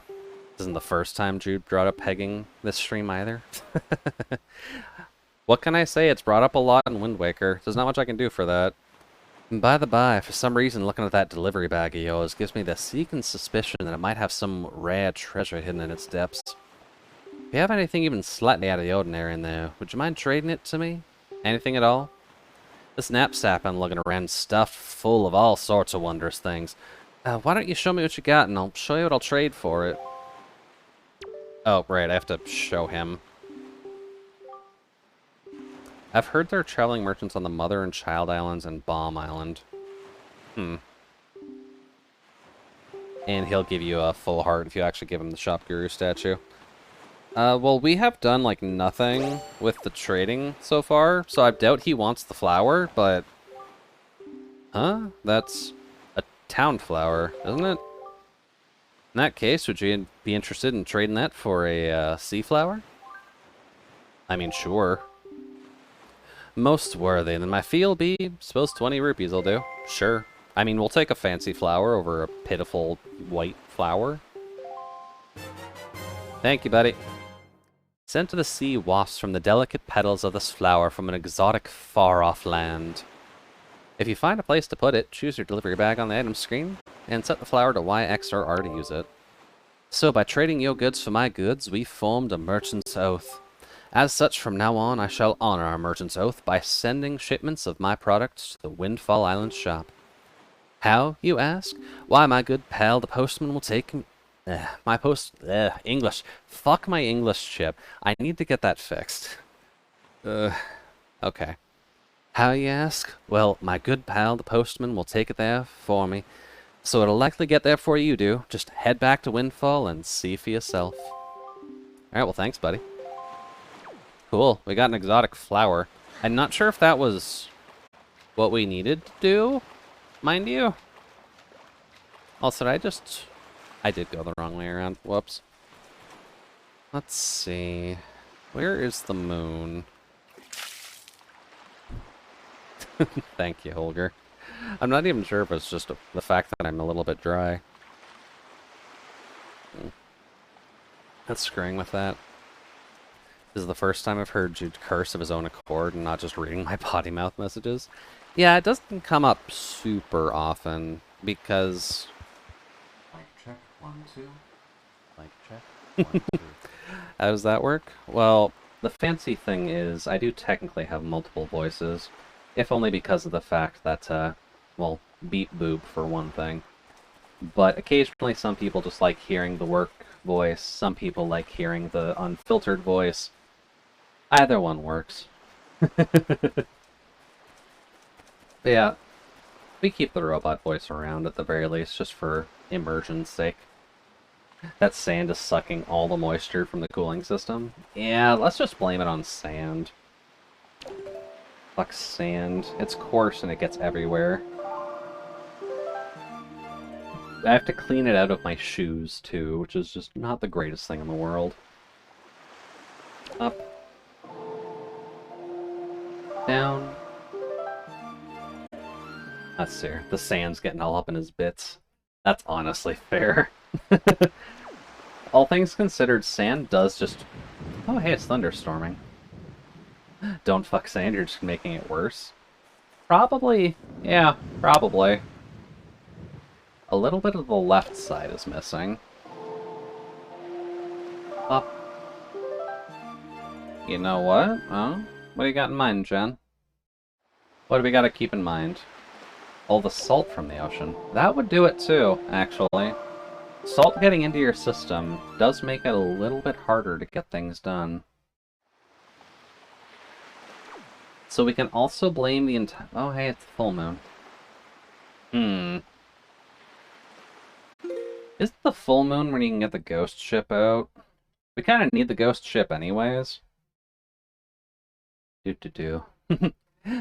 This isn't the first time Jude brought up pegging this stream either. What can I say? It's brought up a lot in Wind Waker. There's not much I can do for that. And by the by, for some reason looking at that delivery bag of yours gives me the seeking suspicion that it might have some rare treasure hidden in its depths. If you have anything even slightly out of the ordinary in there, would you mind trading it to me? Anything at all? This knapsack I'm looking around stuffed full of all sorts of wondrous things. Why don't you show me what you got and I'll show you what I'll trade for it. Oh, right, I have to show him. I've heard there are traveling merchants on the Mother and Child Islands and Bomb Island. And he'll give you a full heart if you actually give him the Shop Guru statue. Well, we have done, like, nothing with the trading so far, so I doubt he wants the flower, but... Huh? That's a town flower, isn't it? In that case, would you be interested in trading that for a, sea flower? I mean, sure. Most worthy, then my fee will be, suppose 20 rupees will do. Sure. I mean, we'll take a fancy flower over a pitiful white flower. Thank you, buddy. Sent to the sea wafts from the delicate petals of this flower from an exotic, far-off land. If you find a place to put it, choose your delivery bag on the item screen, and set the flower to Y, X, or R to use it. So, by trading your goods for my goods, we formed a merchant's oath. As such, from now on, I shall honor our merchant's oath by sending shipments of my products to the Windfall Island shop. How, you ask? Why, my good pal, the postman will take English. Fuck my English chip. I need to get that fixed. Okay. How, you ask? Well, my good pal, the postman, will take it there for me. So it'll likely get there before you do. Just head back to Windfall and see for yourself. Alright, well, thanks, buddy. Cool. We got an exotic flower. I'm not sure if that was what we needed to do, mind you. Also, I did go the wrong way around. Whoops. Let's see. Where is the moon? Thank you, Holger. I'm not even sure if it's just the fact that I'm a little bit dry. That's screwing with that. This is the first time I've heard Jude curse of his own accord and not just reading my potty mouth messages. Yeah, it doesn't come up super often because... Mic check, 1, 2. Mic check, 1, 2. How does that work? Well, the fancy thing is I do technically have multiple voices, if only because of the fact that, well, beep boop for one thing. But occasionally some people just like hearing the work voice, some people like hearing the unfiltered voice. Either one works. But yeah, we keep the robot voice around at the very least, just for immersion's sake. That sand is sucking all the moisture from the cooling system. Yeah, let's just blame it on sand. Fuck sand. It's coarse and it gets everywhere. I have to clean it out of my shoes, too, which is just not the greatest thing in the world. Up. Down. Let's see. The sand's getting all up in his bits. That's honestly fair. All things considered, sand does just... Oh, hey, it's thunderstorming. Don't fuck sand, you're just making it worse. Probably. Yeah, probably. A little bit of the left side is missing. Up. You know what? Oh, what do you got in mind, Jen? What do we got to keep in mind? All the salt from the ocean. That would do it too, actually. Salt getting into your system does make it a little bit harder to get things done. So we can also blame the entire... Oh, hey, it's the full moon. Is it the full moon when you can get the ghost ship out? We kind of need the ghost ship anyways.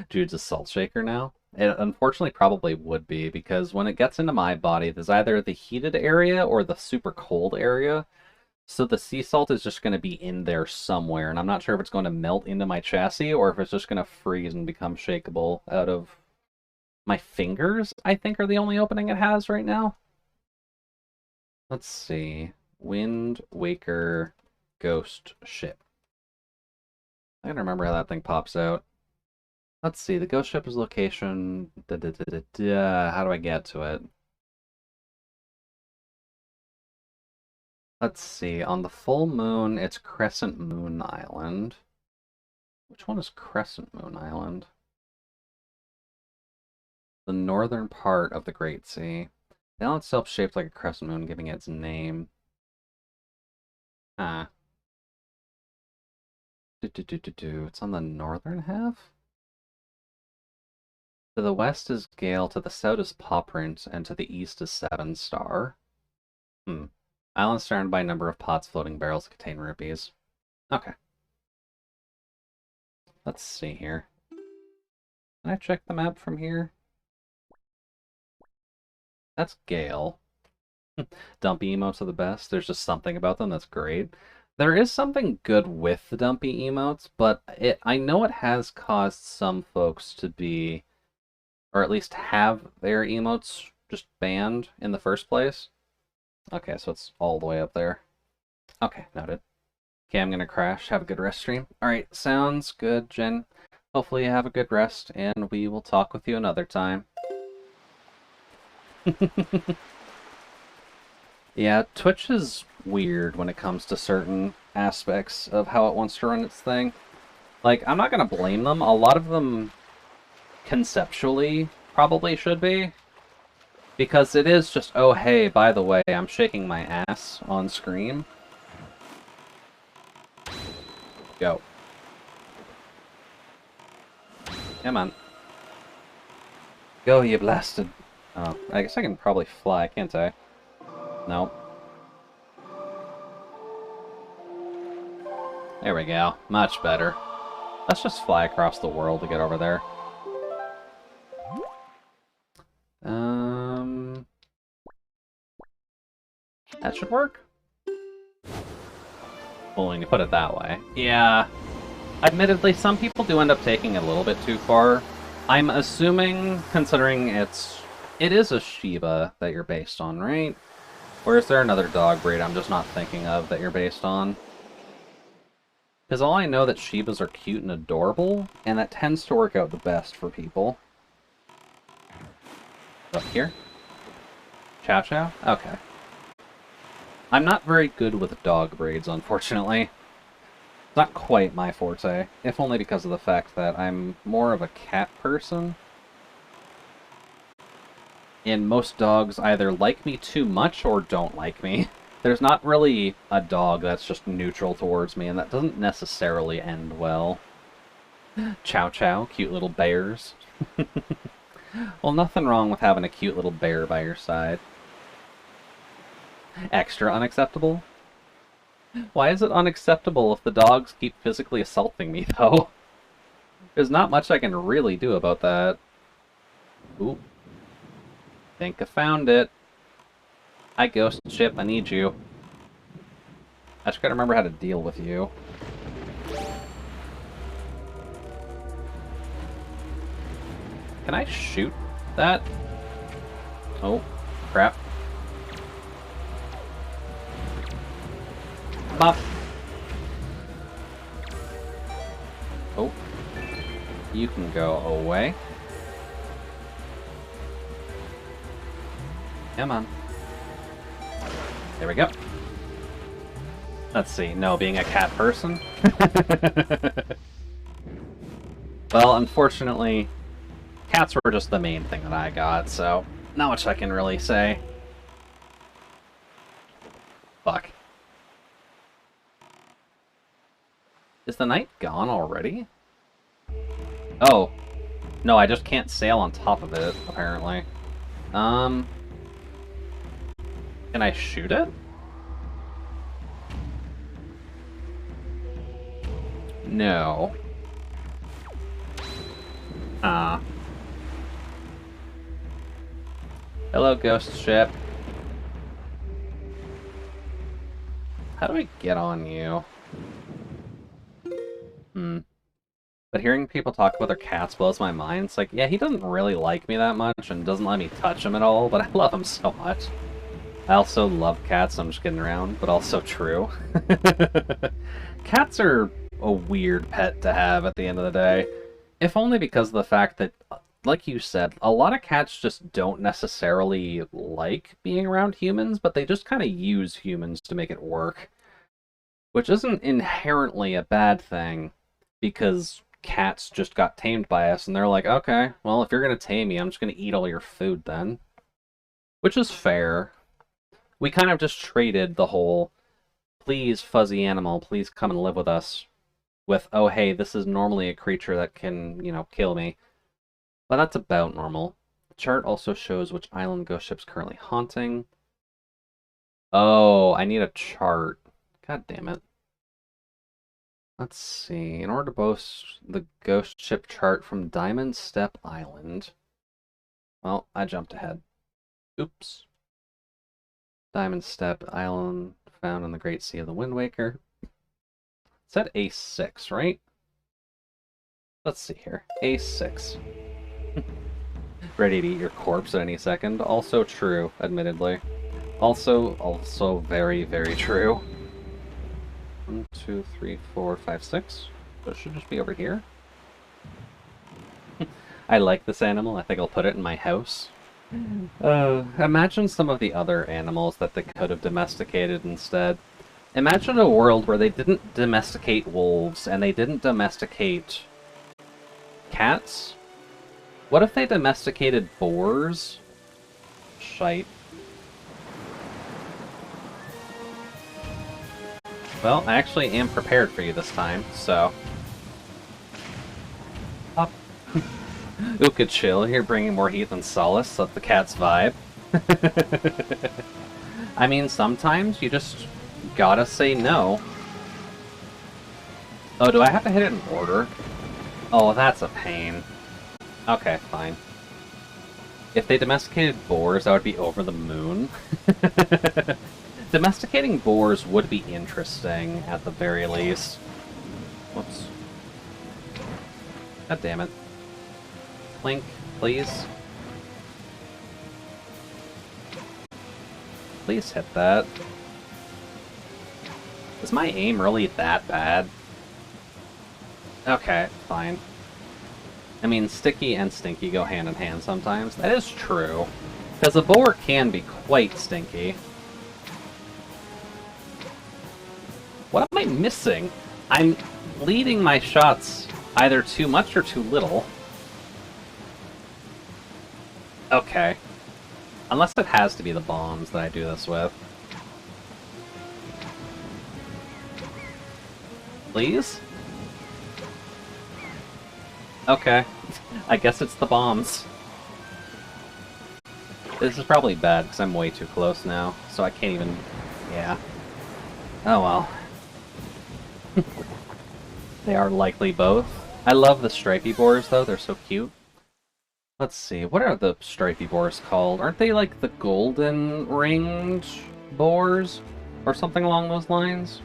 Jude's a salt shaker now. It unfortunately probably would be, because when it gets into my body, there's either the heated area or the super cold area. So the sea salt is just going to be in there somewhere, and I'm not sure if it's going to melt into my chassis or if it's just going to freeze and become shakeable out of my fingers, I think are the only opening it has right now. Let's see. Wind Waker Ghost Ship. I gotta remember how that thing pops out. Let's see, the ghost ship is location... How do I get to it? Let's see, on the full moon, it's Crescent Moon Island. Which one is Crescent Moon Island? The northern part of the Great Sea. The island itself shaped like a crescent moon, giving it its name. Ah. It's on the northern half? To the west is Gale, to the south is Paw Print, and to the east is Seven Star. Hmm. Island surrounded by a number of pots floating barrels that contain rupees. Okay. Let's see here. Can I check the map from here? That's Gale. Dumpy emotes are the best. There's just something about them that's great. There is something good with the dumpy emotes, but I know it has caused some folks to be, or at least have their emotes just banned in the first place. Okay, so it's all the way up there. Okay, noted. Okay, I'm gonna crash. Have a good rest stream. Alright, sounds good, Jen. Hopefully you have a good rest, and we will talk with you another time. Yeah, Twitch is weird when it comes to certain aspects of how it wants to run its thing. Like, I'm not gonna blame them. A lot of them, conceptually, probably should be. Because it is just, oh hey, by the way, I'm shaking my ass on screen. Go. Come on. Go, you blasted. Oh, I guess I can probably fly, can't I? No. There we go. Much better. Let's just fly across the world to get over there. That should work. Well, when you put it that way. Yeah. Admittedly, some people do end up taking it a little bit too far. I'm assuming, considering it is a Shiba that you're based on, right? Or is there another dog breed I'm just not thinking of that you're based on? Because all I know that Shibas are cute and adorable, and that tends to work out the best for people. Up here? Chow Chow? Okay. I'm not very good with dog breeds, unfortunately. Not quite my forte, if only because of the fact that I'm more of a cat person. And most dogs either like me too much or don't like me. There's not really a dog that's just neutral towards me, and that doesn't necessarily end well. Chow Chow, cute little bears. Well, nothing wrong with having a cute little bear by your side. Extra unacceptable? Why is it unacceptable if the dogs keep physically assaulting me, though? There's not much I can really do about that. Ooh. Think I found it. Hi, Ghost Ship, I need you. I just gotta remember how to deal with you. Can I shoot that? Oh, crap. Bop. Oh. You can go away. Come on. There we go. Let's see. No, being a cat person? Well, unfortunately, cats were just the main thing that I got, so not much I can really say. Fuck. Is the night gone already? Oh. No, I just can't sail on top of it, apparently. Can I shoot it? No. Hello, ghost ship. How do I get on you? But hearing people talk about their cats blows my mind. It's like, yeah, he doesn't really like me that much and doesn't let me touch him at all, but I love him so much. I also love cats, I'm just kidding around, but also true. Cats are a weird pet to have at the end of the day. If only because of the fact that, like you said, a lot of cats just don't necessarily like being around humans, but they just kind of use humans to make it work. Which isn't inherently a bad thing, because cats just got tamed by us, and they're like, okay, well, if you're gonna tame me, I'm just gonna eat all your food then. Which is fair. We kind of just traded the whole, please, fuzzy animal, please come and live with us, with, oh, hey, this is normally a creature that can, you know, kill me. But that's about normal. The chart also shows which island ghost ship's currently haunting. Oh, I need a chart. God damn it. Let's see. In order to boast the ghost ship chart from Diamond Step Island. Well, I jumped ahead. Oops. Diamond Step Island found in the Great Sea of the Wind Waker. It's at A6, right? Let's see here. A6. Ready to eat your corpse at any second. Also true, admittedly. Also very, very true. 1, 2, 3, 4, 5, 6. So it should just be over here. I like this animal. I think I'll put it in my house. Imagine some of the other animals that they could have domesticated instead. Imagine a world where they didn't domesticate wolves and they didn't domesticate cats. What if they domesticated boars? Shite. Well, I actually am prepared for you this time, so... Up. Uka chill, here bringing more heat than solace, up the cat's vibe. I mean, sometimes you just gotta say no. Oh, do I have to hit it in order? Oh, that's a pain. Okay, fine. If they domesticated boars, I would be over the moon. Domesticating boars would be interesting, at the very least. Whoops. God damn it. Link, please. Please hit that. Is my aim really that bad? Okay, fine. I mean, sticky and stinky go hand in hand sometimes. That is true. Because a boar can be quite stinky. What am I missing? I'm leading my shots either too much or too little. Okay. Unless it has to be the bombs that I do this with. Please? Okay. I guess it's the bombs. This is probably bad, because I'm way too close now, so I can't even... Yeah. Oh well. They are likely both. I love the stripy boars, though. They're so cute. Let's see. What are the stripy boars called? Aren't they like the golden ringed boars? Or something along those lines?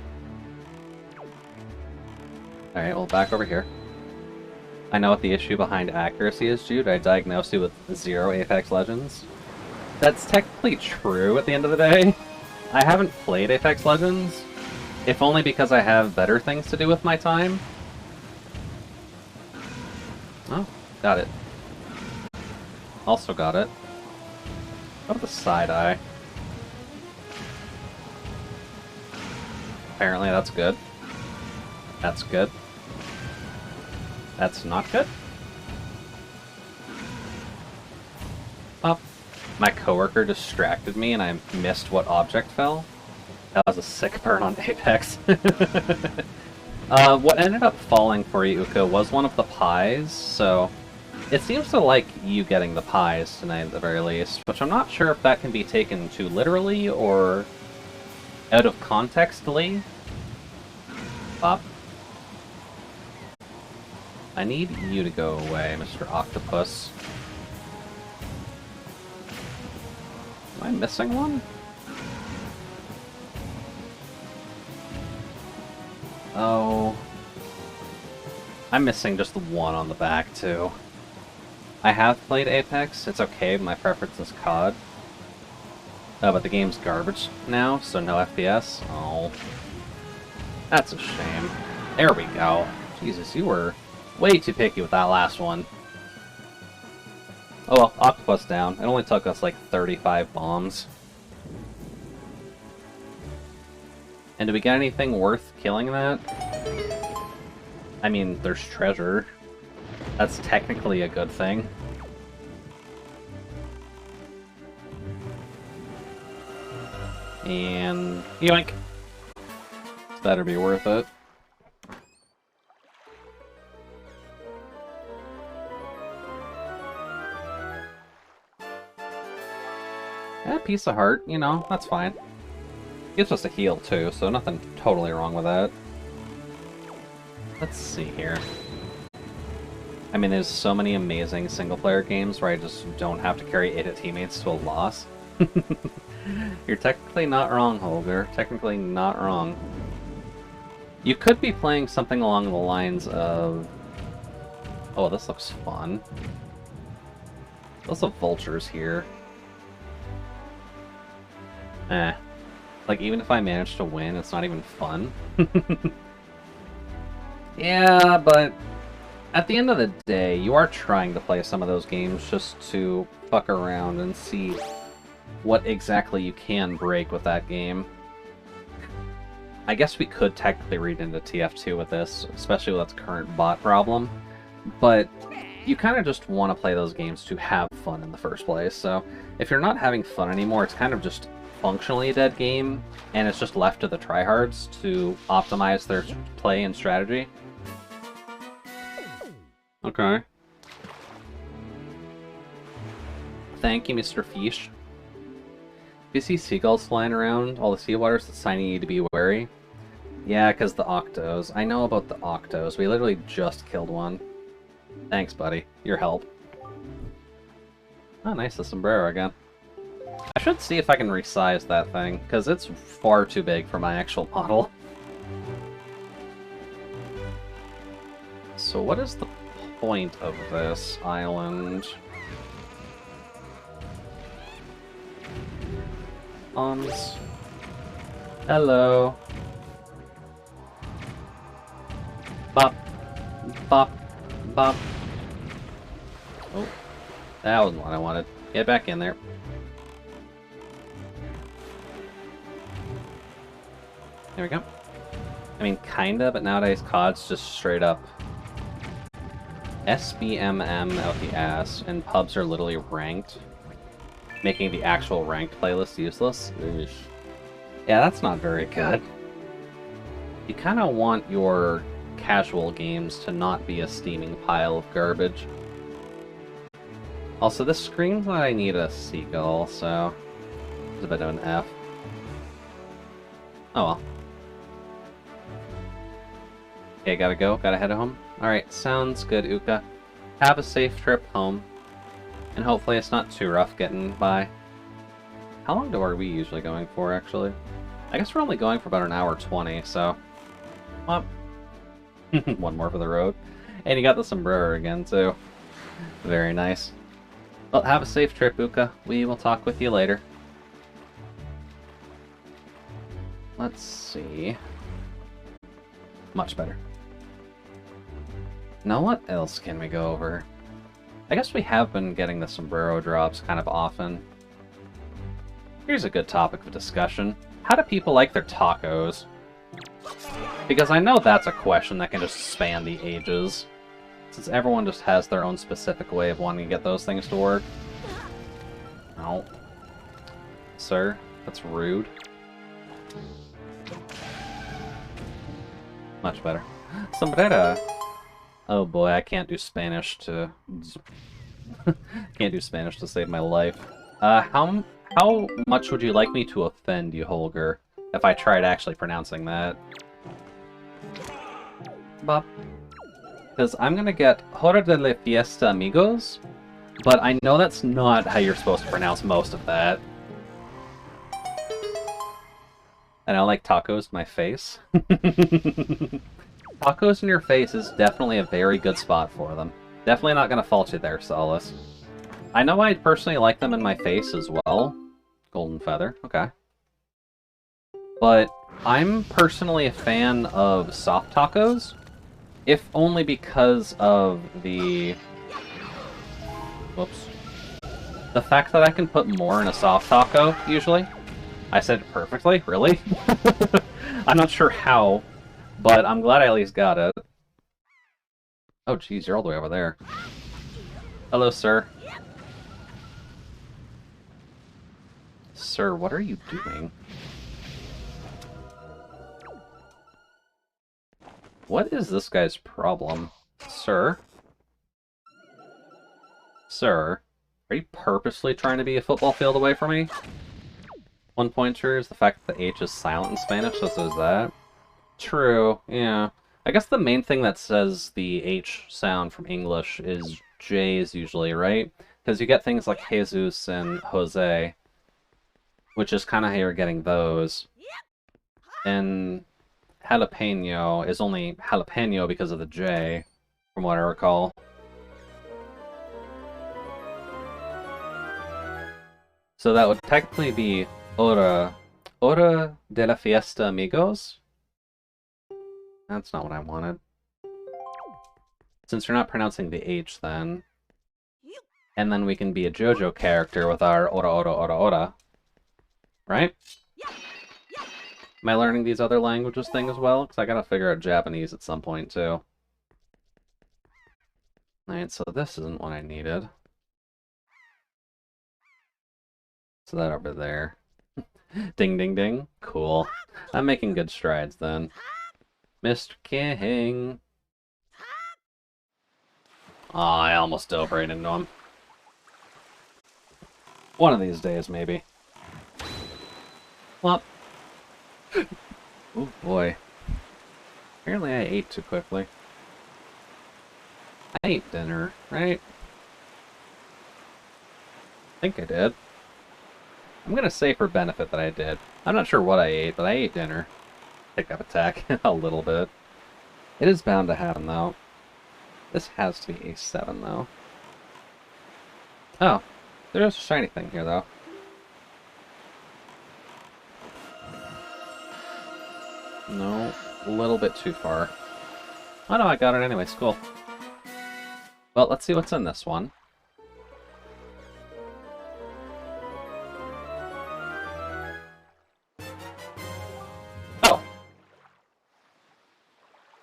Alright, well, back over here. I know what the issue behind accuracy is, Jude. I diagnosed you with 0 Apex Legends. That's technically true at the end of the day. I haven't played Apex Legends, if only because I have better things to do with my time. Oh, got it. Also got it. What about the side eye? Apparently that's good. That's good. That's not good. Oh, my coworker distracted me and I missed what object fell. That was a sick burn on Apex. What ended up falling for you, Uka, was one of the pies, so... It seems to like you getting the pies tonight at the very least, which I'm not sure if that can be taken too literally or out of contextly. Bob. I need you to go away, Mr. Octopus. Am I missing one? Oh. I'm missing just the one on the back, too. I have played Apex. It's okay, my preference is COD. But the game's garbage now, so no FPS. Oh. That's a shame. There we go. Jesus, you were way too picky with that last one. Oh well, Octopus down. It only took us like 35 bombs. And did we get anything worth killing that? I mean, there's treasure. That's technically a good thing. And... yoink! This better be worth it. Yeah, piece of heart, you know, that's fine. Gives us a heal too, so nothing totally wrong with that. Let's see here. I mean, there's so many amazing single-player games where I just don't have to carry 8 teammates to a loss. You're technically not wrong, Holger. Technically not wrong. You could be playing something along the lines of... Oh, this looks fun. Lots of vultures here. Eh. Like, even if I manage to win, it's not even fun. Yeah, but at the end of the day, you are trying to play some of those games just to fuck around and see what exactly you can break with that game. I guess we could technically read into TF2 with this, especially with its current bot problem, but you kind of just want to play those games to have fun in the first place, so if you're not having fun anymore, it's kind of just functionally a dead game, and it's just left to the tryhards to optimize their play and strategy. Okay. Thank you, Mr. Fish. If you see seagulls flying around all the seawaters, it's sign you need to be wary. Yeah, because the octos. I know about the octos. We literally just killed one. Thanks, buddy. Your help. Oh, nice, the sombrero again. I should see if I can resize that thing, because it's far too big for my actual model. So what is the point of this island? Hello. Bop. Bop. Bop. Oh. That wasn't what I wanted. Get back in there. There we go. I mean, kinda, but nowadays COD's just straight up SBMM out the ass, and pubs are literally ranked, making the actual ranked playlist useless. Eesh. Yeah, that's not very good. You kinda want your casual games to not be a steaming pile of garbage. Also, this screams that I need a seagull, so it's a bit of an F. Oh well. Okay, gotta go. Gotta head home. Alright, sounds good, Uka. Have a safe trip home. And hopefully it's not too rough getting by. How long are we usually going for, actually? I guess we're only going for about an hour 20, so... Well, one more for the road. And you got the sombrero again, too. Very nice. Well, have a safe trip, Uka. We will talk with you later. Let's see... Much better. Now what else can we go over? I guess we have been getting the sombrero drops kind of often. Here's a good topic of discussion. How do people like their tacos? Because I know that's a question that can just span the ages, since everyone just has their own specific way of wanting to get those things to work. No. Sir, that's rude. Much better. Sombrera. Oh boy, I can't do Spanish to... can't do Spanish to save my life. How much would you like me to offend you, Holger, if I tried actually pronouncing that? Bop. Because I'm gonna get Hora de la Fiesta Amigos, but I know that's not how you're supposed to pronounce most of that. And I like tacos in my face. Tacos in your face is definitely a very good spot for them. Definitely not gonna fault you there, Solace. I know I personally like them in my face as well. Golden feather, okay. But I'm personally a fan of soft tacos, if only because of the... Whoops. The fact that I can put more in a soft taco, usually. I said it perfectly, really? I'm not sure how, but I'm glad I at least got it. Oh geez, you're all the way over there. Hello, sir. Sir, what are you doing? What is this guy's problem? Sir? Sir? Are you purposely trying to be a football field away from me? one pointer is the fact that the H is silent in Spanish, so is that. True, yeah. I guess the main thing that says the H sound from English is J's usually, right? Because you get things like Jesus and Jose, which is kind of how you're getting those. And jalapeno is only jalapeno because of the J, from what I recall. So that would technically be hora de la fiesta, amigos. That's not what I wanted. Since you're not pronouncing the H, then. And then we can be a JoJo character with our ora. Right? Am I learning these other languages thing as well? Because I gotta figure out Japanese at some point, too. Alright, so this isn't what I needed. So that over there. Ding, ding, ding. Cool. I'm making good strides, then. Mr. King. Aw, I almost dove right into him. One of these days, maybe. Well. Oh boy. Apparently I ate too quickly. I ate dinner, right? I think I did. I'm gonna say for benefit that I did. I'm not sure what I ate, but I ate dinner. Pickup attack a little bit. It is bound to happen, though. This has to be a 7, though. Oh, there's a shiny thing here, though. No, a little bit too far. Oh no, I got it anyways, cool. Well, let's see what's in this one. Oh!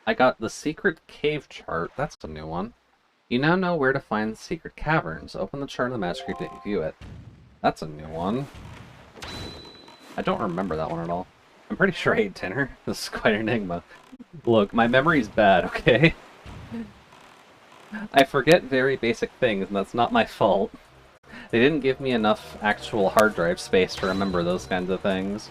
I got the secret cave chart. That's a new one. You now know where to find the secret caverns. Open the chart of the master to view it. That's a new one. I don't remember that one at all. I'm pretty sure I ate dinner. This is quite an enigma. Look, my memory's bad, okay? I forget very basic things, and that's not my fault. They didn't give me enough actual hard drive space to remember those kinds of things.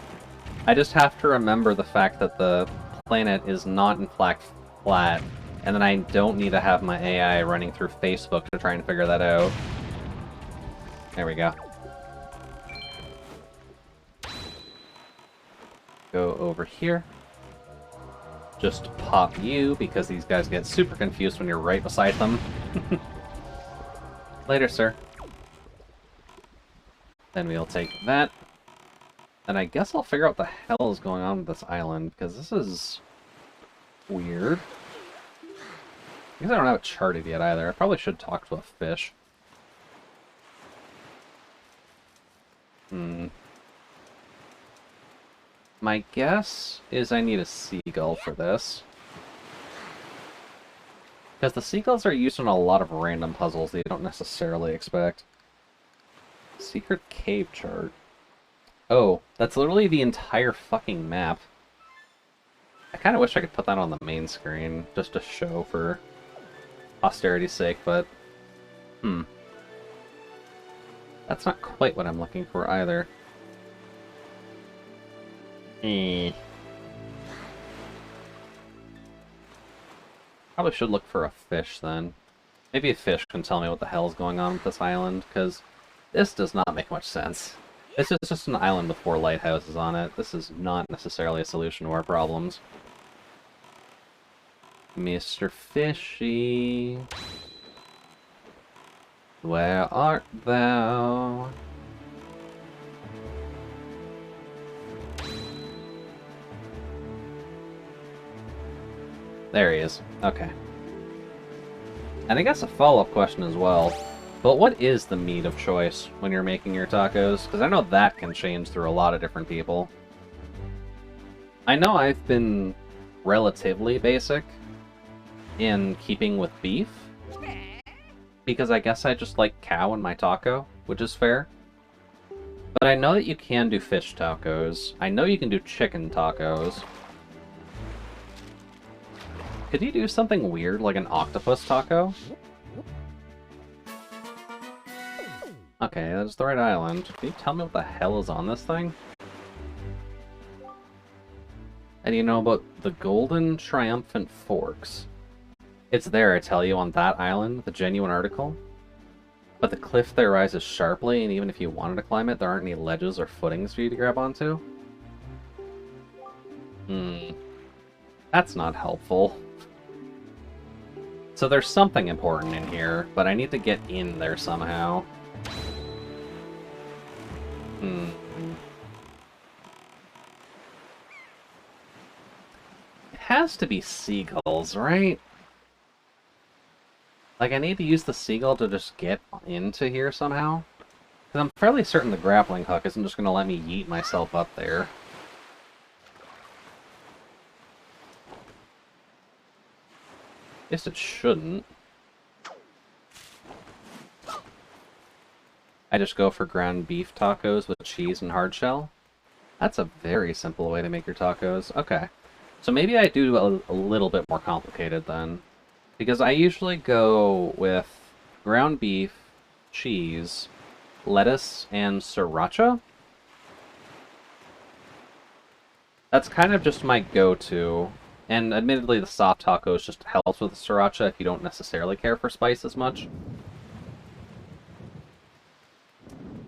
I just have to remember the fact that the planet is not in fact flat, and then I don't need to have my AI running through Facebook to try and figure that out. There we go. Go over here. Just pop you, because these guys get super confused when you're right beside them. Later, sir. Then we'll take that. And I guess I'll figure out what the hell is going on with this island, because this is weird. I guess I don't have it charted yet either. I probably should talk to a fish. My guess is I need a seagull for this. Because the seagulls are used in a lot of random puzzles that you don't necessarily expect. Secret cave chart. Oh, that's literally the entire fucking map. I kind of wish I could put that on the main screen, just to show for posterity's sake, but... That's not quite what I'm looking for either. Probably should look for a fish then. Maybe a fish can tell me what the hell is going on with this island, because this does not make much sense. This is just an island with 4 lighthouses on it. This is not necessarily a solution to our problems. Mr. Fishy, where art thou? There he is. Okay. And I guess a follow-up question as well. But what is the meat of choice when you're making your tacos? Because I know that can change through a lot of different people. I know I've been relatively basic in keeping with beef. Because I guess I just like cow in my taco, which is fair. But I know that you can do fish tacos. I know you can do chicken tacos. Could you do something weird like an octopus taco? Okay, that's the right island. Can you tell me what the hell is on this thing? And you know about the golden triumphant forks? It's there, I tell you, on that island, the genuine article. But the cliff there rises sharply, and even if you wanted to climb it, there aren't any ledges or footings for you to grab onto. That's not helpful. So there's something important in here, but I need to get in there somehow. It has to be seagulls, right? Like, I need to use the seagull to just get into here somehow. Because I'm fairly certain the grappling hook isn't just going to let me yeet myself up there. Guess it shouldn't. I just go for ground beef tacos with cheese and hard shell. That's a very simple way to make your tacos. Okay. So maybe I do a little bit more complicated then. Because I usually go with ground beef, cheese, lettuce, and sriracha. That's kind of just my go-to. And admittedly, the soft tacos just helps with the sriracha if you don't necessarily care for spice as much.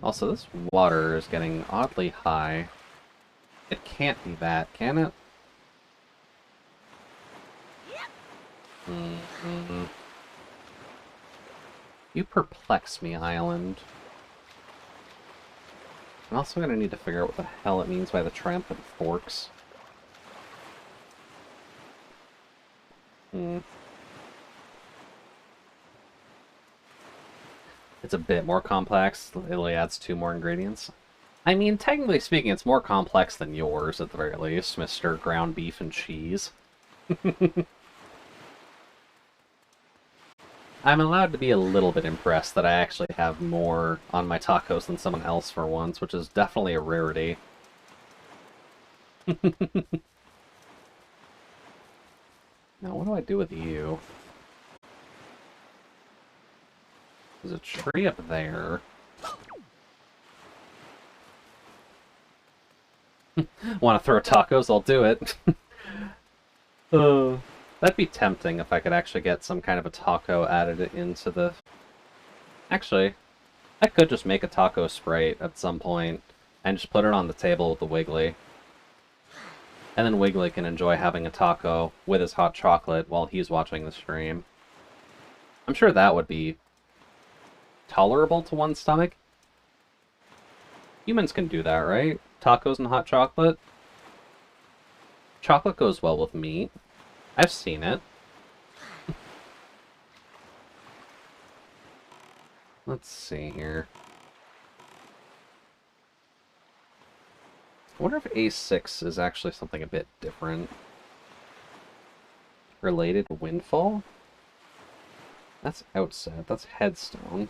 Also, this water is getting oddly high. It can't be that, can it? You perplex me, island. I'm also going to need to figure out what the hell it means by the triumphant forks. It's a bit more complex. It only adds 2 more ingredients. I mean, technically speaking, it's more complex than yours, at the very least, Mr. Ground Beef and Cheese. I'm allowed to be a little bit impressed that I actually have more on my tacos than someone else for once, which is definitely a rarity. Now, what do I do with you? There's a tree up there. Want to throw tacos? I'll do it. That'd be tempting if I could actually get some kind of a taco added into the... Actually, I could just make a taco Sprite at some point and just put it on the table with the Wiggly. And then Wiggly can enjoy having a taco with his hot chocolate while he's watching the stream. I'm sure that would be tolerable to one's stomach. Humans can do that, right? Tacos and hot chocolate? Chocolate goes well with meat. I've seen it. Let's see here. I wonder if A6 is actually something a bit different. Related to Windfall? That's Outset. That's Headstone.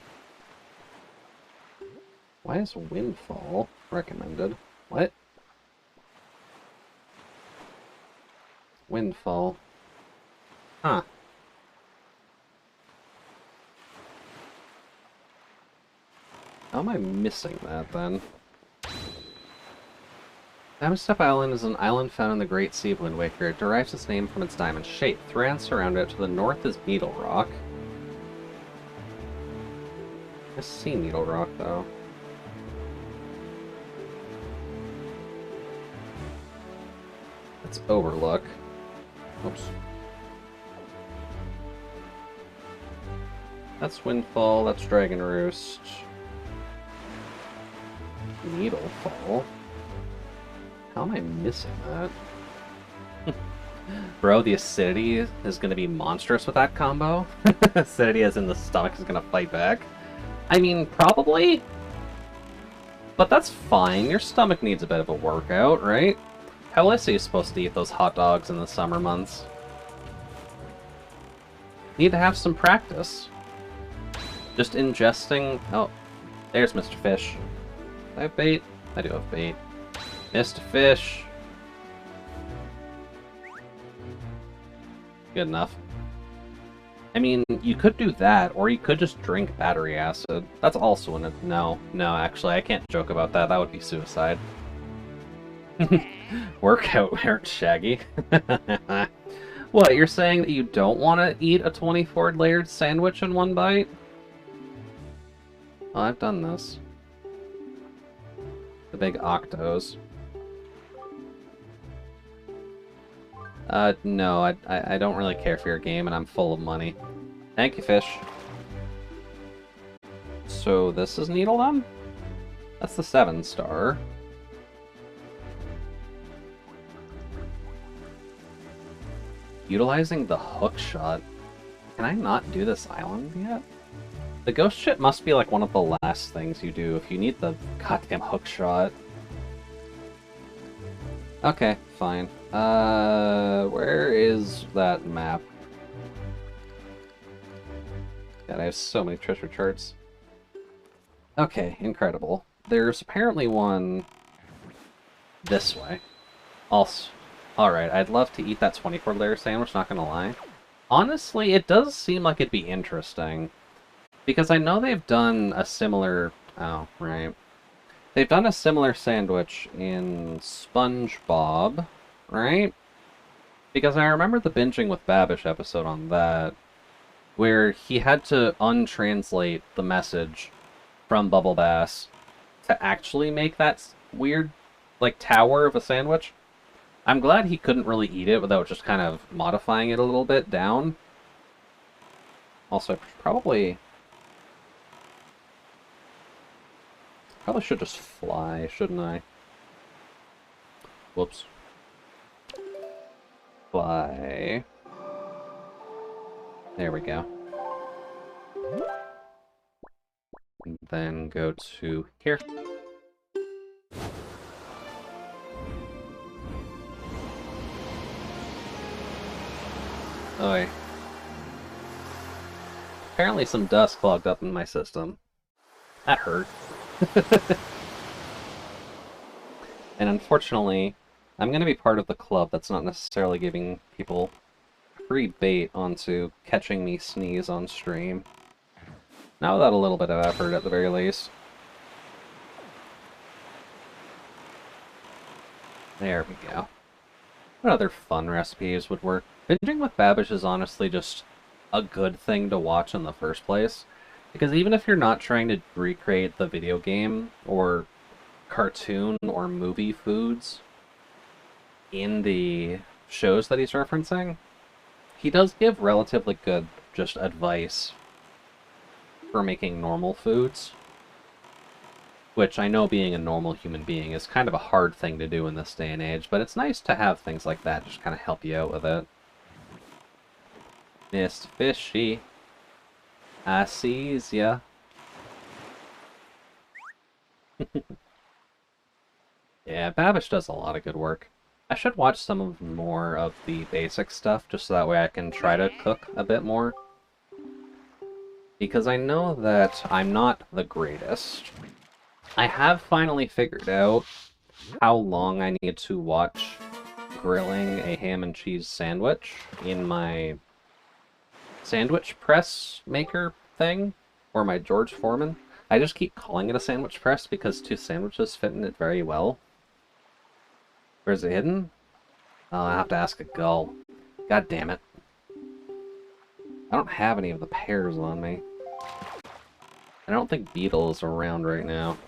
Why is Windfall recommended? What? Windfall. Huh. How am I missing that, then? Diamond Step Island is an island found in the Great Sea of Wind Waker. It derives its name from its diamond shape. Three islands surround it. To the north is Needle Rock. I see Needle Rock, though. That's Overlook. Oops. That's Windfall, that's Dragon Roost. Needlefall? How am I missing that? Bro, the acidity is going to be monstrous with that combo. Acidity as in the stomach is going to fight back. I mean, probably. But that's fine. Your stomach needs a bit of a workout, right? How else are you supposed to eat those hot dogs in the summer months? Need to have some practice. Just ingesting... Oh, there's Mr. Fish. Do I have bait? I do have bait. Mr. Fish. Good enough. I mean, you could do that, or you could just drink battery acid. That's also in a... No, actually, I can't joke about that. That would be suicide. Workout wear, Shaggy. What, you're saying that you don't want to eat a 24-layered sandwich in one bite? Oh, I've done this. The big octos. No, I don't really care for your game, and I'm full of money. Thank you, fish. So this is Needledom? That's the 7-star. Utilizing the hook shot. Can I not do this island yet? The ghost ship must be like one of the last things you do if you need the goddamn hook shot. Okay, fine. Where is that map? God, I have so many treasure charts. Okay, incredible. There's apparently one this way. Also, alright, I'd love to eat that 24-layer sandwich, not gonna lie. Honestly, it does seem like it'd be interesting. Because I know they've done a similar... Oh, right. They've done a similar sandwich in SpongeBob, right? Because I remember the Binging with Babish episode on that, where he had to untranslate the message from Bubble Bass to actually make that weird, like, tower of a sandwich. I'm glad he couldn't really eat it without just kind of modifying it a little bit down. Also, I probably should just fly, shouldn't I? Whoops. Fly. There we go. And then go to here. Oi. Apparently some dust clogged up in my system. That hurt. And unfortunately, I'm going to be part of the club that's not necessarily giving people free bait onto catching me sneeze on stream. Not without a little bit of effort, at the very least. There we go. What other fun recipes would work? Binging with Babish is honestly just a good thing to watch in the first place. Because even if you're not trying to recreate the video game or cartoon or movie foods in the shows that he's referencing, he does give relatively good just advice for making normal foods. Which I know, being a normal human being, is kind of a hard thing to do in this day and age, but it's nice to have things like that just kind of help you out with it. Miss Fishy. I sees ya. Yeah, Babish does a lot of good work. I should watch some more of the basic stuff, just so that way I can try to cook a bit more. Because I know that I'm not the greatest. I have finally figured out how long I need to watch grilling a ham and cheese sandwich in my sandwich press maker thing, or my George Foreman. I just keep calling it a sandwich press because two sandwiches fit in it very well. Where's it hidden? Oh, I have to ask a gull. God damn it. I don't have any of the pears on me. I don't think Beetle is around right now.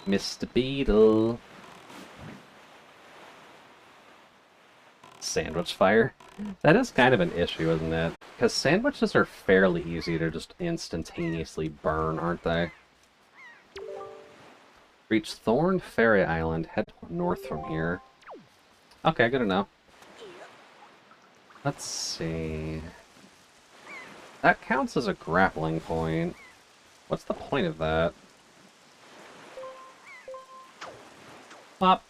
Mr. Beetle. Sandwich fire. That is kind of an issue, isn't it? Because sandwiches are fairly easy to just instantaneously burn, aren't they? Reach Thorn Fairy Island. Head north from here. Okay, good to know. Let's see. That counts as a grappling point. What's the point of that? Pop.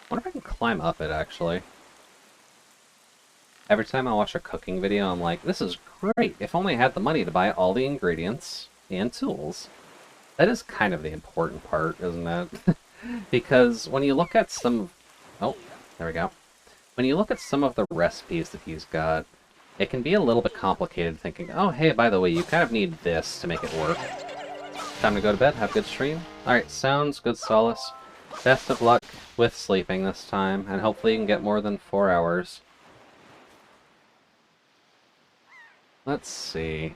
I wonder if I can climb up it, actually. Every time I watch a cooking video, I'm like, this is great! If only I had the money to buy all the ingredients and tools. That is kind of the important part, isn't it? Because when you look at some... Oh, there we go. When you look at some of the recipes that he's got, it can be a little bit complicated thinking, oh, hey, by the way, you kind of need this to make it work. Time to go to bed, have a good stream. Alright, sounds good, Solace. Best of luck with sleeping this time, and hopefully you can get more than 4 hours. Let's see.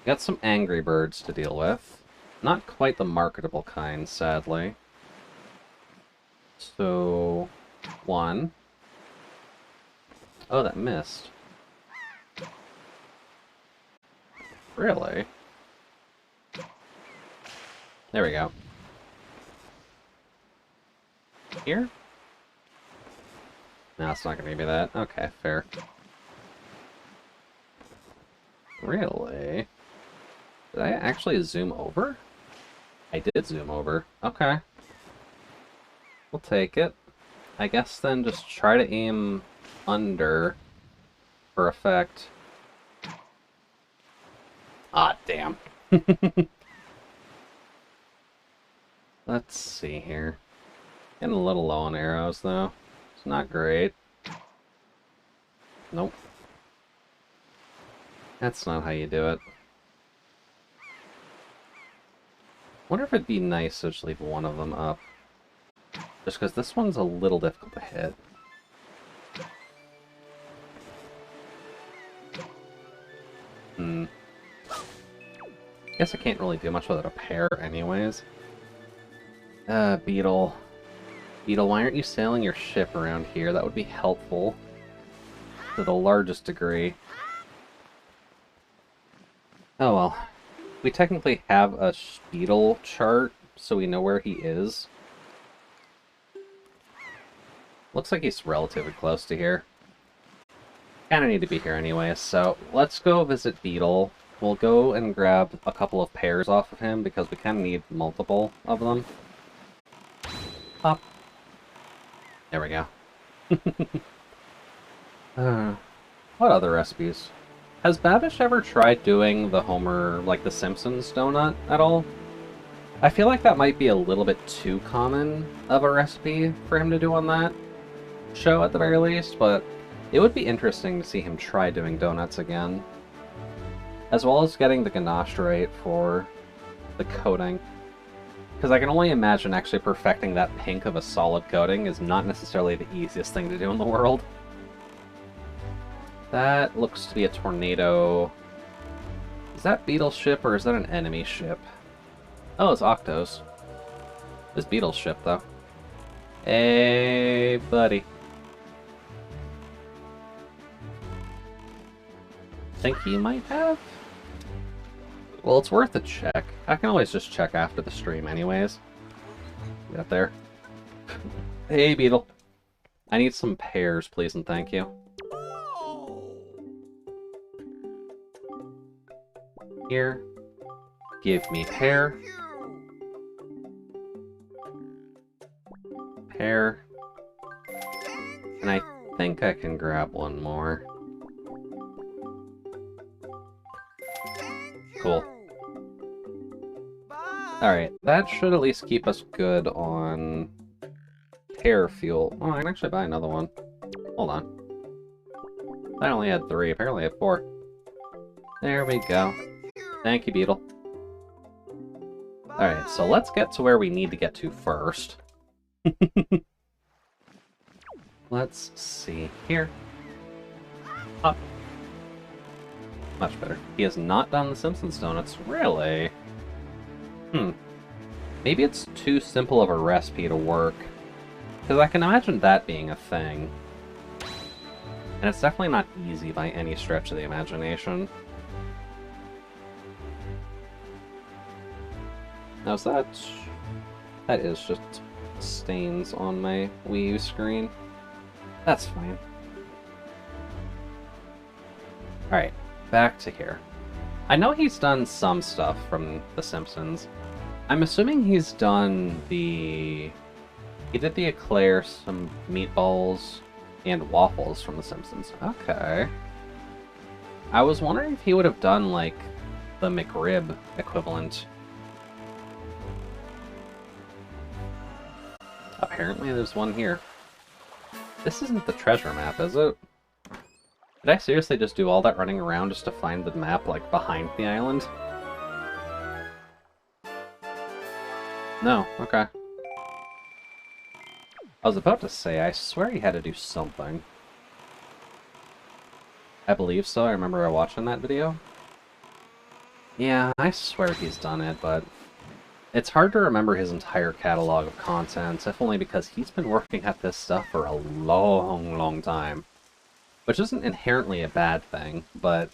Got some Angry Birds to deal with. Not quite the marketable kind, sadly. So, 1. Oh, that missed. Really? There we go. Here? No, it's not gonna be that. Okay, fair. Really? Did I actually zoom over? I did zoom over. Okay. We'll take it. I guess then just try to aim under for effect. Ah, damn. Let's see here. Getting a little low on arrows, though. It's not great. Nope. That's not how you do it. Wonder if it'd be nice to just leave one of them up. Just because this one's a little difficult to hit. Guess I can't really do much without a pair anyways. Beetle. Beetle, why aren't you sailing your ship around here? That would be helpful. To the largest degree. Oh well. We technically have a Beetle chart, so we know where he is. Looks like he's relatively close to here. Kinda need to be here anyway, so let's go visit Beetle. We'll go and grab a couple of pairs off of him, because we kinda need multiple of them. Pop. There we go. What other recipes? Has Babish ever tried doing the Homer, like the Simpsons donut at all? I feel like that might be a little bit too common of a recipe for him to do on that show at the very least, but it would be interesting to see him try doing donuts again. As well as getting the ganache right for the coating. Because I can only imagine actually perfecting that pink of a solid coating is not necessarily the easiest thing to do in the world. That looks to be a tornado. Is that Beetle's ship or is that an enemy ship? Oh, it's Octo's. It's Beetle's ship, though. Hey, buddy. Think he might have? Well, it's worth a check. I can always just check after the stream anyways. Get there. Hey, Beetle. I need some pears, please and thank you. Here. Give me pear. Pear. And I think I can grab one more. Cool. Alright, that should at least keep us good on pear fuel. Oh, I can actually buy another one. Hold on. I only had 3, apparently I had 4. There we go. Thank you, Beetle. Alright, so let's get to where we need to get to first. Let's see here. Up. Much better. He has not done the Simpsons donuts. Really? Maybe it's too simple of a recipe to work. Because I can imagine that being a thing. And it's definitely not easy by any stretch of the imagination. Now is that... That is just stains on my Wii U screen. That's fine. Alright, back to here. I know he's done some stuff from The Simpsons. I'm assuming he's done the... He did the eclair, some meatballs, and waffles from The Simpsons. Okay. I was wondering if he would have done, like, the McRib equivalent. Apparently there's one here. This isn't the treasure map, is it? Did I seriously just do all that running around just to find the map, like, behind the island? No, okay. I was about to say, I swear he had to do something. I believe so, I remember watching that video. Yeah, I swear he's done it, but it's hard to remember his entire catalog of content, if only because he's been working at this stuff for a long, long time. Which isn't inherently a bad thing, but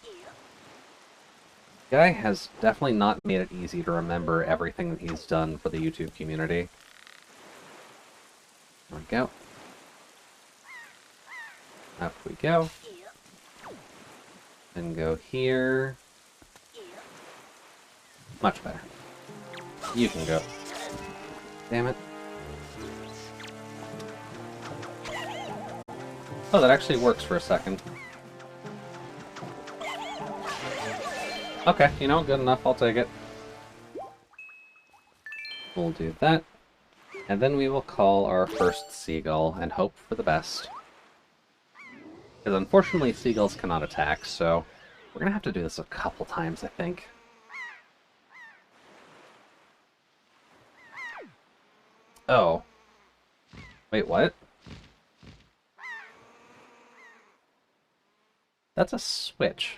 the guy has definitely not made it easy to remember everything that he's done for the YouTube community. There we go. Up we go. Then go here. Much better. You can go. Damn it. Oh, that actually works for a second. Okay, you know, good enough, I'll take it. We'll do that. And then we will call our first seagull and hope for the best. Because unfortunately, seagulls cannot attack, so we're gonna have to do this a couple times, I think. Oh. Wait, what? That's a switch.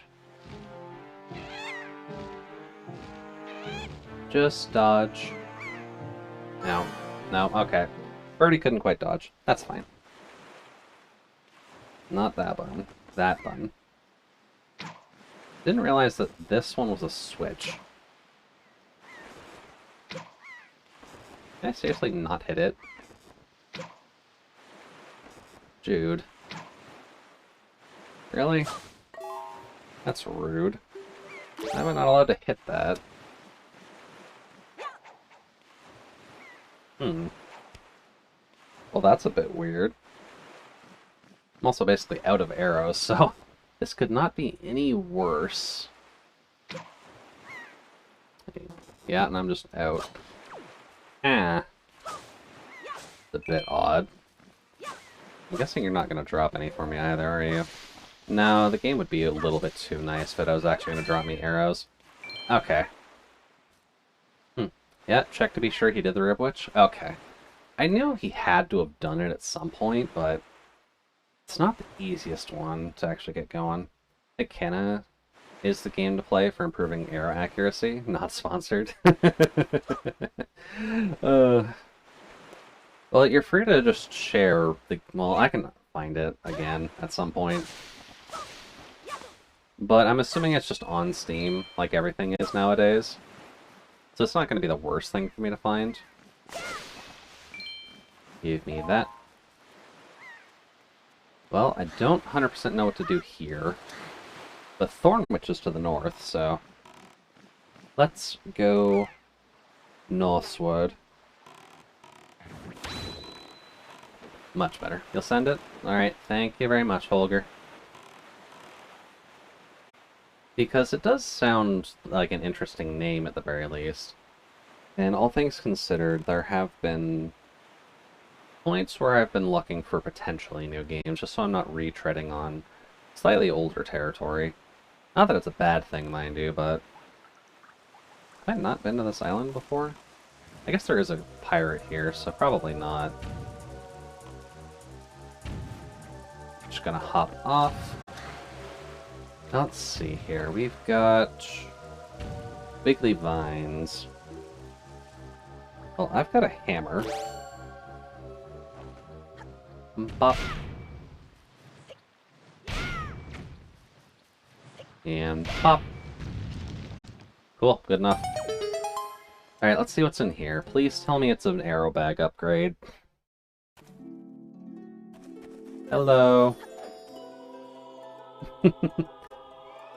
Just dodge. No. No, okay. Birdie couldn't quite dodge. That's fine. Not that button. That button. Didn't realize that this one was a switch. Can I seriously not hit it? Jude. Really? That's rude. Why am I not allowed to hit that? Hmm. Well, that's a bit weird. I'm also basically out of arrows, so this could not be any worse. Yeah, and I'm just out. Ah. It's a bit odd. I'm guessing you're not going to drop any for me either, are you? No, the game would be a little bit too nice if it was actually going to drop me arrows. Okay. Yeah, check to be sure he did the rib witch. Okay. I knew he had to have done it at some point, but it's not the easiest one to actually get going. Ikena is the game to play for improving arrow accuracy. Not sponsored. Well, you're free to just share the... Well, I can find it again at some point. But I'm assuming it's just on Steam, like everything is nowadays. So it's not going to be the worst thing for me to find. Give me that. Well, I don't 100% know what to do here. The Thorn Witch is to the north, so... Let's go northward. Much better. You'll send it? Alright, thank you very much, Holger. Because it does sound like an interesting name at the very least. And all things considered, there have been points where I've been looking for potentially new games, just so I'm not retreading on slightly older territory. Not that it's a bad thing, mind you, but... Have I not been to this island before? I guess there is a pirate here, so probably not. Just gonna hop off. Let's see here. We've got Wiggly Vines. Well, I've got a hammer. Bop. And pop. Cool, good enough. Alright, let's see what's in here. Please tell me it's an arrow bag upgrade. Hello.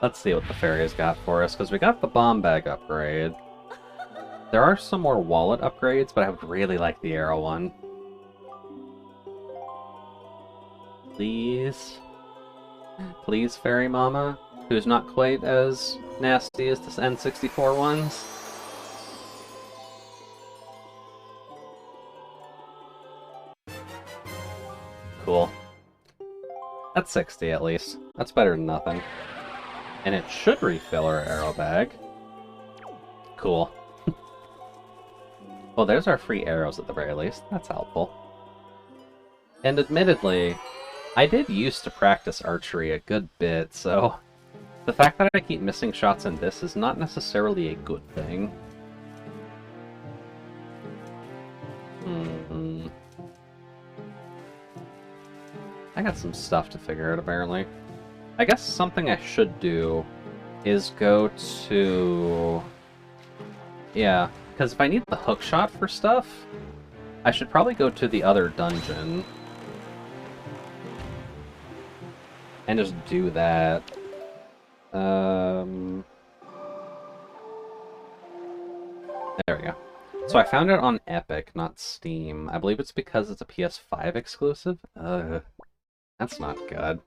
Let's see what the fairy's got for us, because we got the bomb bag upgrade. There are some more wallet upgrades, but I would really like the arrow one. Please? Please, Fairy Mama, who's not quite as nasty as the N64 ones. Cool. That's 60 at least. That's better than nothing. And it should refill our arrow bag. Cool. Well, there's our free arrows at the very least. That's helpful. And admittedly, I did used to practice archery a good bit, so the fact that I keep missing shots in this is not necessarily a good thing. I got some stuff to figure out, apparently. I guess something I should do is go to... Yeah, because if I need the hook shot for stuff, I should probably go to the other dungeon. And just do that. There we go. So I found it on Epic, not Steam. I believe it's because it's a PS5 exclusive. That's not good.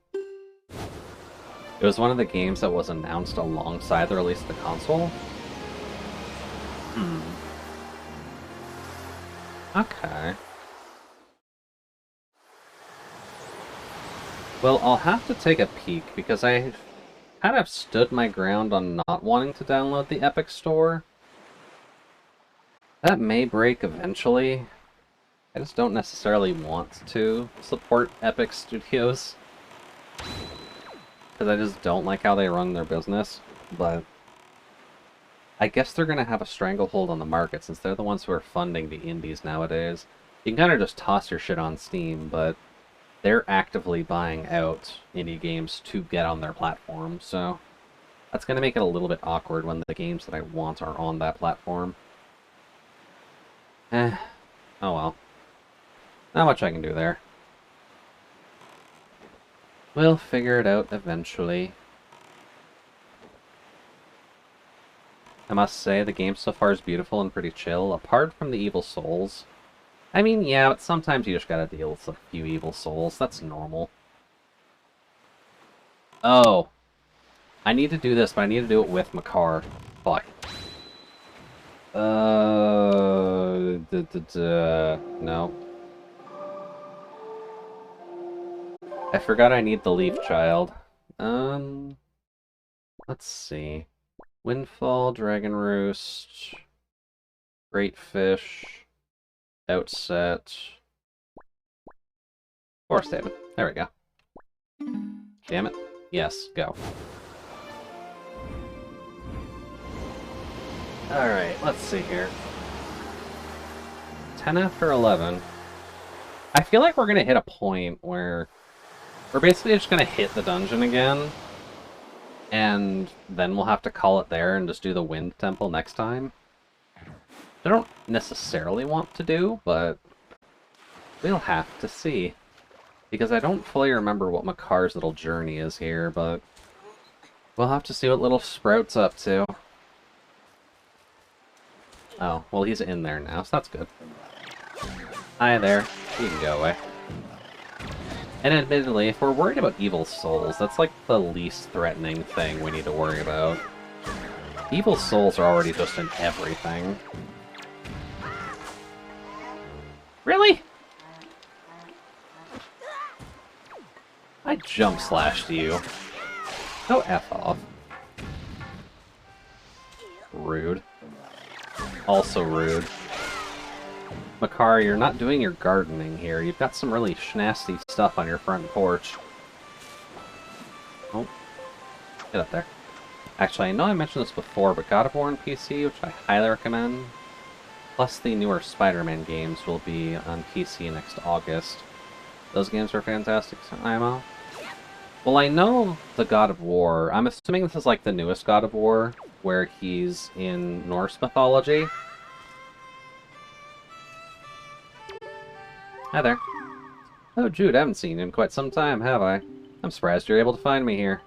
It was one of the games that was announced alongside the release of the console. Okay. Well, I'll have to take a peek, because I kind of stood my ground on not wanting to download the Epic Store. That may break eventually. I just don't necessarily want to support Epic Studios, because I just don't like how they run their business, but I guess they're going to have a stranglehold on the market since they're the ones who are funding the indies nowadays. You can kind of just toss your shit on Steam, but they're actively buying out indie games to get on their platform, so that's going to make it a little bit awkward when the games that I want are on that platform. Oh well. Not much I can do there. We'll figure it out eventually. I must say, the game so far is beautiful and pretty chill, apart from the evil souls. I mean, yeah, but sometimes you just gotta deal with a few evil souls. That's normal. Oh. I need to do this, but I need to do it with Makar. Fuck. No. I forgot I need the Leaf Child. Let's see. Windfall, Dragon Roost, Great Fish, Outset, Forest Haven. There we go. Damn it. Yes, go. Alright, let's see here. 10 after 11. I feel like we're gonna hit a point where we're basically just gonna hit the dungeon again, and then we'll have to call it there and just do the Wind Temple next time. I don't necessarily want to do, but we'll have to see. Because I don't fully remember what Makar's little journey is here, but we'll have to see what little Sprout's up to. Oh, well he's in there now, so that's good. Hi there. You can go away. And admittedly, if we're worried about evil souls, that's like the least threatening thing we need to worry about. Evil souls are already just in everything. Really? I jump slashed you. Go F off. Rude. Also rude. Makar, you're not doing your gardening here. You've got some really nasty stuff on your front porch. Oh. Get up there. Actually, I know I mentioned this before, but God of War on PC, which I highly recommend, plus the newer Spider-Man games will be on PC next August. Those games are fantastic, IMO. Well, I know the God of War. I'm assuming this is like the newest God of War, where he's in Norse mythology. Hi there. Oh, Jude, I haven't seen you in quite some time, have I? I'm surprised you're able to find me here.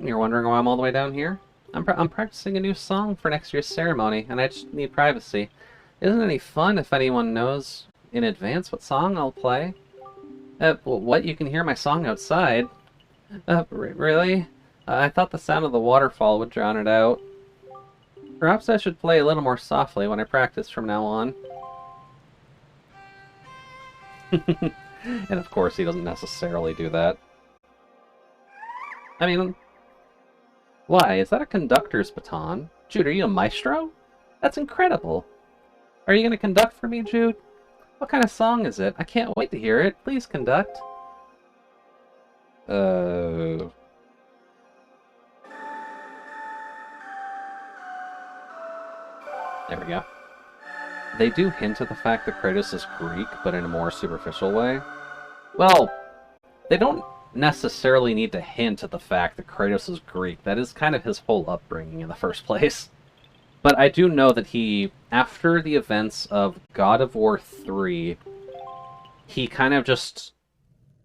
You're wondering why I'm all the way down here? I'm practicing a new song for next year's ceremony, and I just need privacy. Isn't it any fun if anyone knows in advance what song I'll play? What? You can hear my song outside? Really? I thought the sound of the waterfall would drown it out. Perhaps I should play a little more softly when I practice from now on. And of course he doesn't necessarily do that. I mean, why? Is that a conductor's baton? Jude, are you a maestro? That's incredible. Are you going to conduct for me, Jude? What kind of song is it? I can't wait to hear it. Please conduct. There we go. They do hint at the fact that Kratos is Greek, but in a more superficial way. Well, they don't necessarily need to hint at the fact that Kratos is Greek. That is kind of his whole upbringing in the first place. But I do know that he, after the events of God of War 3, he kind of just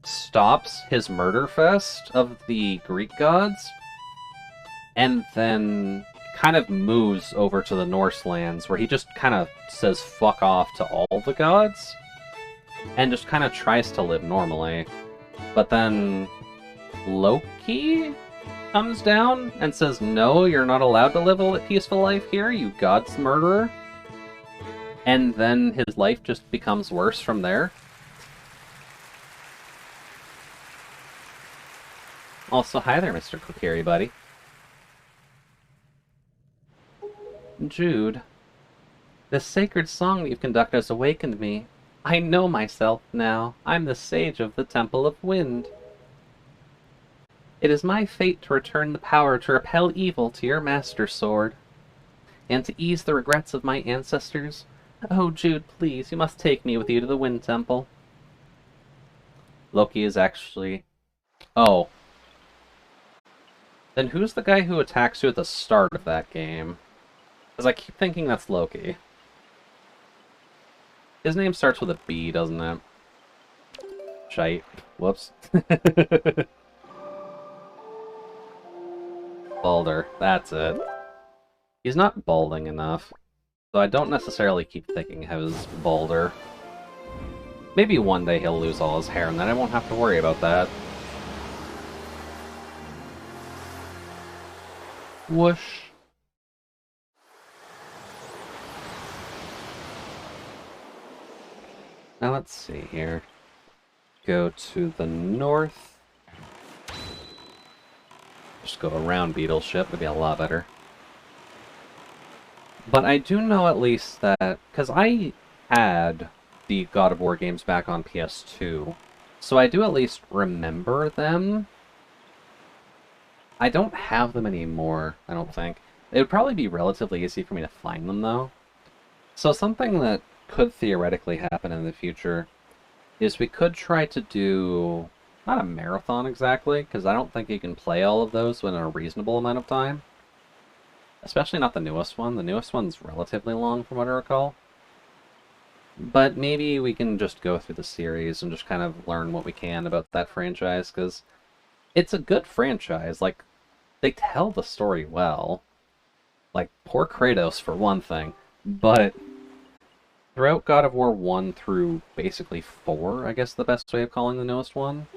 stops his murder fest of the Greek gods, and then kind of moves over to the Norse lands, where he just kind of says fuck off to all the gods, and just kind of tries to live normally. But then Loki comes down and says, no, you're not allowed to live a peaceful life here, you god's murderer. And then his life just becomes worse from there. Also, hi there, Mr. Kokiri, buddy. Jude, the sacred song you've conducted has awakened me. I know myself now. I'm the sage of the Temple of Wind. It is my fate to return the power to repel evil to your master sword, and to ease the regrets of my ancestors. Oh, Jude, please, you must take me with you to the Wind Temple. Loki is actually... Oh. Then who's the guy who attacks you at the start of that game? Because I keep thinking that's Loki. His name starts with a B, doesn't it? Shite. Whoops. Balder. That's it. He's not balding enough, so I don't necessarily keep thinking of his Balder. Maybe one day he'll lose all his hair, and then I won't have to worry about that. Whoosh. Now let's see here. Go to the north. Just go around Beetle Ship, would be a lot better. But I do know at least that, because I had the God of War games back on PS2, so I do at least remember them. I don't have them anymore, I don't think. It would probably be relatively easy for me to find them, though. So something that could theoretically happen in the future is we could try to do, not a marathon exactly, because I don't think you can play all of those within a reasonable amount of time. Especially not the newest one. The newest one's relatively long from what I recall. But maybe we can just go through the series and just kind of learn what we can about that franchise, because it's a good franchise. Like, they tell the story well. Like, poor Kratos for one thing, but throughout God of War 1 through basically 4, I guess the best way of calling the newest one.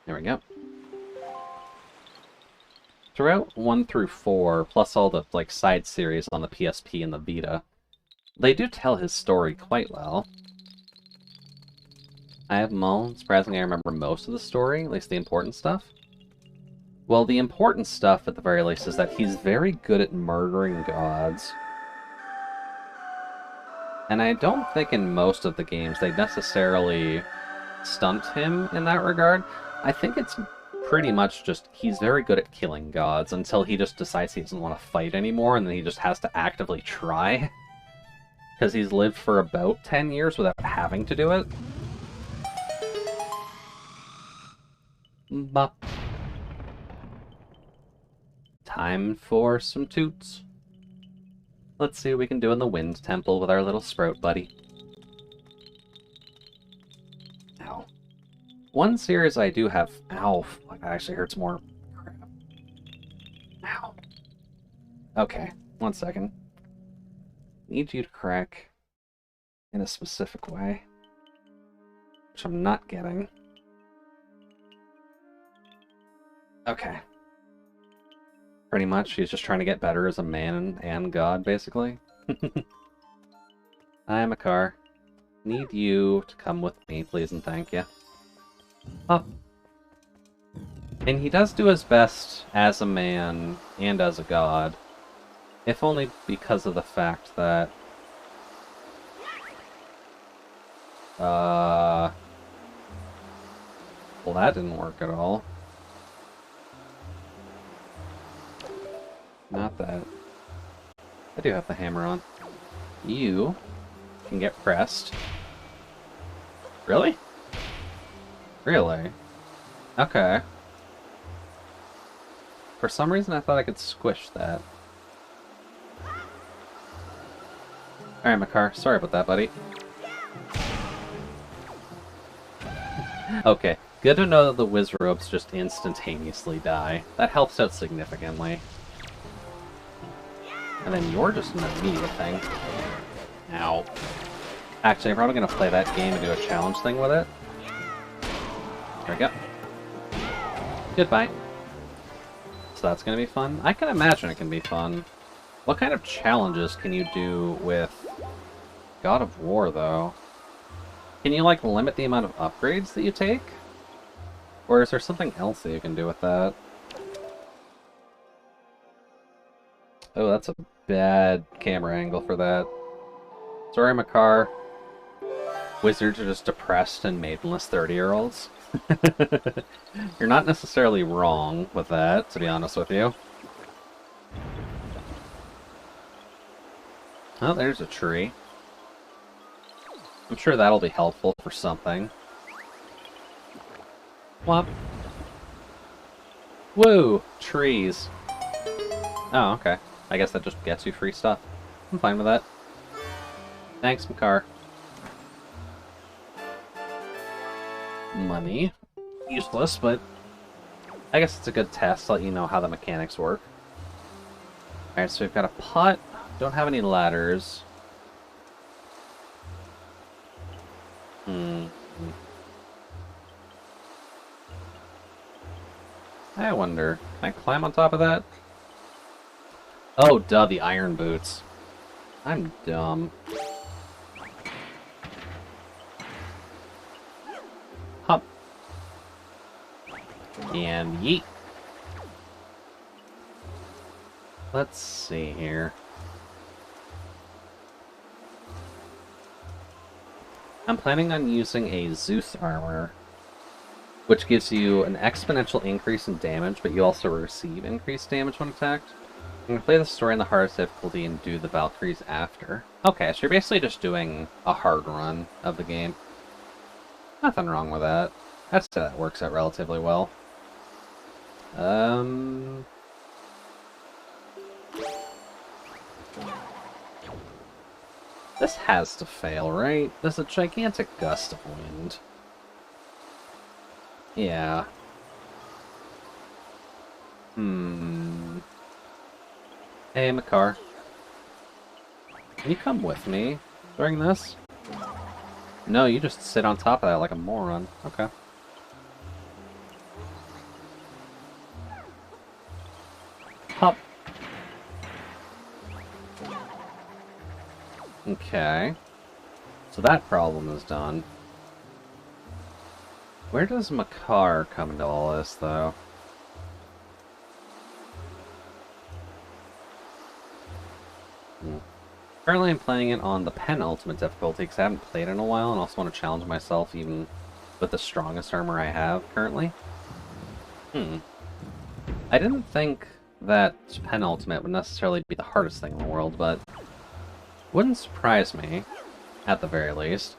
There we go. Throughout 1 through 4, plus all the like side series on the PSP and the Vita, they do tell his story quite well. I have them all. Surprisingly, I remember most of the story, at least the important stuff. Well, the important stuff, at the very least, is that he's very good at murdering gods. And I don't think in most of the games they necessarily stunt him in that regard. I think it's pretty much just he's very good at killing gods until he just decides he doesn't want to fight anymore, and then he just has to actively try. Because he's lived for about 10 years without having to do it. Bop. Time for some toots. Let's see what we can do in the Wind Temple with our little Sprout buddy. Ow. One series I do have... Ow, fuck, that actually hurts more. Crap. Ow. Okay, one second. Need you to crack in a specific way, which I'm not getting. Okay. Pretty much, she's just trying to get better as a man and god, basically. I'm a car. Need you to come with me, please and thank you. Up. And he does do his best as a man and as a god. If only because of the fact that... Well, that didn't work at all. Not that. I do have the hammer on. You can get pressed. Really? Really? Okay. For some reason I thought I could squish that. Alright, Makar. Sorry about that, buddy. Okay. Good to know that the whiz ropes just instantaneously die. That helps out significantly. And then you're just an immediate thing. Ow. Actually, I'm probably going to play that game and do a challenge thing with it. There we go. Goodbye. So that's going to be fun. I can imagine it can be fun. What kind of challenges can you do with God of War, though? Can you, like, limit the amount of upgrades that you take? Or is there something else that you can do with that? Oh, that's a bad camera angle for that. Sorry, Makar. Wizards are just depressed and maidenless 30-year-olds. You're not necessarily wrong with that, to be honest with you. Oh, there's a tree. I'm sure that'll be helpful for something. Whop. Woo! Trees. Oh, okay. I guess that just gets you free stuff. I'm fine with that. Thanks, Makar. Money. Useless, but I guess it's a good test to let you know how the mechanics work. Alright, so we've got a pot. Don't have any ladders. I wonder, can I climb on top of that? Oh, duh, the iron boots. I'm dumb. Hop. And yeet. Let's see here. I'm planning on using a Zeus armor, which gives you an exponential increase in damage, but you also receive increased damage when attacked. I'm going to play the story in the hardest difficulty and do the Valkyries after. Okay, so you're basically just doing a hard run of the game. Nothing wrong with that. I'd say that works out relatively well. This has to fail, right? There's a gigantic gust of wind. Yeah. Hey, Makar. Can you come with me during this? No, you just sit on top of that like a moron. Okay. Hop. Okay. So that problem is done. Where does Makar come into all this, though? Currently I'm playing it on the penultimate difficulty because I haven't played in a while and also want to challenge myself even with the strongest armor I have currently. I didn't think that penultimate would necessarily be the hardest thing in the world, but wouldn't surprise me, at the very least.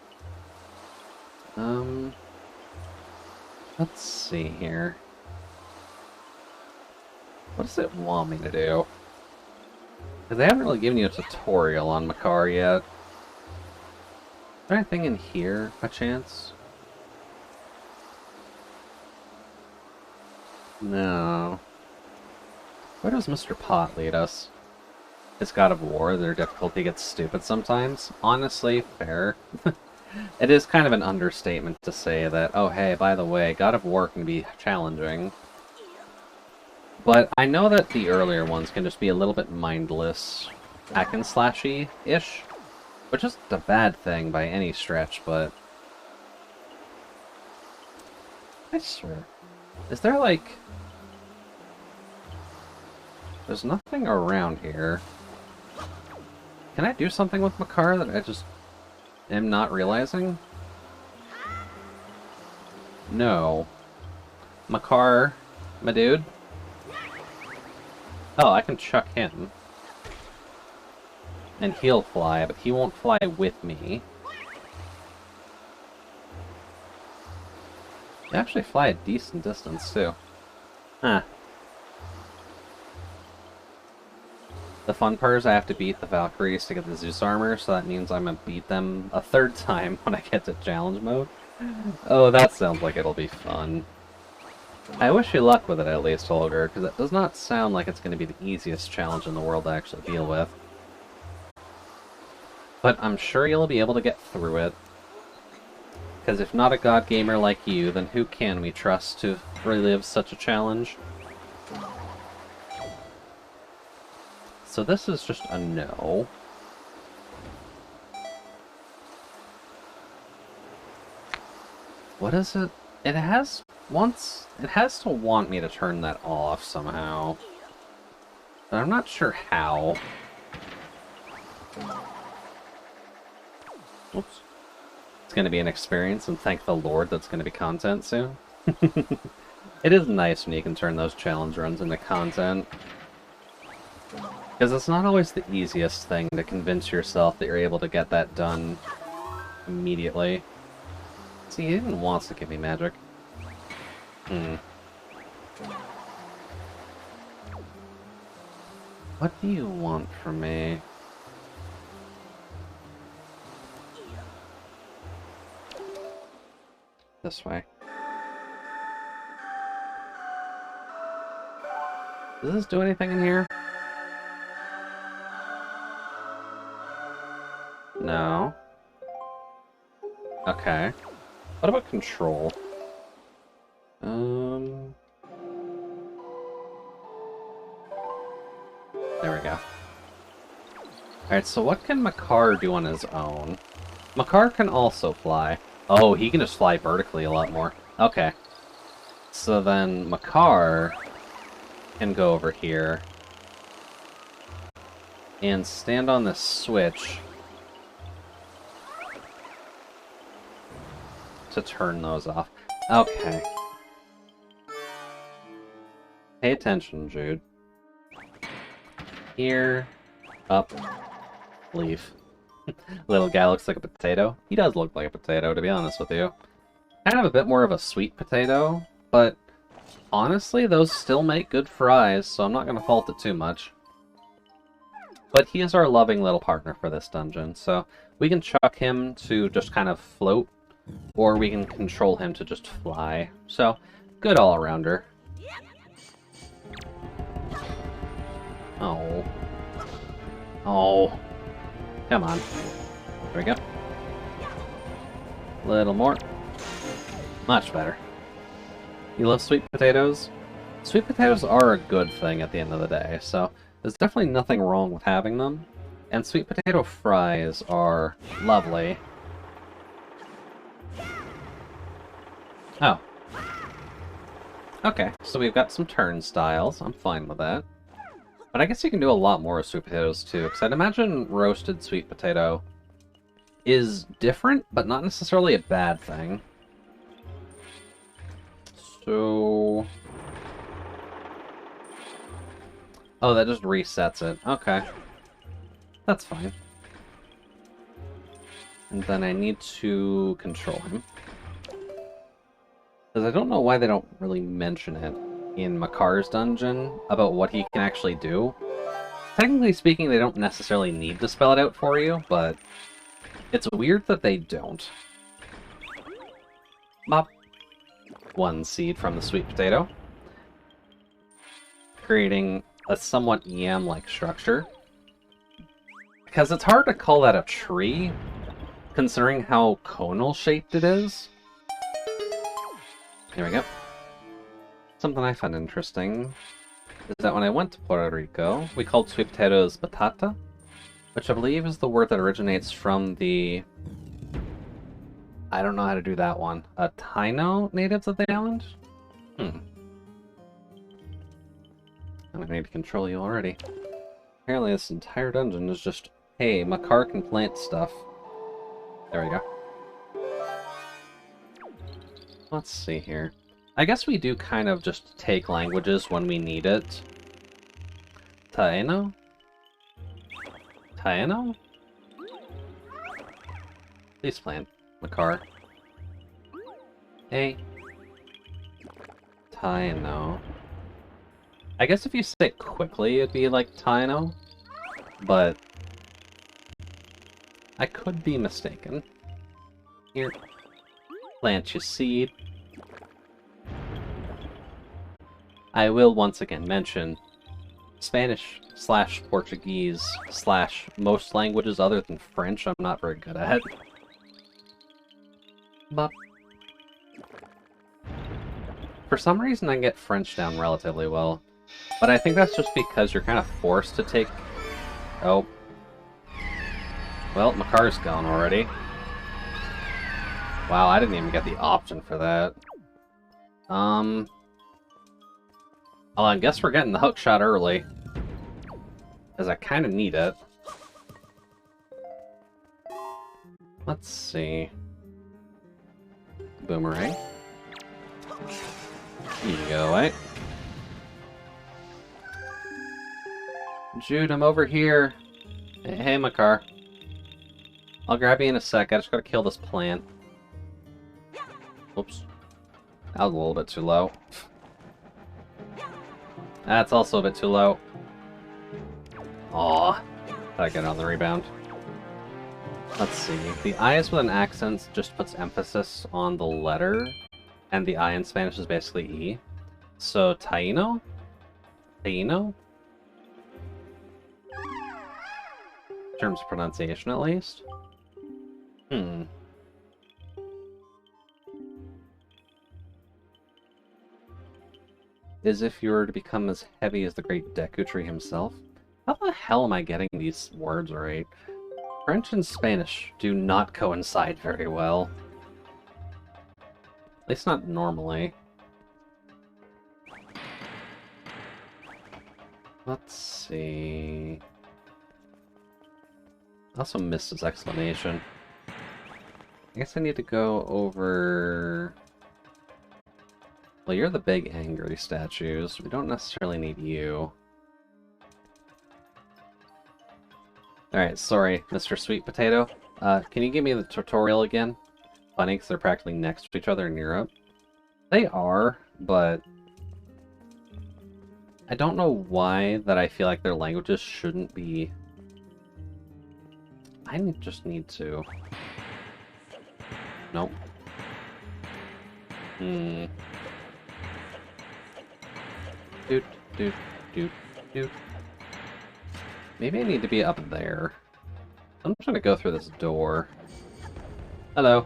Let's see here. What does it want me to do? Because they haven't really given you a tutorial on Makar yet. Is there anything in here, by chance? No. Where does Mr. Pot lead us? It's God of War, their difficulty gets stupid sometimes. Honestly, fair. It is kind of an understatement to say that, oh hey, by the way, God of War can be challenging. But I know that the earlier ones can just be a little bit mindless, hack and slashy-ish, which isn't a bad thing by any stretch, but I swear. Is there, like... There's nothing around here. Can I do something with my car that I just am not realizing? No. My car, my dude. Oh, I can chuck him. And he'll fly, but he won't fly with me. They actually fly a decent distance, too. Huh. The fun part is I have to beat the Valkyries to get the Zeus armor, so that means I'm gonna beat them a third time when I get to challenge mode. Oh, that sounds like it'll be fun. I wish you luck with it at least, Holger, because it does not sound like it's going to be the easiest challenge in the world to actually deal with. But I'm sure you'll be able to get through it. Because if not a god gamer like you, then who can we trust to relive such a challenge? So this is just a no. What is it? It has to want me to turn that off somehow. But I'm not sure how. Oops. It's going to be an experience, and thank the Lord that's going to be content soon. It is nice when you can turn those challenge runs into content. Because it's not always the easiest thing to convince yourself that you're able to get that done immediately. See, he even wants to give me magic. What do you want from me? This way. Does this do anything in here? No. Okay. What about control? There we go. Alright, so what can Makar do on his own? Makar can also fly. Oh, he can just fly vertically a lot more. Okay. So then Makar can go over here and stand on this switch to turn those off. Okay. Pay attention, Jude. Here, up, leaf. Little guy looks like a potato. He does look like a potato, to be honest with you. Kind of a bit more of a sweet potato, but honestly, those still make good fries, so I'm not going to fault it too much. But he is our loving little partner for this dungeon, so we can chuck him to just kind of float, or we can control him to just fly. So, good all-arounder. Oh. Oh. Come on. There we go. Little more. Much better. You love sweet potatoes? Sweet potatoes are a good thing at the end of the day, so there's definitely nothing wrong with having them. And sweet potato fries are lovely. Oh. Okay, so we've got some turnstiles. I'm fine with that. But I guess you can do a lot more with sweet potatoes, too, because I'd imagine roasted sweet potato is different, but not necessarily a bad thing. So... oh, that just resets it. Okay. That's fine. And then I need to control him. Because I don't know why they don't really mention it in Makar's dungeon about what he can actually do. Technically speaking, they don't necessarily need to spell it out for you, but it's weird that they don't. Bop. One seed from the sweet potato. Creating a somewhat yam-like structure. Because it's hard to call that a tree, considering how conal-shaped it is. There we go. Something I found interesting is that when I went to Puerto Rico, we called sweet potatoes batata, which I believe is the word that originates from the... I don't know how to do that one. Taino natives of the island? Hmm. I'm gonna need to control you already. Apparently this entire dungeon is just, hey, my car can plant stuff. There we go. Let's see here. I guess we do kind of just take languages when we need it. Taeno? Taeno? Please plant my car. Hey. Taeno. I guess if you say it quickly, it'd be like Taeno, but I could be mistaken. Here, plant your seed. I will once again mention Spanish / Portuguese / most languages other than French I'm not very good at. But for some reason I get French down relatively well. But I think that's just because you're kind of forced to take... Oh. Well, my car's gone already. Wow, I didn't even get the option for that. Well, I guess we're getting the hook shot early. Because I kind of need it. Let's see. Boomerang. You can go away. Jude, I'm over here. Hey, my car. I'll grab you in a sec. I just gotta kill this plant. Oops. That was a little bit too low. That's also a bit too low. Aw. Gotta get on the rebound. Let's see. The I is with an accent just puts emphasis on the letter, and the I in Spanish is basically E. So, Taino? Taino? In terms of pronunciation, at least. As if you were to become as heavy as the great Deku Tree himself. How the hell am I getting these words right? French and Spanish do not coincide very well. At least not normally. Let's see... I also missed his explanation. I guess I need to go over... Well, you're the big angry statues. We don't necessarily need you. Alright, sorry, Mr. Sweet Potato. Can you give me the tutorial again? Funny, because they're practically next to each other in Europe. They are, but... I don't know why that I feel like their languages shouldn't be... I just need to... Nope. Doot, doot, doot, doot. Maybe I need to be up there. I'm trying to go through this door. Hello.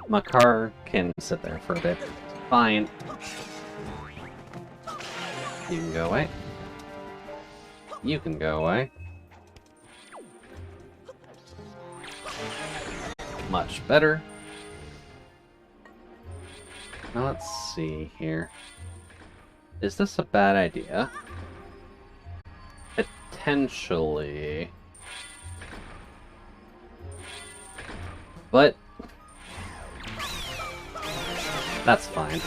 My car can sit there for a bit. Fine. You can go away. You can go away. Much better. Now let's see here. Is this a bad idea? Potentially. But that's fine.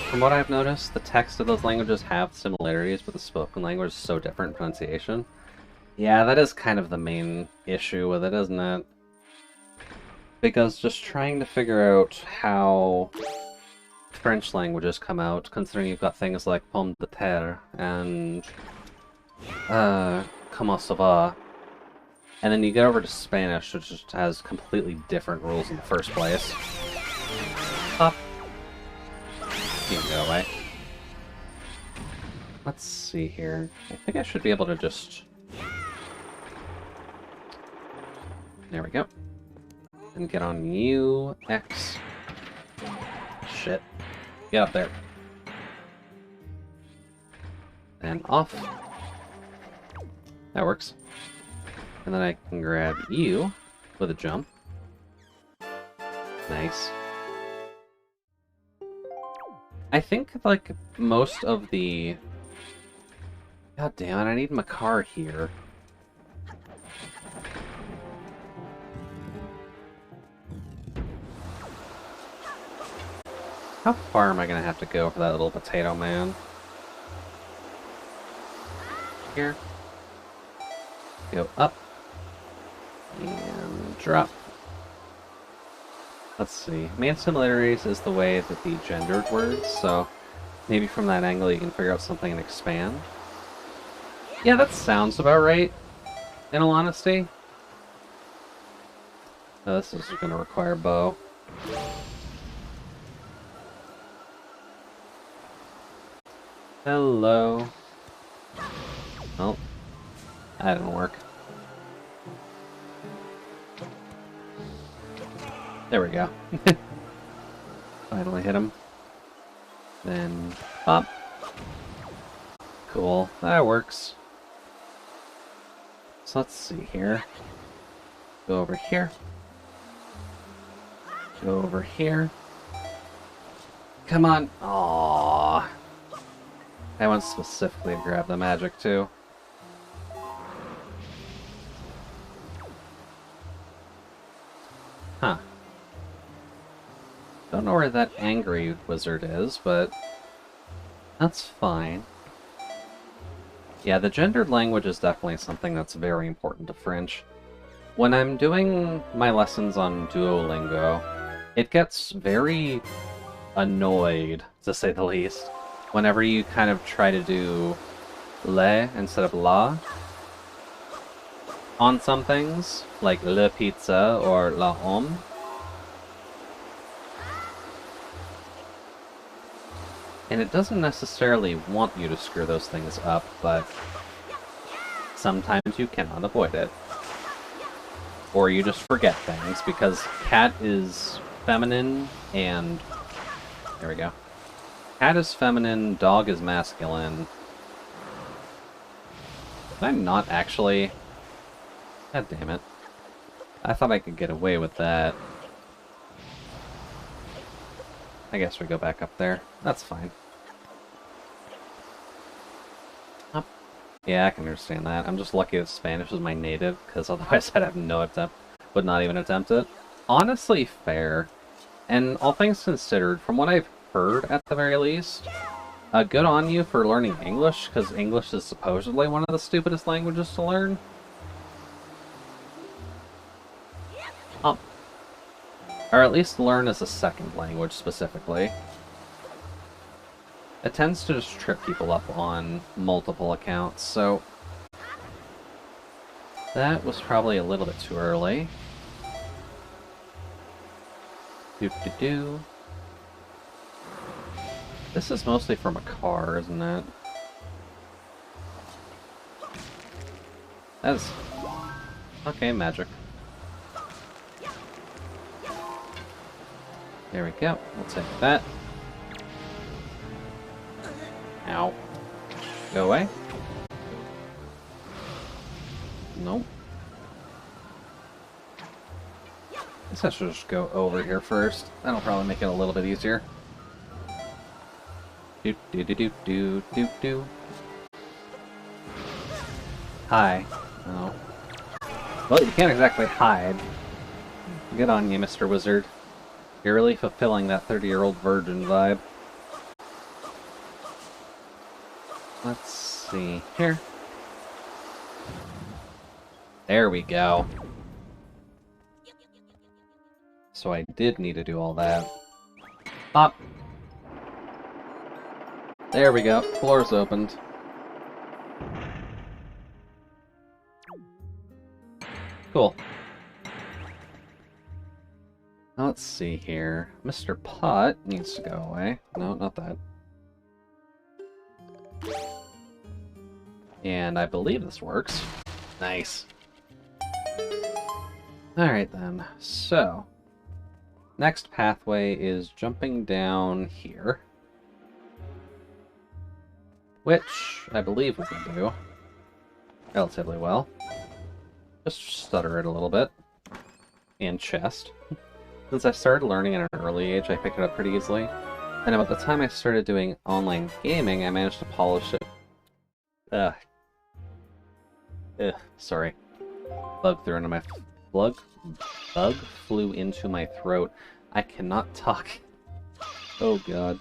From what I've noticed, the text of those languages have similarities, but the spoken language is so different in pronunciation. Yeah, that is kind of the main issue with it, isn't it? Because just trying to figure out how French languages come out, considering you've got things like pomme de terre and comment ça va, and then you get over to Spanish, which just has completely different rules in the first place. Up. You can go away. Let's see here. I think I should be able to just... There we go. And get on you, X. Shit. Get up there. And off. That works. And then I can grab you with a jump. Nice. I think, like, most of the... God damn it, I need my car here. How far am I gonna have to go for that little potato man? Here. Go up. And drop. Let's see. Man similarities is the way that the gendered words, so maybe from that angle you can figure out something and expand. Yeah, that sounds about right, in all honesty. Oh, this is going to require bow. Hello. Oh, that didn't work. There we go. Finally hit him. Then pop. Cool, that works. So let's see here. Go over here. Go over here. Come on. Aww. I want specifically to grab the magic too. Huh. Don't know where that angry wizard is, but that's fine. Yeah, the gendered language is definitely something that's very important to French. When I'm doing my lessons on Duolingo, it gets very annoyed, to say the least, whenever you kind of try to do le instead of la on some things, like le pizza or la homme. And it doesn't necessarily want you to screw those things up, but sometimes you cannot avoid it. Or you just forget things, because cat is feminine and... There we go. Cat is feminine, dog is masculine. I'm not actually... God damn it. I thought I could get away with that. I guess we go back up there. That's fine. Up. Yeah, I can understand that. I'm just lucky that Spanish is my native, because otherwise I'd have no attempt. Would not even attempt it. Honestly, fair. And all things considered, from what I've heard at the very least, good on you for learning English, because English is supposedly one of the stupidest languages to learn. Or at least learn as a second language, specifically. It tends to just trip people up on multiple accounts, so... That was probably a little bit too early. Doo-doo-doo. This is mostly from a car, isn't it? That's... Okay, magic. There we go. We'll take that. Ow. Go away. Nope. I guess I should just go over here first. That'll probably make it a little bit easier. Do do do do do do do. Hi. Oh. Well, you can't exactly hide. Good on you, Mr. Wizard. You're really fulfilling that 30-year-old virgin vibe. Let's see here. There we go. So I did need to do all that. Pop. There we go. Floor's opened. Cool. Let's see here. Mr. Pot needs to go away. No, not that. And I believe this works. Nice. Alright then. So, next pathway is jumping down here. Which I believe we can do relatively well. Just stutter it a little bit. And chest. Since I started learning at an early age, I picked it up pretty easily. And about the time I started doing online gaming, I managed to polish it. Sorry. Bug flew into my throat. I cannot talk. Oh god.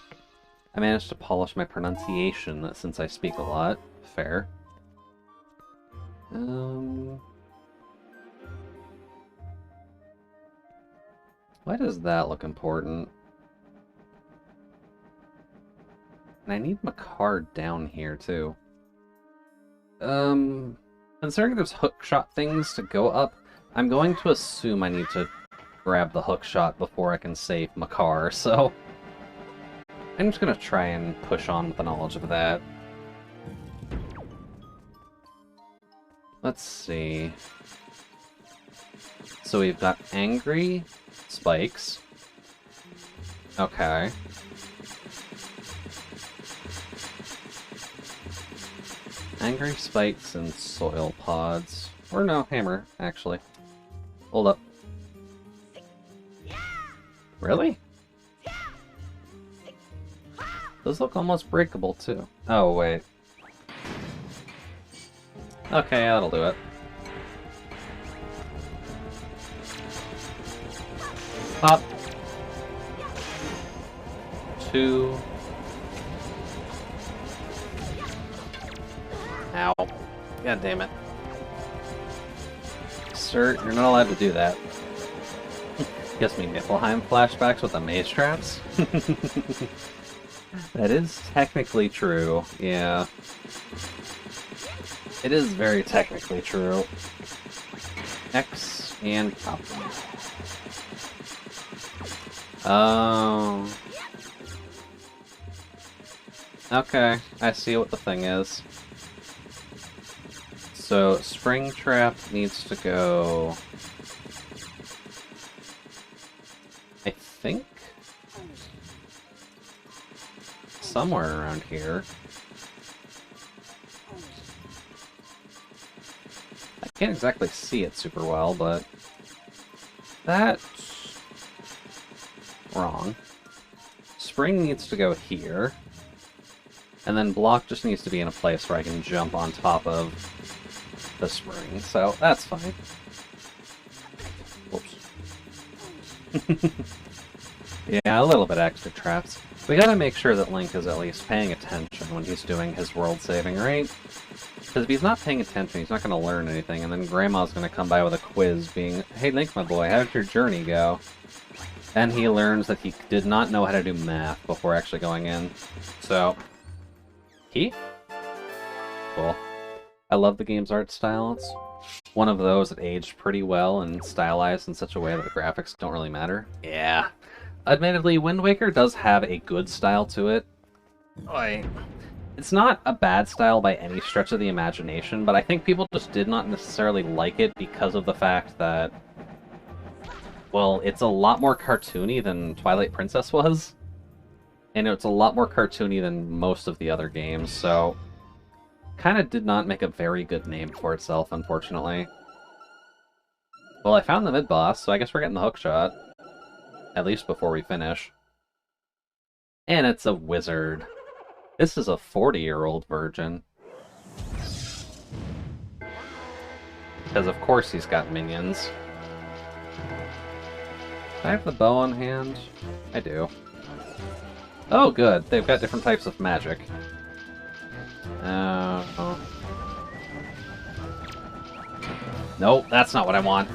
I managed to polish my pronunciation since I speak a lot. Fair. Why does that look important? And I need my card down here, too. Considering there's hookshot things to go up, I'm going to assume I need to grab the hookshot before I can save Makar, so... I'm just gonna try and push on with the knowledge of that. Let's see... So we've got Angry Spikes. Okay. Angry Spikes and Soil Pods. Or no, Hammer, actually. Hold up. Really? Those look almost breakable, too. Oh, wait. Okay, that'll do it. Pop. 2. Ow. God damn it. Sir, you're not allowed to do that. Gives me Niflheim flashbacks with the maze traps. That is technically true, yeah. It is very technically true. X and pop. Oh. Okay, I see what the thing is. So, Springtrap needs to go... I think... somewhere around here. I can't exactly see it super well, but... That's... wrong. Spring needs to go here. And then Block just needs to be in a place where I can jump on top of the spring, so that's fine. Whoops. Yeah, a little bit extra traps. We gotta make sure that Link is at least paying attention when he's doing his world saving, right? Because if he's not paying attention, he's not gonna learn anything, and then Grandma's gonna come by with a quiz being, "Hey Link, my boy, how did your journey go?" And he learns that he did not know how to do math before actually going in. So... Key? Cool. I love the game's art style. It's one of those that aged pretty well and stylized in such a way that the graphics don't really matter. Yeah. Admittedly, Wind Waker does have a good style to it. It's not a bad style by any stretch of the imagination, but I think people just did not necessarily like it because of the fact that, well, it's a lot more cartoony than Twilight Princess was. And it's a lot more cartoony than most of the other games, so... kind of did not make a very good name for itself, unfortunately. Well, I found the mid-boss, so I guess we're getting the hookshot. At least before we finish. And it's a wizard. This is a 40-year-old virgin. Because of course he's got minions. Do I have the bow on hand? I do. Oh, good. They've got different types of magic. Oh. Nope, that's not what I want.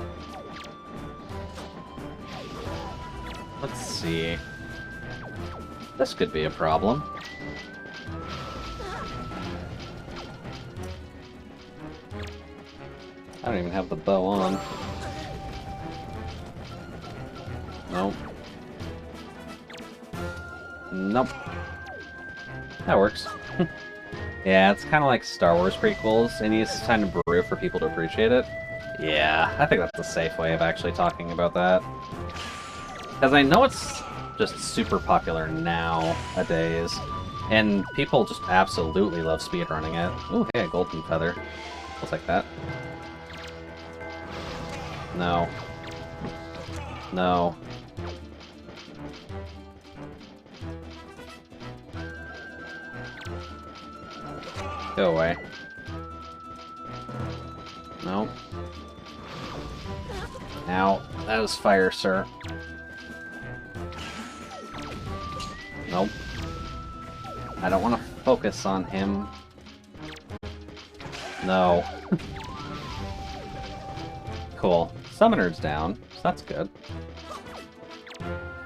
Let's see. This could be a problem. I don't even have the bow on. Nope. Nope. That works. Yeah, it's kind of like Star Wars prequels. It needs time to brew for people to appreciate it. Yeah, I think that's a safe way of actually talking about that. Because I know it's just super popular nowadays, and people just absolutely love speedrunning it. Ooh, hey, a golden feather. I'll take that. No. No. Go away. Nope. Now, that was fire, sir. Nope. I don't want to focus on him. No. Cool. Summoner's down, so that's good.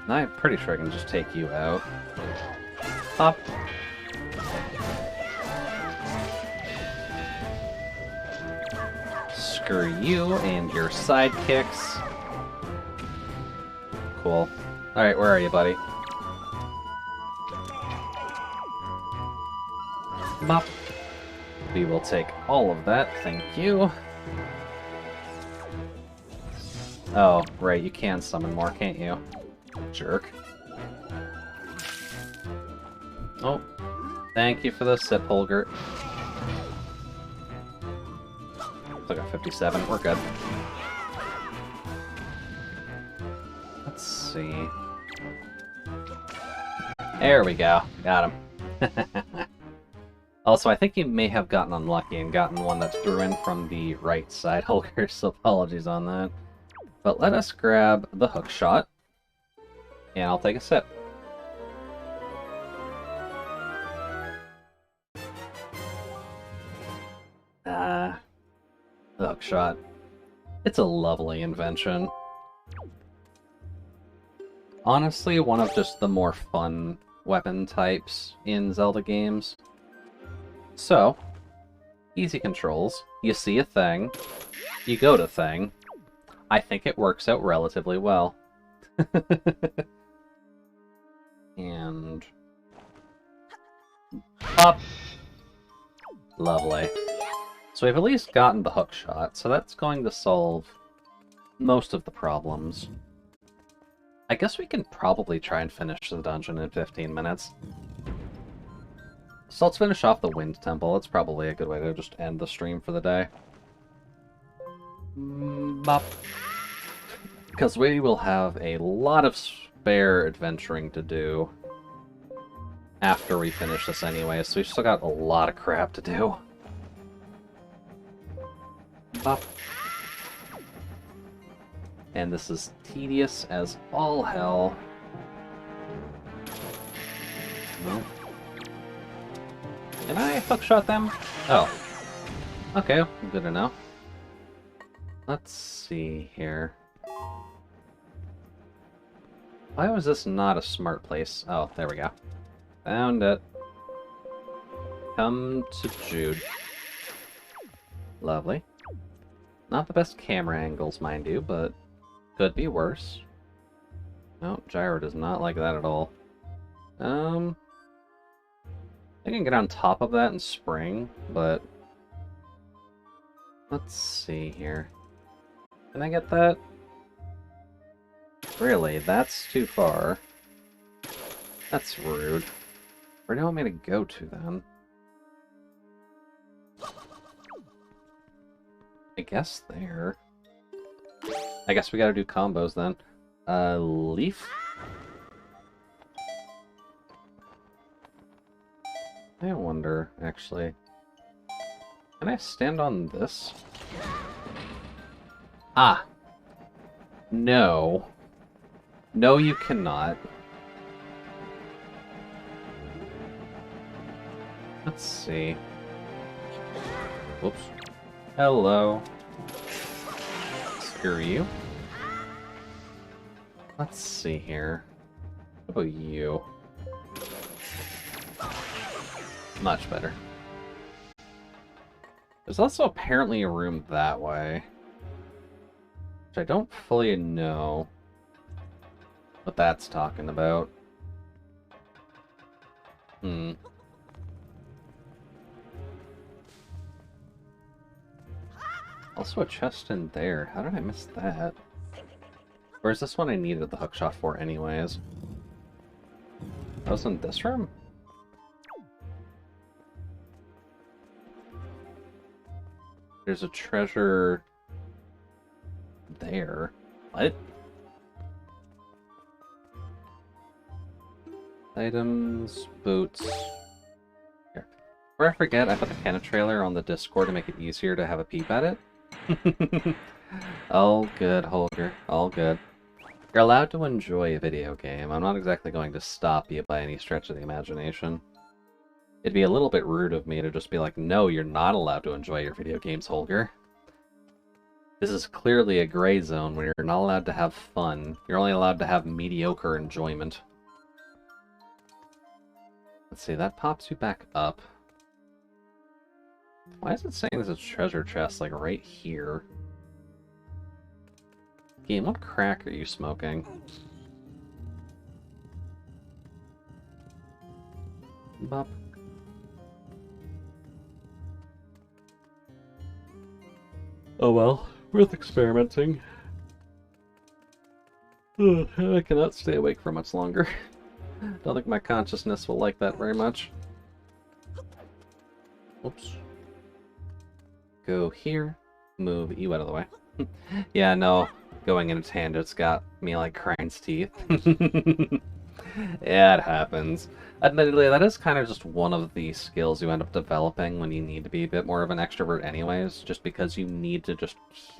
Now I'm pretty sure I can just take you out. Up. Screw you and your sidekicks. Cool. Alright, where are you, buddy? Bop. We will take all of that, thank you. Oh, right, you can summon more, can't you? Jerk. Oh, thank you for the sip, Holgert. Still got 57, we're good. Let's see. There we go, got him. Also, I think you may have gotten unlucky and gotten one that threw in from the right side, Holger, so apologies on that. But let us grab the hook shot, and I'll take a sip. The hook shot. It's a lovely invention. Honestly, one of just the more fun weapon types in Zelda games. So, easy controls. You see a thing, you go to thing. I think it works out relatively well. And... up! Lovely. So we've at least gotten the hook shot, so that's going to solve most of the problems. I guess we can probably try and finish the dungeon in 15 minutes. So let's finish off the Wind Temple. It's probably a good way to just end the stream for the day. Bop. Because we will have a lot of spare adventuring to do after we finish this anyway, so we've still got a lot of crap to do. Bop. And this is tedious as all hell. No. Can I hookshot them? Oh. Okay, good to know. Let's see here. Why was this not a smart place? Oh, there we go. Found it. Come to Jude. Lovely. Not the best camera angles, mind you, but could be worse. No, Gyro does not like that at all. I can get on top of that and spring, but... let's see here. Can I get that? Really? That's too far. That's rude. Where do you want me to go to, then? I guess there. I guess we gotta do combos, then. Leaf? I wonder, actually. Can I stand on this? Ah! No. No, you cannot. Let's see. Whoops. Hello. Screw you. Let's see here. What about you? Much better. There's also apparently a room that way, which I don't fully know what that's talking about. Also a chest in there. How did I miss that? Or is this one I needed the hookshot for anyways? That was in this room? There's a treasure there. What? Items, boots. Here. Before I forget, I put the Canon trailer on the Discord to make it easier to have a peep at it. All good, Holger. All good. You're allowed to enjoy a video game. I'm not exactly going to stop you by any stretch of the imagination. It'd be a little bit rude of me to just be like, no, you're not allowed to enjoy your video games, Holger. This is clearly a gray zone where you're not allowed to have fun. You're only allowed to have mediocre enjoyment. Let's see, that pops you back up. Why is it saying there's a treasure chest, like, right here? Game, what crack are you smoking? Bop. Oh well, worth experimenting. Ugh, I cannot stay awake for much longer. Don't think my consciousness will like that very much. Oops. Go here. Move you out of the way. Yeah, no. Going in a tangent's got me like Crane's teeth. Yeah, it happens. Admittedly, that is kind of just one of the skills you end up developing when you need to be a bit more of an extrovert anyways, just because you need to just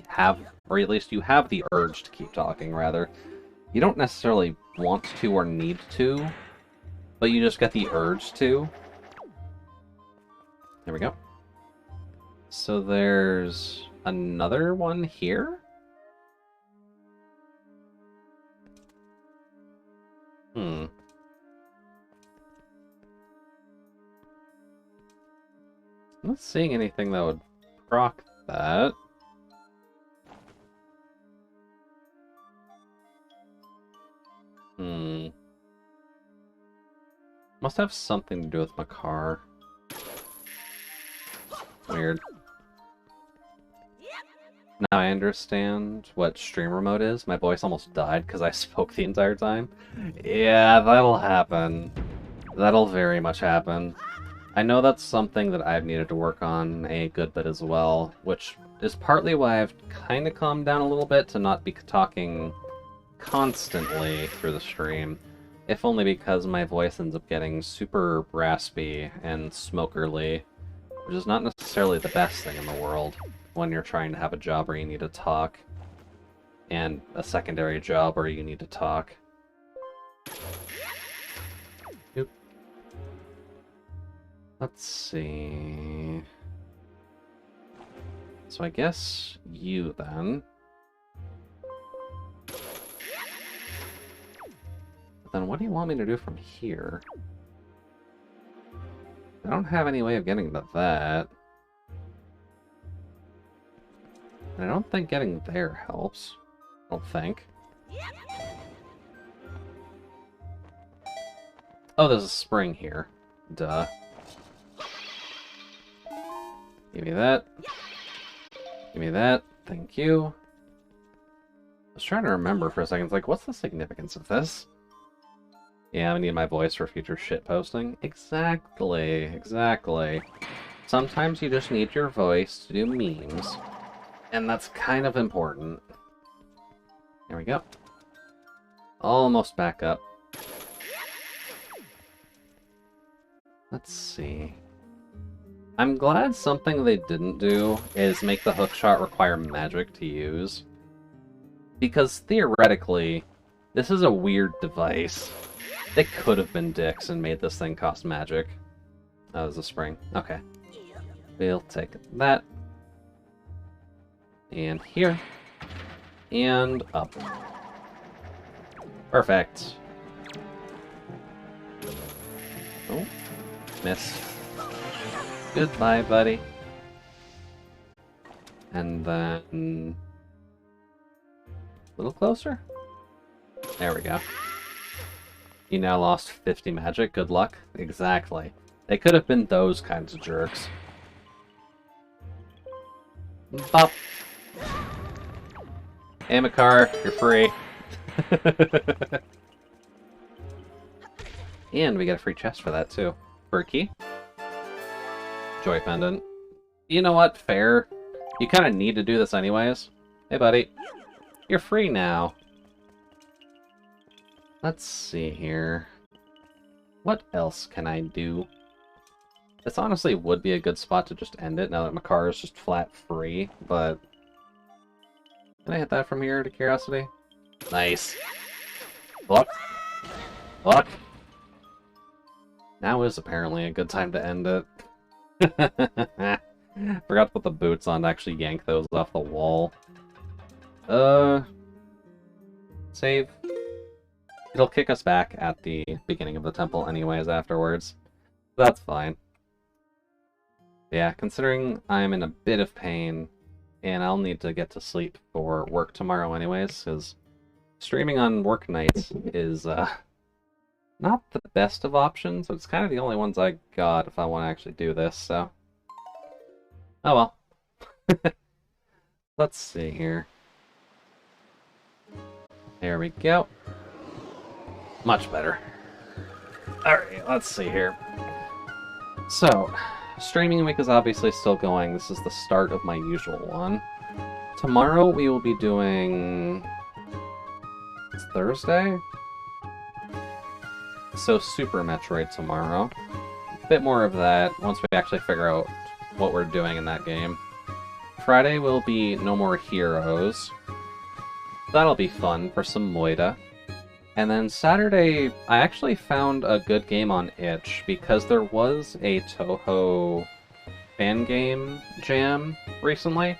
have, or at least you have the urge to keep talking, rather. You don't necessarily want to or need to, but you just get the urge to. There we go. So there's another one here? I'm not seeing anything that would proc that. Must have something to do with my car. Weird. Now I understand what streamer mode is. My voice almost died because I spoke the entire time. Yeah, that'll happen. That'll very much happen. I know that's something that I've needed to work on a good bit as well, which is partly why I've kind of calmed down a little bit to not be talking constantly through the stream. If only because my voice ends up getting super raspy and smokerly, which is not necessarily the best thing in the world when you're trying to have a job where you need to talk, and a secondary job where you need to talk. Oop. Let's see... So I guess you, then. But then what do you want me to do from here? I don't have any way of getting to that. I don't think getting there helps. I don't think. Oh, there's a spring here. Duh. Give me that. Give me that. Thank you. I was trying to remember for a second. It's like, what's the significance of this? Yeah, I need my voice for future shit posting. Exactly. Exactly. Sometimes you just need your voice to do memes. And that's kind of important. There we go. Almost back up. Let's see. I'm glad something they didn't do is make the hookshot require magic to use. Because theoretically, this is a weird device. They could have been dicks and made this thing cost magic. That was a spring. Okay. We'll take that. And here. And up. Perfect. Oh. Miss. Goodbye, buddy. And then... a little closer? There we go. You now lost 50 magic. Good luck. Exactly. They could have been those kinds of jerks. Bop. Amicar, you're free. And we get a free chest for that, too. For a key. Joy pendant. You know what? Fair. You kind of need to do this anyways. Hey, buddy. You're free now. Let's see here. What else can I do? This honestly would be a good spot to just end it now that Makar is just flat free, but... Can I hit that from here, to curiosity? Nice. Block. Block. Now is apparently a good time to end it. Forgot to put the boots on to actually yank those off the wall. Save. It'll kick us back at the beginning of the temple anyways afterwards. That's fine. Yeah, considering I'm in a bit of pain, and I'll need to get to sleep for work tomorrow anyways, because streaming on work nights is, not the best of options, but it's kind of the only ones I got if I want to actually do this, so... Oh well. Let's see here. There we go. Much better. Alright, let's see here. So, streaming week is obviously still going. This is the start of my usual one. Tomorrow we will be doing... It's Thursday? So Super Metroid tomorrow. A bit more of that once we actually figure out what we're doing in that game. Friday will be No More Heroes. That'll be fun for some Moida. And then Saturday, I actually found a good game on itch because there was a Toho fan game jam recently.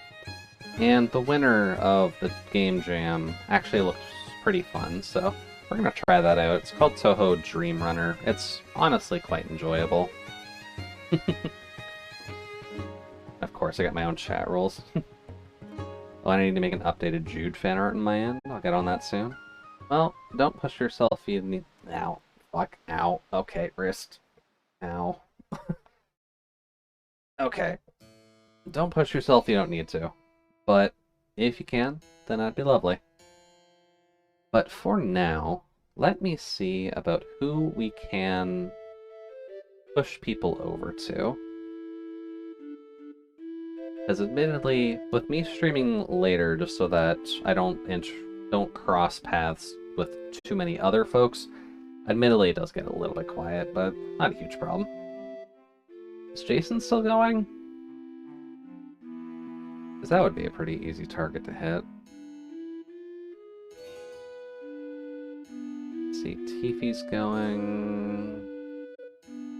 And the winner of the game jam actually looks pretty fun, so we're gonna try that out. It's called Toho Dream Runner. It's honestly quite enjoyable. Of course, I got my own chat rules. Oh, I need to make an updated Jude fan art in my end. I'll get on that soon. Well, don't push yourself. You need... Ow. Fuck. Ow. Okay, wrist. Ow. Okay. Don't push yourself. You don't need to. But if you can, then that'd be lovely. But for now, let me see about who we can push people over to. Because admittedly, with me streaming later just so that I don't cross paths with too many other folks, admittedly it does get a little bit quiet, but not a huge problem. Is Jason still going? Because that would be a pretty easy target to hit. Let's see, Tifi's going...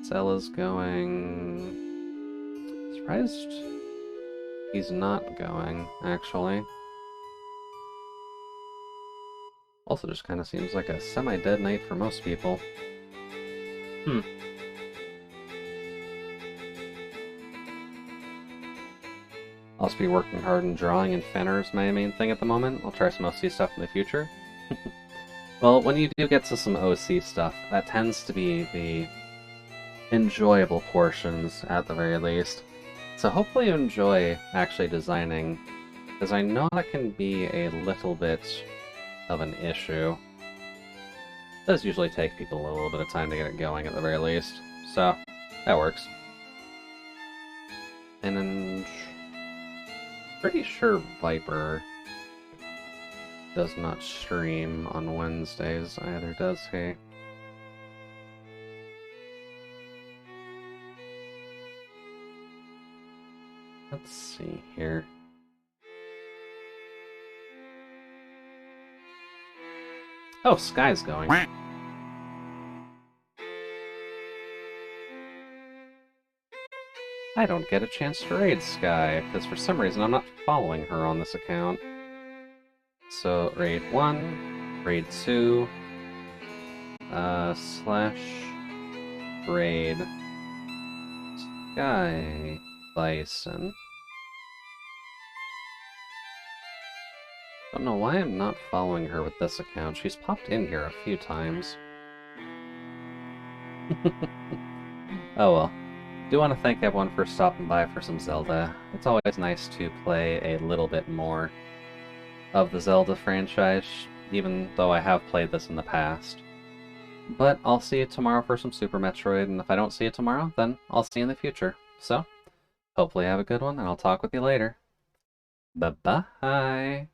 Zella's going... Surprised he's not going, actually. Also just kind of seems like a semi-dead night for most people. I'll just be working hard and drawing, and Fenner is my main thing at the moment. I'll try some OC stuff in the future. Well, when you do get to some OC stuff, that tends to be the enjoyable portions, at the very least. So hopefully you enjoy actually designing, because I know that can be a little bit of an issue. It does usually take people a little bit of time to get it going at the very least, so that works. And then, pretty sure Viper does not stream on Wednesdays either, does he? Let's see here. Oh, Sky's going. I don't get a chance to raid Sky, because for some reason I'm not following her on this account. So, raid 1, raid 2, slash raid Sky Bison. Don't know why I'm not following her with this account. She's popped in here a few times. Oh well. Do want to thank everyone for stopping by for some Zelda. It's always nice to play a little bit more of the Zelda franchise, even though I have played this in the past. But I'll see you tomorrow for some Super Metroid, and if I don't see you tomorrow, then I'll see you in the future. So, hopefully have a good one, and I'll talk with you later. Bye-bye!